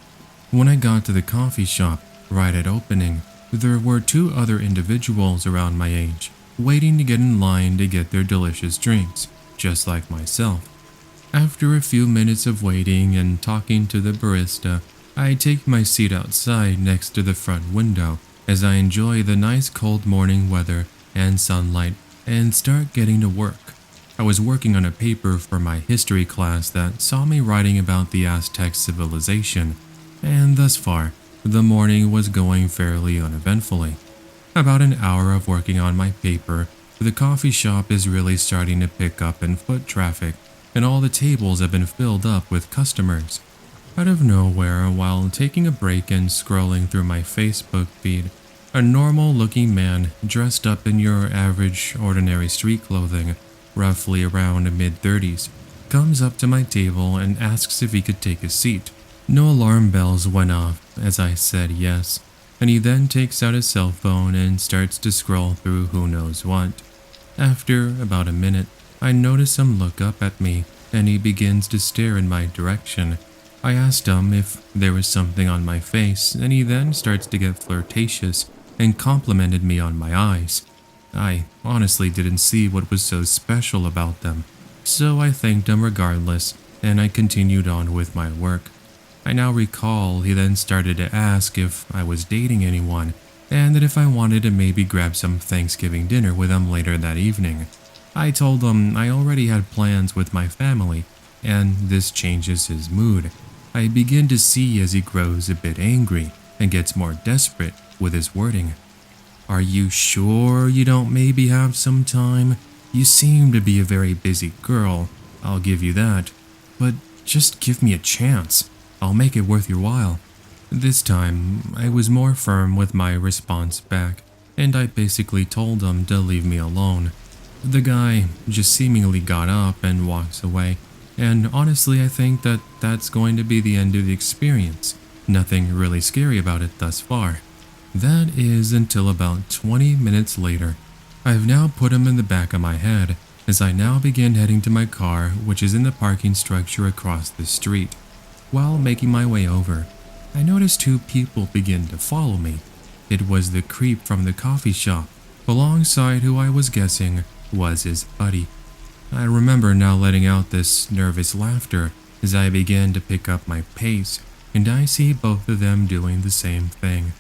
When I got to the coffee shop, right at opening, there were two other individuals around my age, waiting to get in line to get their delicious drinks, just like myself. After a few minutes of waiting and talking to the barista, I take my seat outside next to the front window as I enjoy the nice cold morning weather and sunlight and start getting to work. I was working on a paper for my history class that saw me writing about the Aztec civilization, and thus far, the morning was going fairly uneventfully. About an hour of working on my paper, the coffee shop is really starting to pick up in foot traffic, and all the tables have been filled up with customers. Out of nowhere, while taking a break and scrolling through my Facebook feed, a normal-looking man dressed up in your average ordinary street clothing, roughly around mid-30s, comes up to my table and asks if he could take a seat. No alarm bells went off as I said yes, and he then takes out his cell phone and starts to scroll through who knows what. After about a minute, I notice him look up at me, and he begins to stare in my direction. I asked him if there was something on my face, and he then starts to get flirtatious and complimented me on my eyes. I honestly didn't see what was so special about them, so I thanked him regardless, and I continued on with my work. I now recall he then started to ask if I was dating anyone, and that if I wanted to maybe grab some Thanksgiving dinner with him later that evening. I told him I already had plans with my family, and this changes his mood. I begin to see as he grows a bit angry and gets more desperate with his wording. "Are you sure you don't maybe have some time? You seem to be a very busy girl, I'll give you that. But just give me a chance. I'll make it worth your while." This time, I was more firm with my response back, and I basically told him to leave me alone. The guy just seemingly got up and walks away, and honestly I think that that's going to be the end of the experience. Nothing really scary about it thus far. That is until about 20 minutes later. I've now put him in the back of my head as I now begin heading to my car, which is in the parking structure across the street. While making my way over, I noticed two people begin to follow me. It was the creep from the coffee shop, alongside who I was guessing was his buddy. I remember now letting out this nervous laughter as I began to pick up my pace, and I see both of them doing the same thing.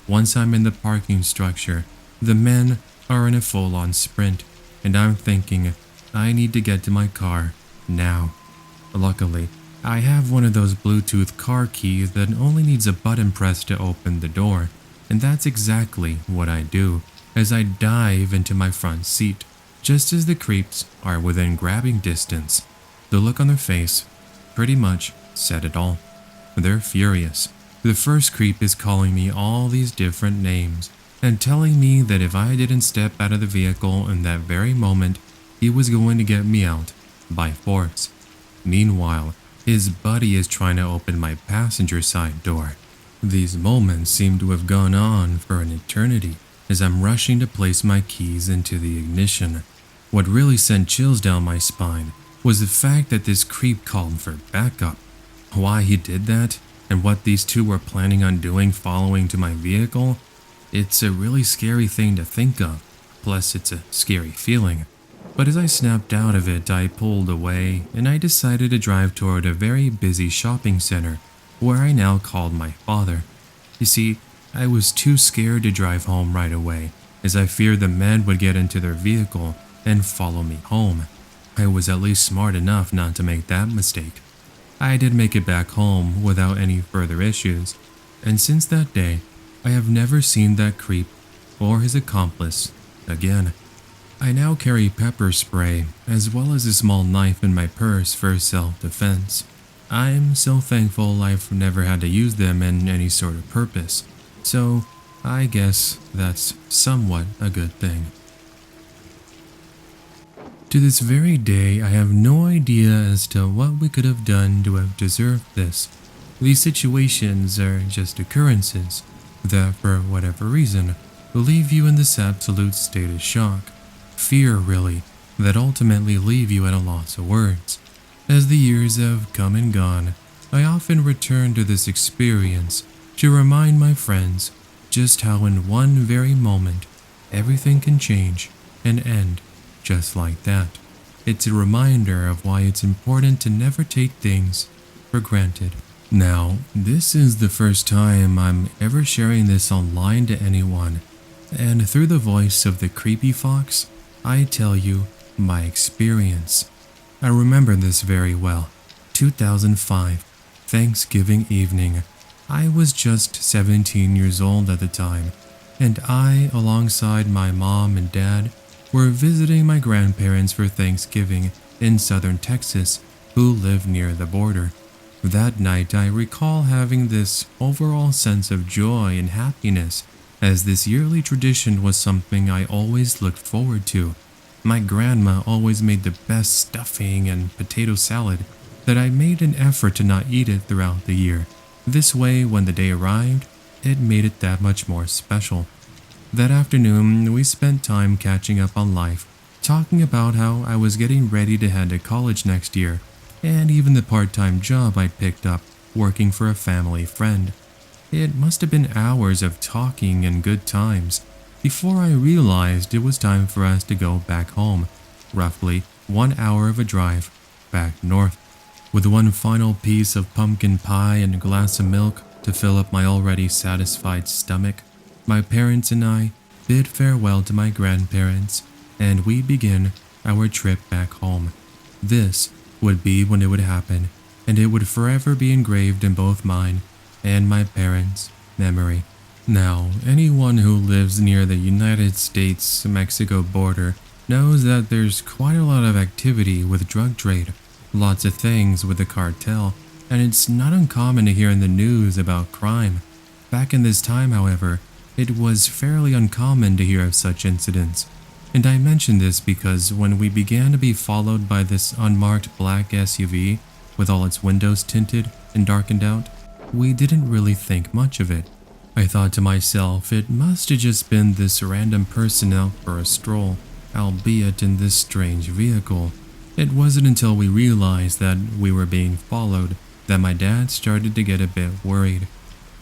Once I'm in the parking structure, the men are in a full-on sprint, and I'm thinking, I need to get to my car now. Luckily, I have one of those Bluetooth car keys that only needs a button press to open the door, and that's exactly what I do as I dive into my front seat, just as the creeps are within grabbing distance. The look on their face pretty much said it all. They're furious. The first creep is calling me all these different names and telling me that if I didn't step out of the vehicle in that very moment, he was going to get me out by force. Meanwhile, his buddy is trying to open my passenger side door. These moments seem to have gone on for an eternity as I'm rushing to place my keys into the ignition. What really sent chills down my spine was the fact that this creep called for backup. Why he did that, and what these two were planning on doing following to my vehicle, it's a really scary thing to think of, plus it's a scary feeling. But as I snapped out of it, I pulled away, and I decided to drive toward a very busy shopping center, where I now called my father. You see, I was too scared to drive home right away, as I feared the men would get into their vehicle and follow me home. I was at least smart enough not to make that mistake. I did make it back home without any further issues, and since that day, I have never seen that creep or his accomplice again. I now carry pepper spray as well as a small knife in my purse for self-defense. I'm so thankful I've never had to use them in any sort of purpose, so I guess that's somewhat a good thing. To this very day, I have no idea as to what we could have done to have deserved this. These situations are just occurrences that, for whatever reason, leave you in this absolute state of shock. Fear, really, that ultimately leave you at a loss of words. As the years have come and gone, I often return to this experience to remind my friends just how in one very moment, everything can change and end just like that. It's a reminder of why it's important to never take things for granted. Now, this is the first time I'm ever sharing this online to anyone, and through the voice of the creepy fox, I tell you my experience. I remember this very well. 2005, Thanksgiving evening. I was just 17 years old at the time, and I, alongside my mom and dad, were visiting my grandparents for Thanksgiving in southern Texas, who live near the border. That night, I recall having this overall sense of joy and happiness, as this yearly tradition was something I always looked forward to. My grandma always made the best stuffing and potato salad that I made an effort to not eat it throughout the year. This way, when the day arrived, it made it that much more special. That afternoon, we spent time catching up on life, talking about how I was getting ready to head to college next year, and even the part-time job I'd picked up working for a family friend. It must have been hours of talking and good times before I realized it was time for us to go back home, roughly 1 hour of a drive back north. With one final piece of pumpkin pie and a glass of milk to fill up my already satisfied stomach, my parents and I bid farewell to my grandparents, and we begin our trip back home. This would be when it would happen, and it would forever be engraved in both mine and my parents' memory. Now, anyone who lives near the United States-Mexico border knows that there's quite a lot of activity with drug trade, lots of things with the cartel, and it's not uncommon to hear in the news about crime. Back in this time, however, it was fairly uncommon to hear of such incidents. And I mention this because when we began to be followed by this unmarked black SUV with all its windows tinted and darkened out, we didn't really think much of it. I thought to myself, it must have just been this random person out for a stroll, albeit in this strange vehicle. It wasn't until we realized that we were being followed that my dad started to get a bit worried.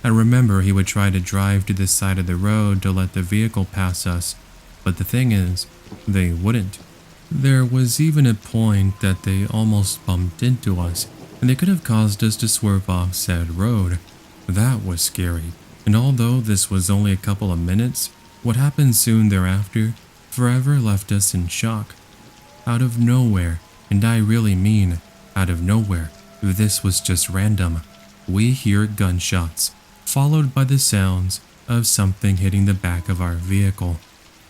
I remember he would try to drive to the side of the road to let the vehicle pass us, but the thing is, they wouldn't. There was even a point that they almost bumped into us, and they could have caused us to swerve off said road. That was scary, and although this was only a couple of minutes, what happened soon thereafter forever left us in shock. Out of nowhere, and I really mean out of nowhere, this was just random, we hear gunshots, followed by the sounds of something hitting the back of our vehicle.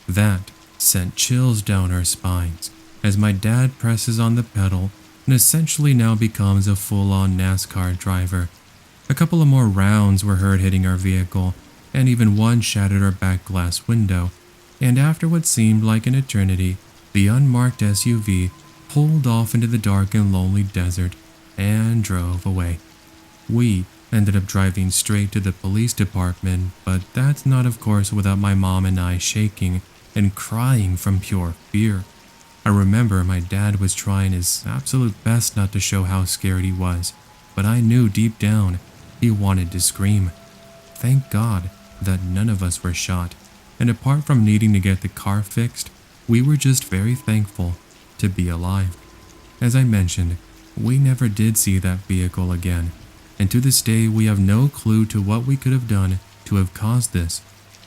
That sent chills down our spines as my dad presses on the pedal and essentially now becomes a full-on NASCAR driver. A couple of more rounds were heard hitting our vehicle, and even one shattered our back glass window, and after what seemed like an eternity, the unmarked SUV pulled off into the dark and lonely desert and drove away. We ended up driving straight to the police department, but that's not of course without my mom and I shaking and crying from pure fear. I remember my dad was trying his absolute best not to show how scared he was, but I knew deep down he wanted to scream. Thank God that none of us were shot, and apart from needing to get the car fixed, we were just very thankful to be alive. As I mentioned, we never did see that vehicle again, and to this day we have no clue to what we could have done to have caused this.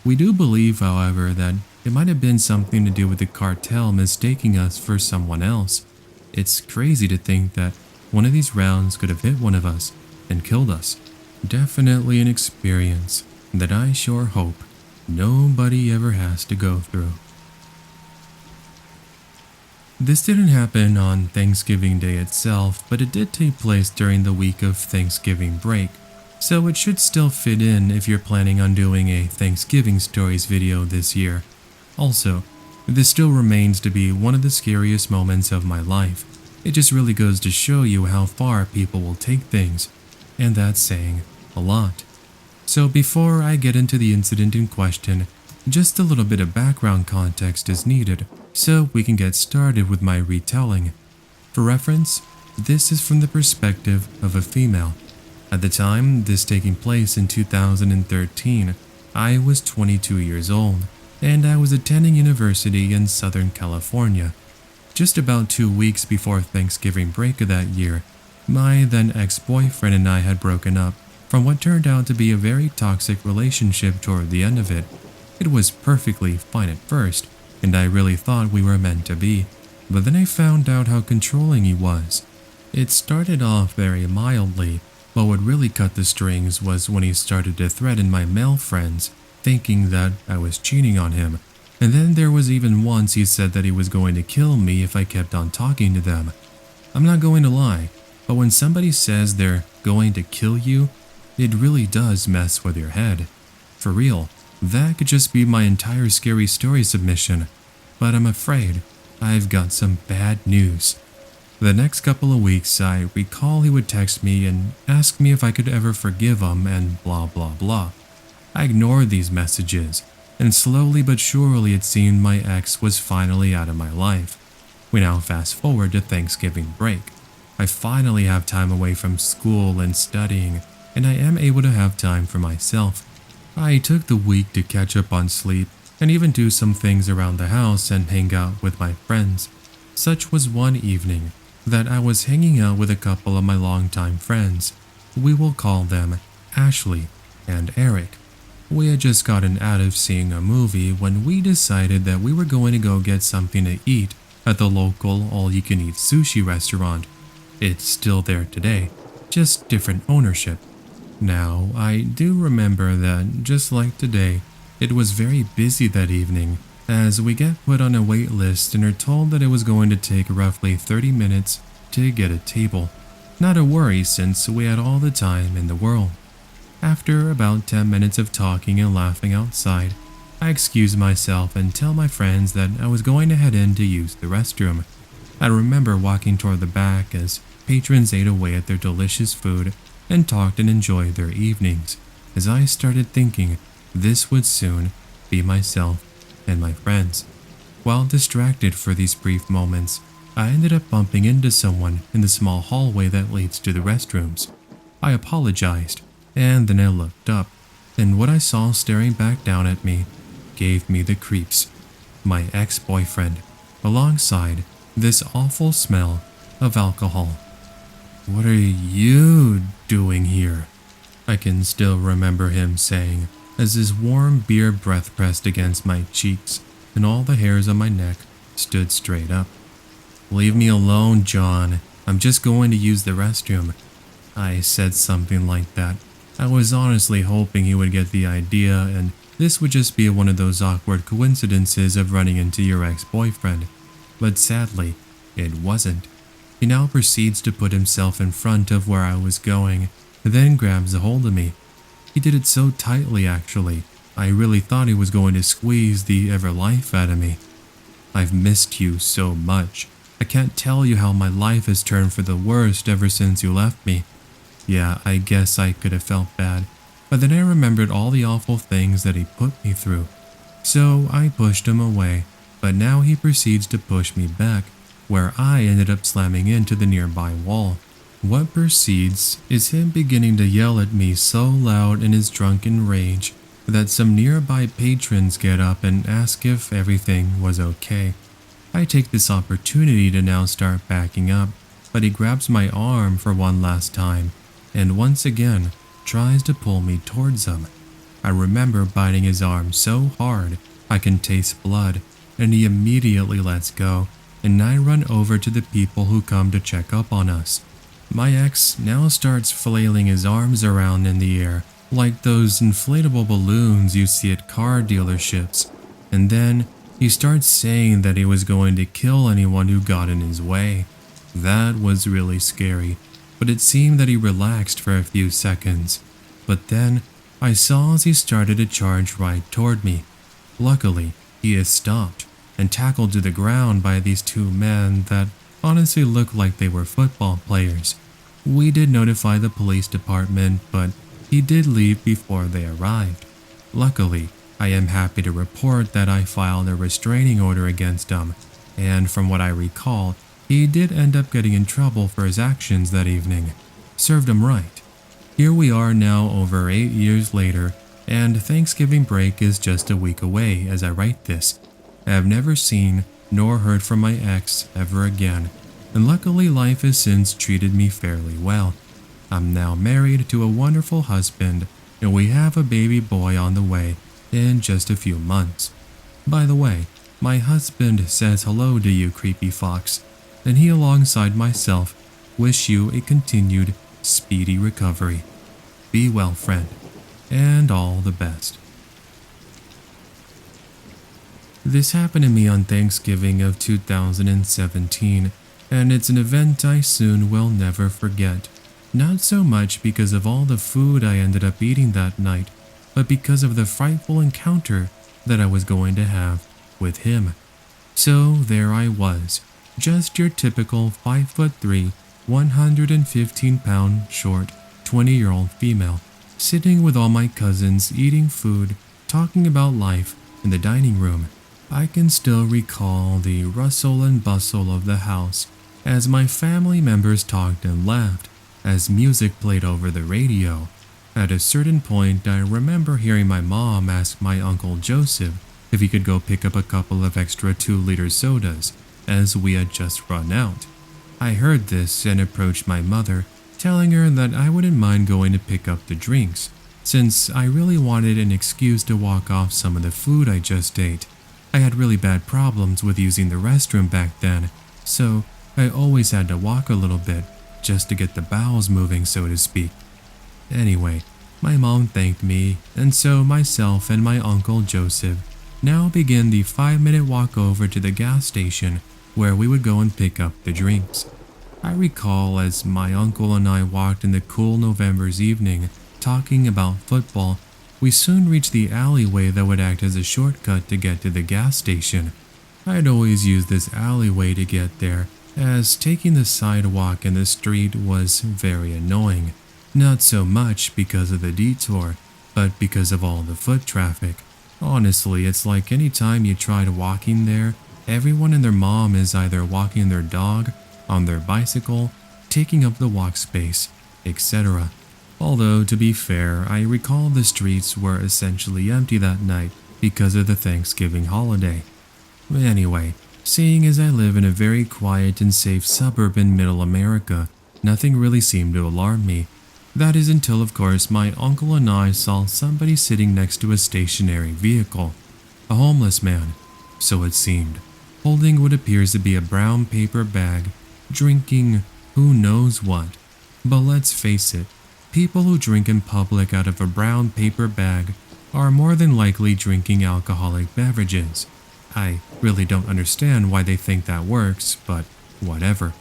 We do believe, however, that it might have been something to do with the cartel mistaking us for someone else. It's crazy to think that one of these rounds could have hit one of us and killed us. Definitely an experience that I sure hope nobody ever has to go through. This didn't happen on Thanksgiving Day itself, but it did take place during the week of Thanksgiving break, so it should still fit in if you're planning on doing a Thanksgiving Stories video this year. Also, this still remains to be one of the scariest moments of my life. It just really goes to show you how far people will take things, and that's saying a lot. So before I get into the incident in question, just a little bit of background context is needed so we can get started with my retelling. For reference, this is from the perspective of a female. At the time, this taking place in 2013, I was 22 years old, and I was attending university in Southern California. Just about 2 weeks before Thanksgiving break of that year, My then ex-boyfriend and I had broken up from what turned out to be a very toxic relationship toward the end of it. It was perfectly fine at first, and I really thought we were meant to be, but then I found out how controlling he was. It started off very mildly, but what really cut the strings was when he started to threaten my male friends, thinking that I was cheating on him. And then there was even once he said that he was going to kill me if I kept on talking to them. I'm not going to lie, but when somebody says they're going to kill you, it really does mess with your head. For real, that could just be my entire scary story submission, but I'm afraid I've got some bad news. The next couple of weeks, I recall he would text me and ask me if I could ever forgive him and blah blah blah. I ignored these messages, and slowly but surely it seemed my ex was finally out of my life. We now fast forward to Thanksgiving break. I finally have time away from school and studying, and I am able to have time for myself. I took the week to catch up on sleep and even do some things around the house and hang out with my friends. Such was one evening that I was hanging out with a couple of my longtime friends. We will call them Ashley and Eric. We had just gotten out of seeing a movie when we decided that we were going to go get something to eat at the local all-you-can-eat sushi restaurant. It's still there today, just different ownership. Now, I do remember that, just like today, it was very busy that evening, as we get put on a wait list and are told that it was going to take roughly 30 minutes to get a table. Not a worry since we had all the time in the world. After about 10 minutes of talking and laughing outside, I excuse myself and tell my friends that I was going to head in to use the restroom. I remember walking toward the back as patrons ate away at their delicious food and talked and enjoyed their evenings, as I started thinking this would soon be myself and my friends. While distracted for these brief moments, I ended up bumping into someone in the small hallway that leads to the restrooms. I apologized, and then I looked up, and what I saw staring back down at me gave me the creeps. My ex-boyfriend, alongside this awful smell of alcohol. "What are you doing here?" I can still remember him saying, as his warm beer breath pressed against my cheeks and all the hairs on my neck stood straight up. "Leave me alone, John. I'm just going to use the restroom." I said something like that. I was honestly hoping he would get the idea and this would just be one of those awkward coincidences of running into your ex-boyfriend. But sadly, it wasn't. He now proceeds to put himself in front of where I was going, then grabs a hold of me. He did it so tightly actually, I really thought he was going to squeeze the ever life out of me. "I've missed you so much. I can't tell you how my life has turned for the worst ever since you left me." Yeah, I guess I could have felt bad, but then I remembered all the awful things that he put me through. So I pushed him away, but now he proceeds to push me back, where I ended up slamming into the nearby wall. What proceeds is him beginning to yell at me so loud in his drunken rage that some nearby patrons get up and ask if everything was okay. I take this opportunity to now start backing up, but he grabs my arm for one last time and once again tries to pull me towards him. I remember biting his arm so hard I can taste blood, and he immediately lets go, and I run over to the people who come to check up on us. My ex now starts flailing his arms around in the air, like those inflatable balloons you see at car dealerships, and then he starts saying that he was going to kill anyone who got in his way. That was really scary, but it seemed that he relaxed for a few seconds. But then I saw as he started to charge right toward me. Luckily, he is stopped and tackled to the ground by these two men that honestly looked like they were football players. We did notify the police department, but he did leave before they arrived. Luckily, I am happy to report that I filed a restraining order against him, and from what I recall, he did end up getting in trouble for his actions that evening. Served him right. Here we are now over 8 years later, and Thanksgiving break is just a week away as I write this. I have never seen nor heard from my ex ever again, and luckily life has since treated me fairly well. I'm now married to a wonderful husband, and we have a baby boy on the way in just a few months. By the way, my husband says hello to you, creepy fox, and he alongside myself wish you a continued speedy recovery. Be well, friend, and all the best. This happened to me on Thanksgiving of 2017, and it's an event I soon will never forget. Not so much because of all the food I ended up eating that night, but because of the frightful encounter that I was going to have with him. So there I was, just your typical 5'3", 115-pound short, 20-year-old female, sitting with all my cousins eating food, talking about life in the dining room. I can still recall the rustle and bustle of the house as my family members talked and laughed as music played over the radio. At a certain point, I remember hearing my mom ask my Uncle Joseph if he could go pick up a couple of extra 2-liter sodas as we had just run out. I heard this and approached my mother, telling her that I wouldn't mind going to pick up the drinks, since I really wanted an excuse to walk off some of the food I just ate. I had really bad problems with using the restroom back then, so I always had to walk a little bit just to get the bowels moving, so to speak. Anyway, my mom thanked me, and so myself and my Uncle Joseph now begin the 5-minute walk over to the gas station where we would go and pick up the drinks. I recall as my uncle and I walked in the cool November's evening talking about football, we soon reached the alleyway that would act as a shortcut to get to the gas station. I'd always used this alleyway to get there, as taking the sidewalk in the street was very annoying. Not so much because of the detour, but because of all the foot traffic. Honestly, it's like any time you tried walking there, everyone and their mom is either walking their dog, on their bicycle, taking up the walk space, etc. Although, to be fair, I recall the streets were essentially empty that night because of the Thanksgiving holiday. Anyway, seeing as I live in a very quiet and safe suburb in Middle America, nothing really seemed to alarm me. That is until, of course, my uncle and I saw somebody sitting next to a stationary vehicle. A homeless man, so it seemed, holding what appears to be a brown paper bag, drinking who knows what. But let's face it, people who drink in public out of a brown paper bag are more than likely drinking alcoholic beverages. I really don't understand why they think that works, but whatever.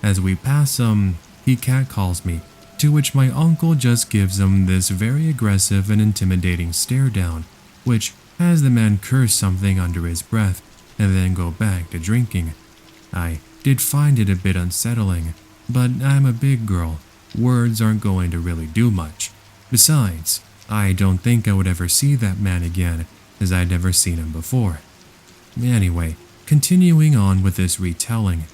As we pass him, he catcalls me, to which my uncle just gives him this very aggressive and intimidating stare down, which has the man curse something under his breath and then go back to drinking. I did find it a bit unsettling, but I'm a big girl. Words aren't going to really do much. Besides, I don't think I would ever see that man again, as I'd never seen him before. Anyway, continuing on with this retelling,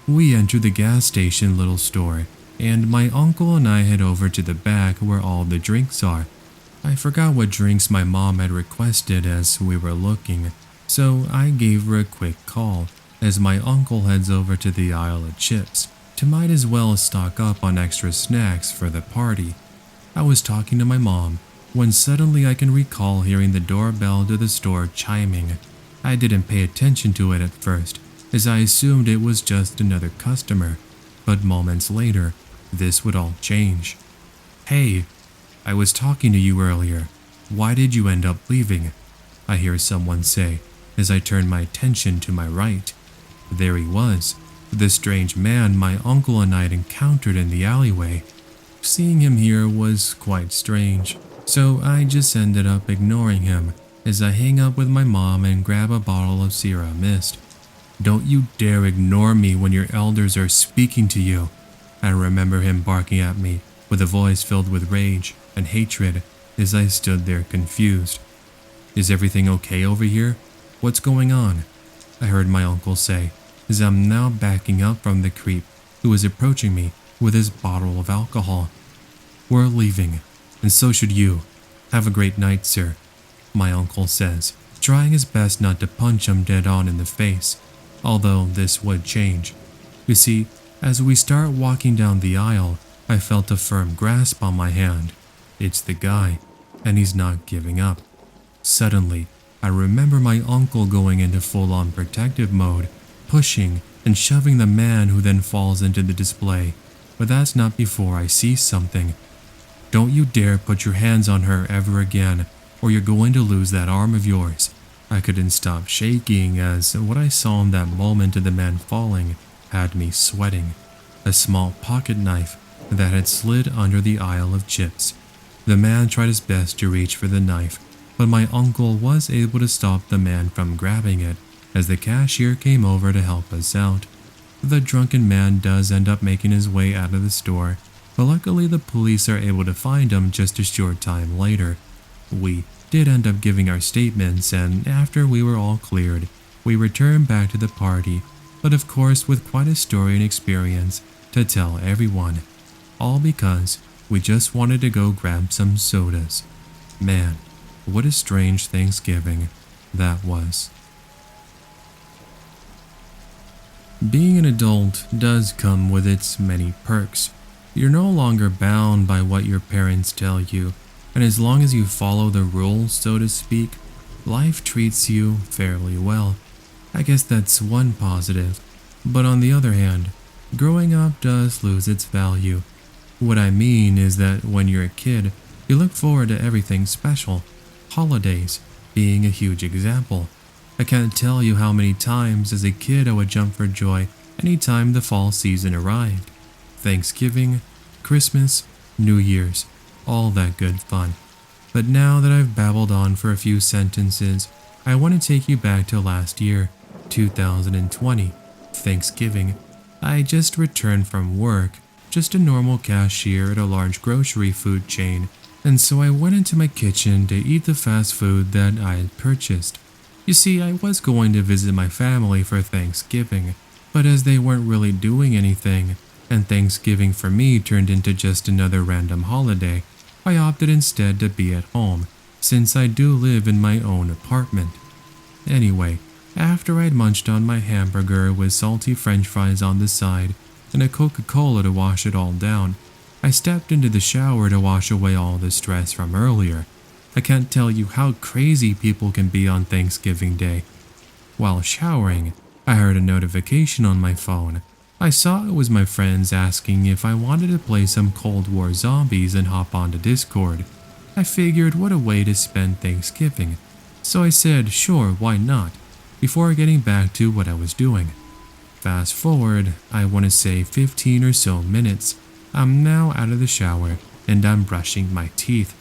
we enter the gas station little store, and my uncle and I head over to the back where all the drinks are. I forgot what drinks my mom had requested as we were looking, so I gave her a quick call as my uncle heads over to the aisle of chips to might as well stock up on extra snacks for the party. I was talking to my mom when suddenly I can recall hearing the doorbell to the store chiming. I didn't pay attention to it at first, as I assumed it was just another customer, but moments later, this would all change. "Hey, I was talking to you earlier. Why did you end up leaving?" I hear someone say as I turn my attention to my right. There he was, the strange man my uncle and I had encountered in the alleyway. Seeing him here was quite strange, so I just ended up ignoring him as I hang up with my mom and grab a bottle of Sierra Mist. "Don't you dare ignore me when your elders are speaking to you." I remember him barking at me with a voice filled with rage and hatred as I stood there confused. "Is everything okay over here? What's going on?" I heard my uncle say as I'm now backing up from the creep who was approaching me with his bottle of alcohol. "We're leaving, and so should you. Have a great night, sir," my uncle says, trying his best not to punch him dead on in the face, although this would change. You see, As we start walking down the aisle, I felt a firm grasp on my hand. It's the guy, and he's not giving up. Suddenly, I remember my uncle going into full-on protective mode, pushing and shoving the man who then falls into the display. But that's not before I see something. Don't you dare put your hands on her ever again, or you're going to lose that arm of yours. I couldn't stop shaking as what I saw in that moment of the man falling had me sweating. A small pocket knife that had slid under the aisle of chips. The man tried his best to reach for the knife, but my uncle was able to stop the man from grabbing it as the cashier came over to help us out. The drunken man does end up making his way out of the store, but luckily the police are able to find him just a short time later. We did end up giving our statements, and after we were all cleared, we returned back to the party, but of course with quite a story and experience to tell everyone. All because we just wanted to go grab some sodas. Man, what a strange Thanksgiving that was. Being an adult does come with its many perks. You're no longer bound by what your parents tell you, and as long as you follow the rules, so to speak, life treats you fairly well. I guess that's one positive. But on the other hand, growing up does lose its value. What I mean is that when you're a kid, you look forward to everything special. Holidays being a huge example. I can't tell you how many times as a kid I would jump for joy anytime the fall season arrived. Thanksgiving, Christmas, New Year's, all that good fun. But now that I've babbled on for a few sentences, I want to take you back to last year, 2020, Thanksgiving. I just returned from work, just a normal cashier at a large grocery food chain, and so I went into my kitchen to eat the fast food that I had purchased. You see, I was going to visit my family for Thanksgiving, but as they weren't really doing anything, and Thanksgiving for me turned into just another random holiday, I opted instead to be at home, since I do live in my own apartment. Anyway, after I'd munched on my hamburger with salty french fries on the side and a Coca-Cola to wash it all down, I stepped into the shower to wash away all the stress from earlier. I can't tell you how crazy people can be on Thanksgiving Day. While showering, I heard a notification on my phone. I saw it was my friends asking if I wanted to play some Cold War zombies and hop onto Discord. I figured what a way to spend Thanksgiving, so I said sure, why not, before getting back to what I was doing. Fast forward, I want to say 15 or so minutes. I'm now out of the shower and I'm brushing my teeth.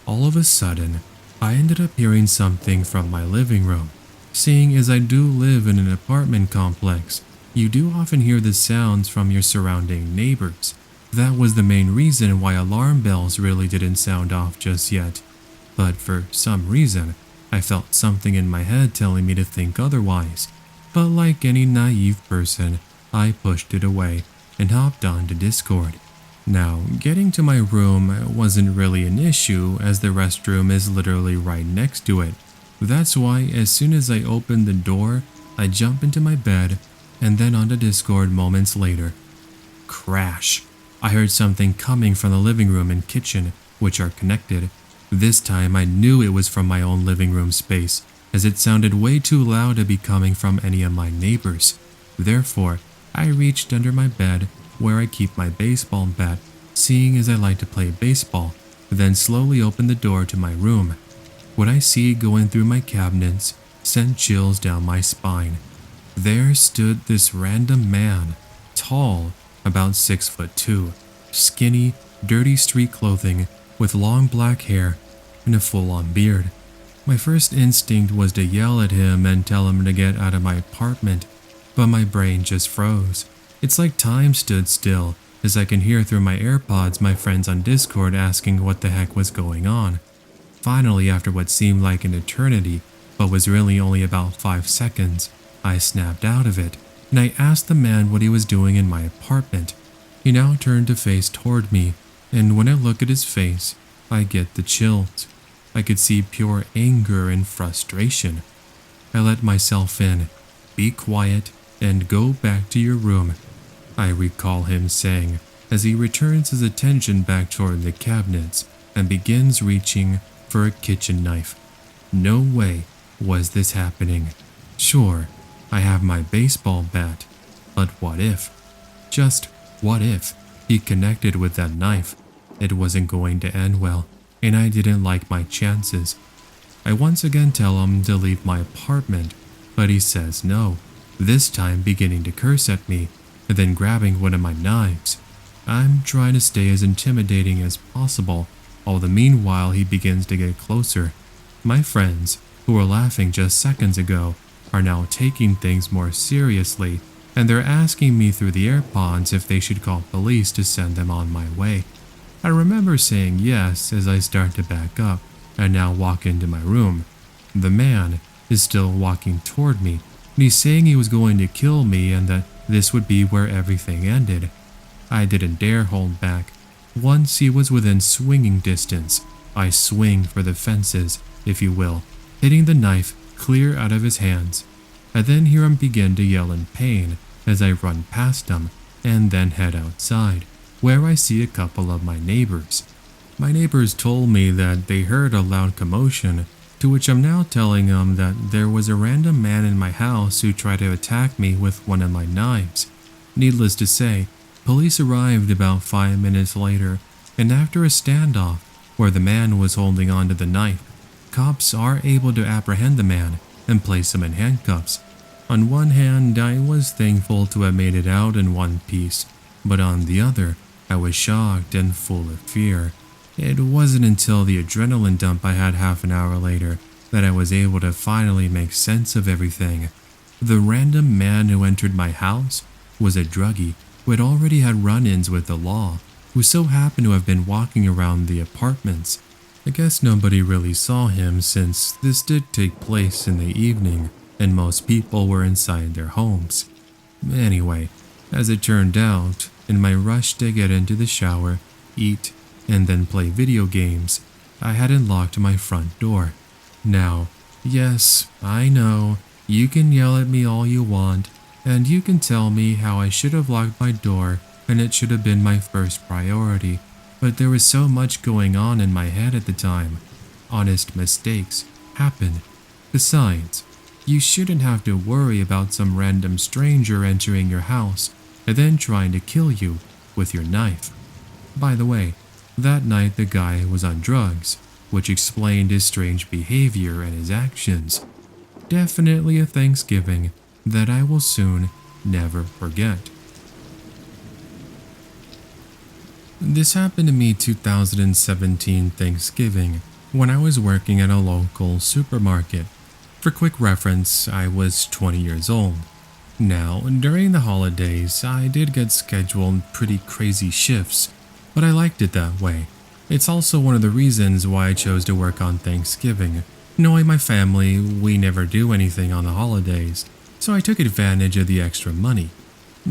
All of a sudden, I ended up hearing something from my living room. Seeing as I do live in an apartment complex, you do often hear the sounds from your surrounding neighbors. That was the main reason why alarm bells really didn't sound off just yet. But for some reason, I felt something in my head telling me to think otherwise. But like any naive person, I pushed it away and hopped on to Discord. Now, getting to my room wasn't really an issue as the restroom is literally right next to it. That's why as soon as I opened the door, I jump into my bed and then onto Discord moments later. Crash! I heard something coming from the living room and kitchen, which are connected. This time I knew it was from my own living room space, as it sounded way too loud to be coming from any of my neighbors. Therefore, I reached under my bed where I keep my baseball bat, seeing as I like to play baseball, then slowly opened the door to my room. What I see going through my cabinets sent chills down my spine. There stood this random man, tall, about 6'2", skinny, dirty street clothing, with long black hair and a full-on beard. My first instinct was to yell at him and tell him to get out of my apartment, but my brain just froze. It's like time stood still, as I can hear through my AirPods my friends on Discord asking what the heck was going on. Finally, after what seemed like an eternity, but was really only about 5 seconds, I snapped out of it, and I asked the man what he was doing in my apartment. He now turned to face toward me, and when I look at his face, I get the chills. I could see pure anger and frustration. I let myself in. Be quiet and go back to your room. I recall him saying as he returns his attention back toward the cabinets and begins reaching for a kitchen knife. No way was this happening. Sure, I have my baseball bat, but what if? Just what if he connected with that knife? It wasn't going to end well, and I didn't like my chances. I once again tell him to leave my apartment, but he says no, this time beginning to curse at me, and then grabbing one of my knives. I'm trying to stay as intimidating as possible, all the meanwhile he begins to get closer. My friends, who were laughing just seconds ago, are now taking things more seriously, and they're asking me through the AirPods if they should call police to send them on my way. I remember saying yes as I start to back up and now walk into my room. The man is still walking toward me, and he's saying he was going to kill me and that this would be where everything ended. I didn't dare hold back. Once he was within swinging distance, I swing for the fences, if you will, hitting the knife clear out of his hands. I then hear him begin to yell in pain as I run past him and then head outside, where I see a couple of my neighbors. My neighbors told me that they heard a loud commotion, to which I'm now telling them that there was a random man in my house who tried to attack me with one of my knives. Needless to say, police arrived about 5 minutes later, and after a standoff where the man was holding onto the knife, cops are able to apprehend the man and place him in handcuffs. On one hand, I was thankful to have made it out in one piece, but on the other, I was shocked and full of fear. It wasn't until the adrenaline dump I had half an hour later that I was able to finally make sense of everything. The random man who entered my house was a druggie who had already had run-ins with the law, who so happened to have been walking around the apartments. I guess nobody really saw him since this did take place in the evening and most people were inside their homes. Anyway, as it turned out, in my rush to get into the shower, eat, and then play video games, I hadn't locked my front door. Now, yes, I know, you can yell at me all you want, and you can tell me how I should have locked my door and it should have been my first priority, but there was so much going on in my head at the time. Honest mistakes happen. Besides, you shouldn't have to worry about some random stranger entering your house and then trying to kill you with your knife. By the way, that night the guy was on drugs, which explained his strange behavior and his actions. Definitely a Thanksgiving that I will soon never forget. This happened to me 2017 Thanksgiving when I was working at a local supermarket. For quick reference, I was 20 years old. Now, during the holidays, I did get scheduled pretty crazy shifts, but I liked it that way. It's also one of the reasons why I chose to work on Thanksgiving. Knowing my family, we never do anything on the holidays, so I took advantage of the extra money.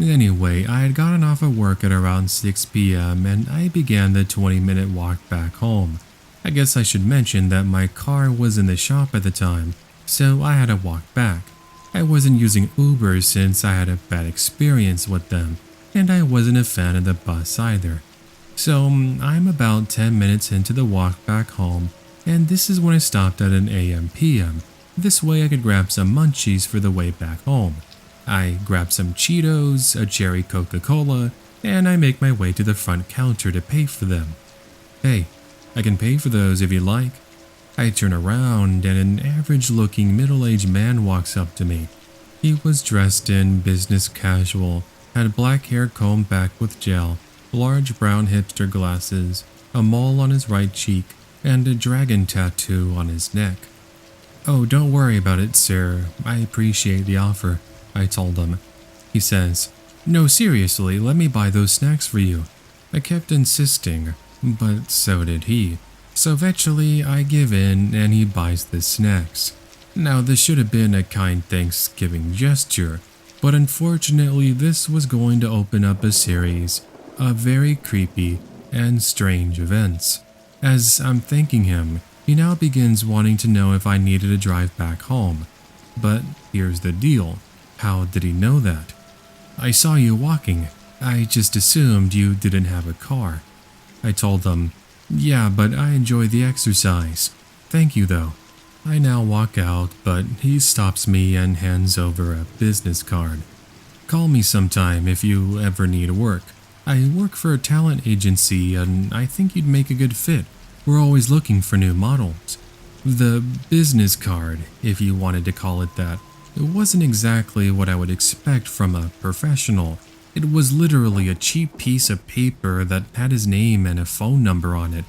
Anyway, I had gotten off of work at around 6 p.m. and I began the 20-minute walk back home. I guess I should mention that my car was in the shop at the time, so I had to walk back. I wasn't using Uber since I had a bad experience with them, and I wasn't a fan of the bus either. So I'm about 10 minutes into the walk back home, and this is when I stopped at an AM/PM. This way I could grab some munchies for the way back home. I grab some Cheetos, a cherry Coca-Cola, and I make my way to the front counter to pay for them. Hey, I can pay for those if you like. I turn around and an average-looking middle-aged man walks up to me. He was dressed in business casual, had black hair combed back with gel, large brown hipster glasses, a mole on his right cheek, and a dragon tattoo on his neck. "Oh, don't worry about it, sir. I appreciate the offer," I told him. He says, "No, seriously, let me buy those snacks for you." I kept insisting, but so did he. So eventually I give in and he buys the snacks. Now this should have been a kind Thanksgiving gesture, but unfortunately this was going to open up a series of very creepy and strange events. As I'm thanking him, he now begins wanting to know if I needed to drive back home. But here's the deal. How did he know that? "I saw you walking," I just assumed you didn't have a car. I told them, yeah, but I enjoy the exercise. Thank you though. I now walk out, but he stops me and hands over a business card. Call me sometime if you ever need work. I work for a talent agency and I think you'd make a good fit. We're always looking for new models. The business card, if you wanted to call it that, it wasn't exactly what I would expect from a professional. It was literally a cheap piece of paper that had his name and a phone number on it.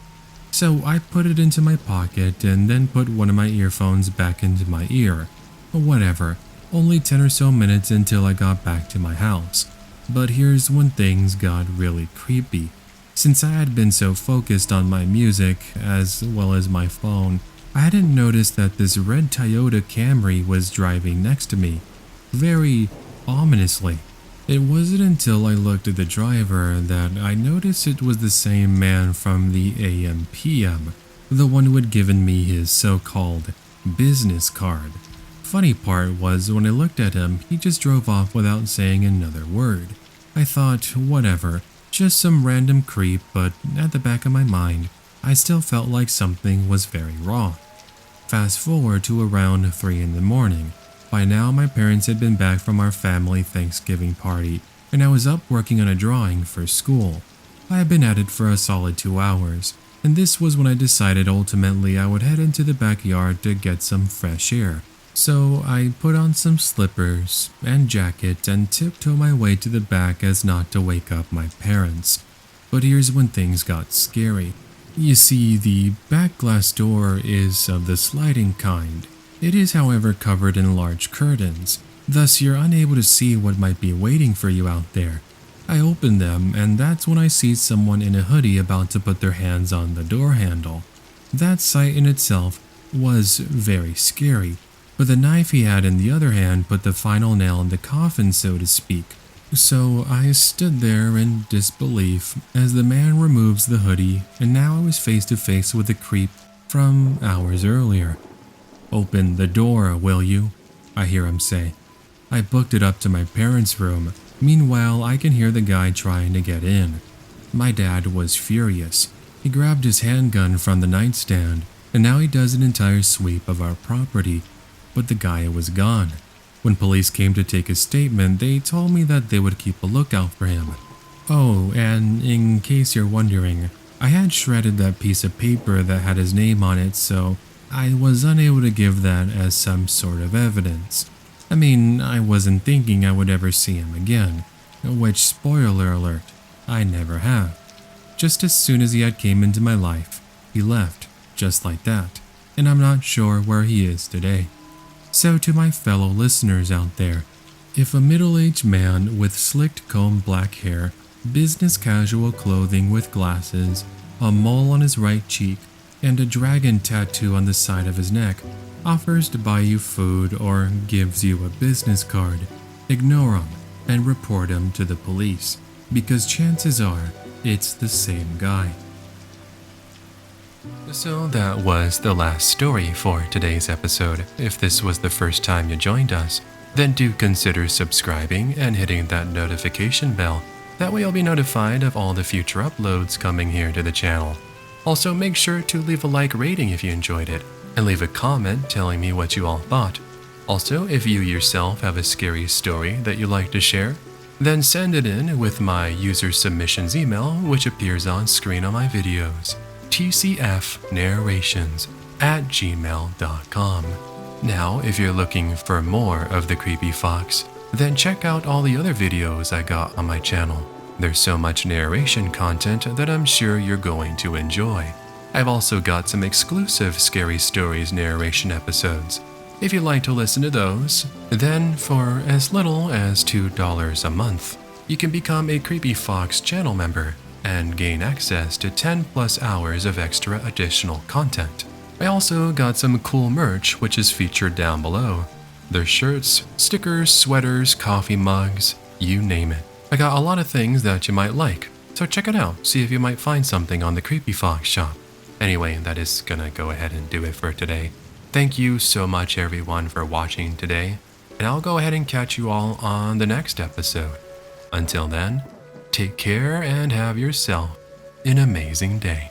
So I put it into my pocket and then put one of my earphones back into my ear. Whatever, only 10 or so minutes until I got back to my house. But here's when things got really creepy. Since I had been so focused on my music as well as my phone, I hadn't noticed that this red Toyota Camry was driving next to me, very ominously. It wasn't until I looked at the driver that I noticed it was the same man from the AM/PM, the one who had given me his so-called business card. Funny part was when I looked at him, he just drove off without saying another word. I thought, whatever, just some random creep, but at the back of my mind, I still felt like something was very wrong. Fast forward to around 3 in the morning. By now, my parents had been back from our family Thanksgiving party, and I was up working on a drawing for school. I had been at it for a solid 2 hours, and this was when I decided ultimately I would head into the backyard to get some fresh air. So I put on some slippers and jacket and tiptoed my way to the back as not to wake up my parents. But here's when things got scary. You see, the back glass door is of the sliding kind. It is, however, covered in large curtains, thus you're unable to see what might be waiting for you out there. I open them, and that's when I see someone in a hoodie about to put their hands on the door handle. That sight in itself was very scary, but the knife he had in the other hand put the final nail in the coffin, so to speak. So I stood there in disbelief as the man removes the hoodie, and now I was face to face with the creep from hours earlier. "Open the door, will you?" I hear him say. I booked it up to my parents' room. Meanwhile, I can hear the guy trying to get in. My dad was furious. He grabbed his handgun from the nightstand, and now he does an entire sweep of our property. But the guy was gone. When police came to take his statement, they told me that they would keep a lookout for him. Oh, and in case you're wondering, I had shredded that piece of paper that had his name on it, so I was unable to give that as some sort of evidence. I mean, I wasn't thinking I would ever see him again, which, spoiler alert, I never have. Just as soon as he had came into my life, he left, just like that, and I'm not sure where he is today. So to my fellow listeners out there, if a middle-aged man with slicked combed black hair, business casual clothing with glasses, a mole on his right cheek, and a dragon tattoo on the side of his neck offers to buy you food or gives you a business card, ignore him and report him to the police, because chances are it's the same guy. So that was the last story for today's episode. If this was the first time you joined us, then do consider subscribing and hitting that notification bell. That way you'll be notified of all the future uploads coming here to the channel. Also, make sure to leave a like rating if you enjoyed it, and leave a comment telling me what you all thought. Also, if you yourself have a scary story that you'd like to share, then send it in with my user submissions email, which appears on screen on my videos, tcfnarrations@gmail.com. Now, if you're looking for more of the Creepy Fox, then check out all the other videos I got on my channel. There's so much narration content that I'm sure you're going to enjoy. I've also got some exclusive Scary Stories narration episodes. If you'd like to listen to those, then for as little as $2 a month, you can become a Creepy Fox channel member and gain access to 10+ hours of extra additional content. I also got some cool merch which is featured down below. There's shirts, stickers, sweaters, coffee mugs, you name it. I got a lot of things that you might like, so check it out, see if you might find something on the Creepy Fox shop. Anyway, that is gonna go ahead and do it for today. Thank you so much everyone for watching today, and I'll go ahead and catch you all on the next episode. Until then, Take care and have yourself an amazing day.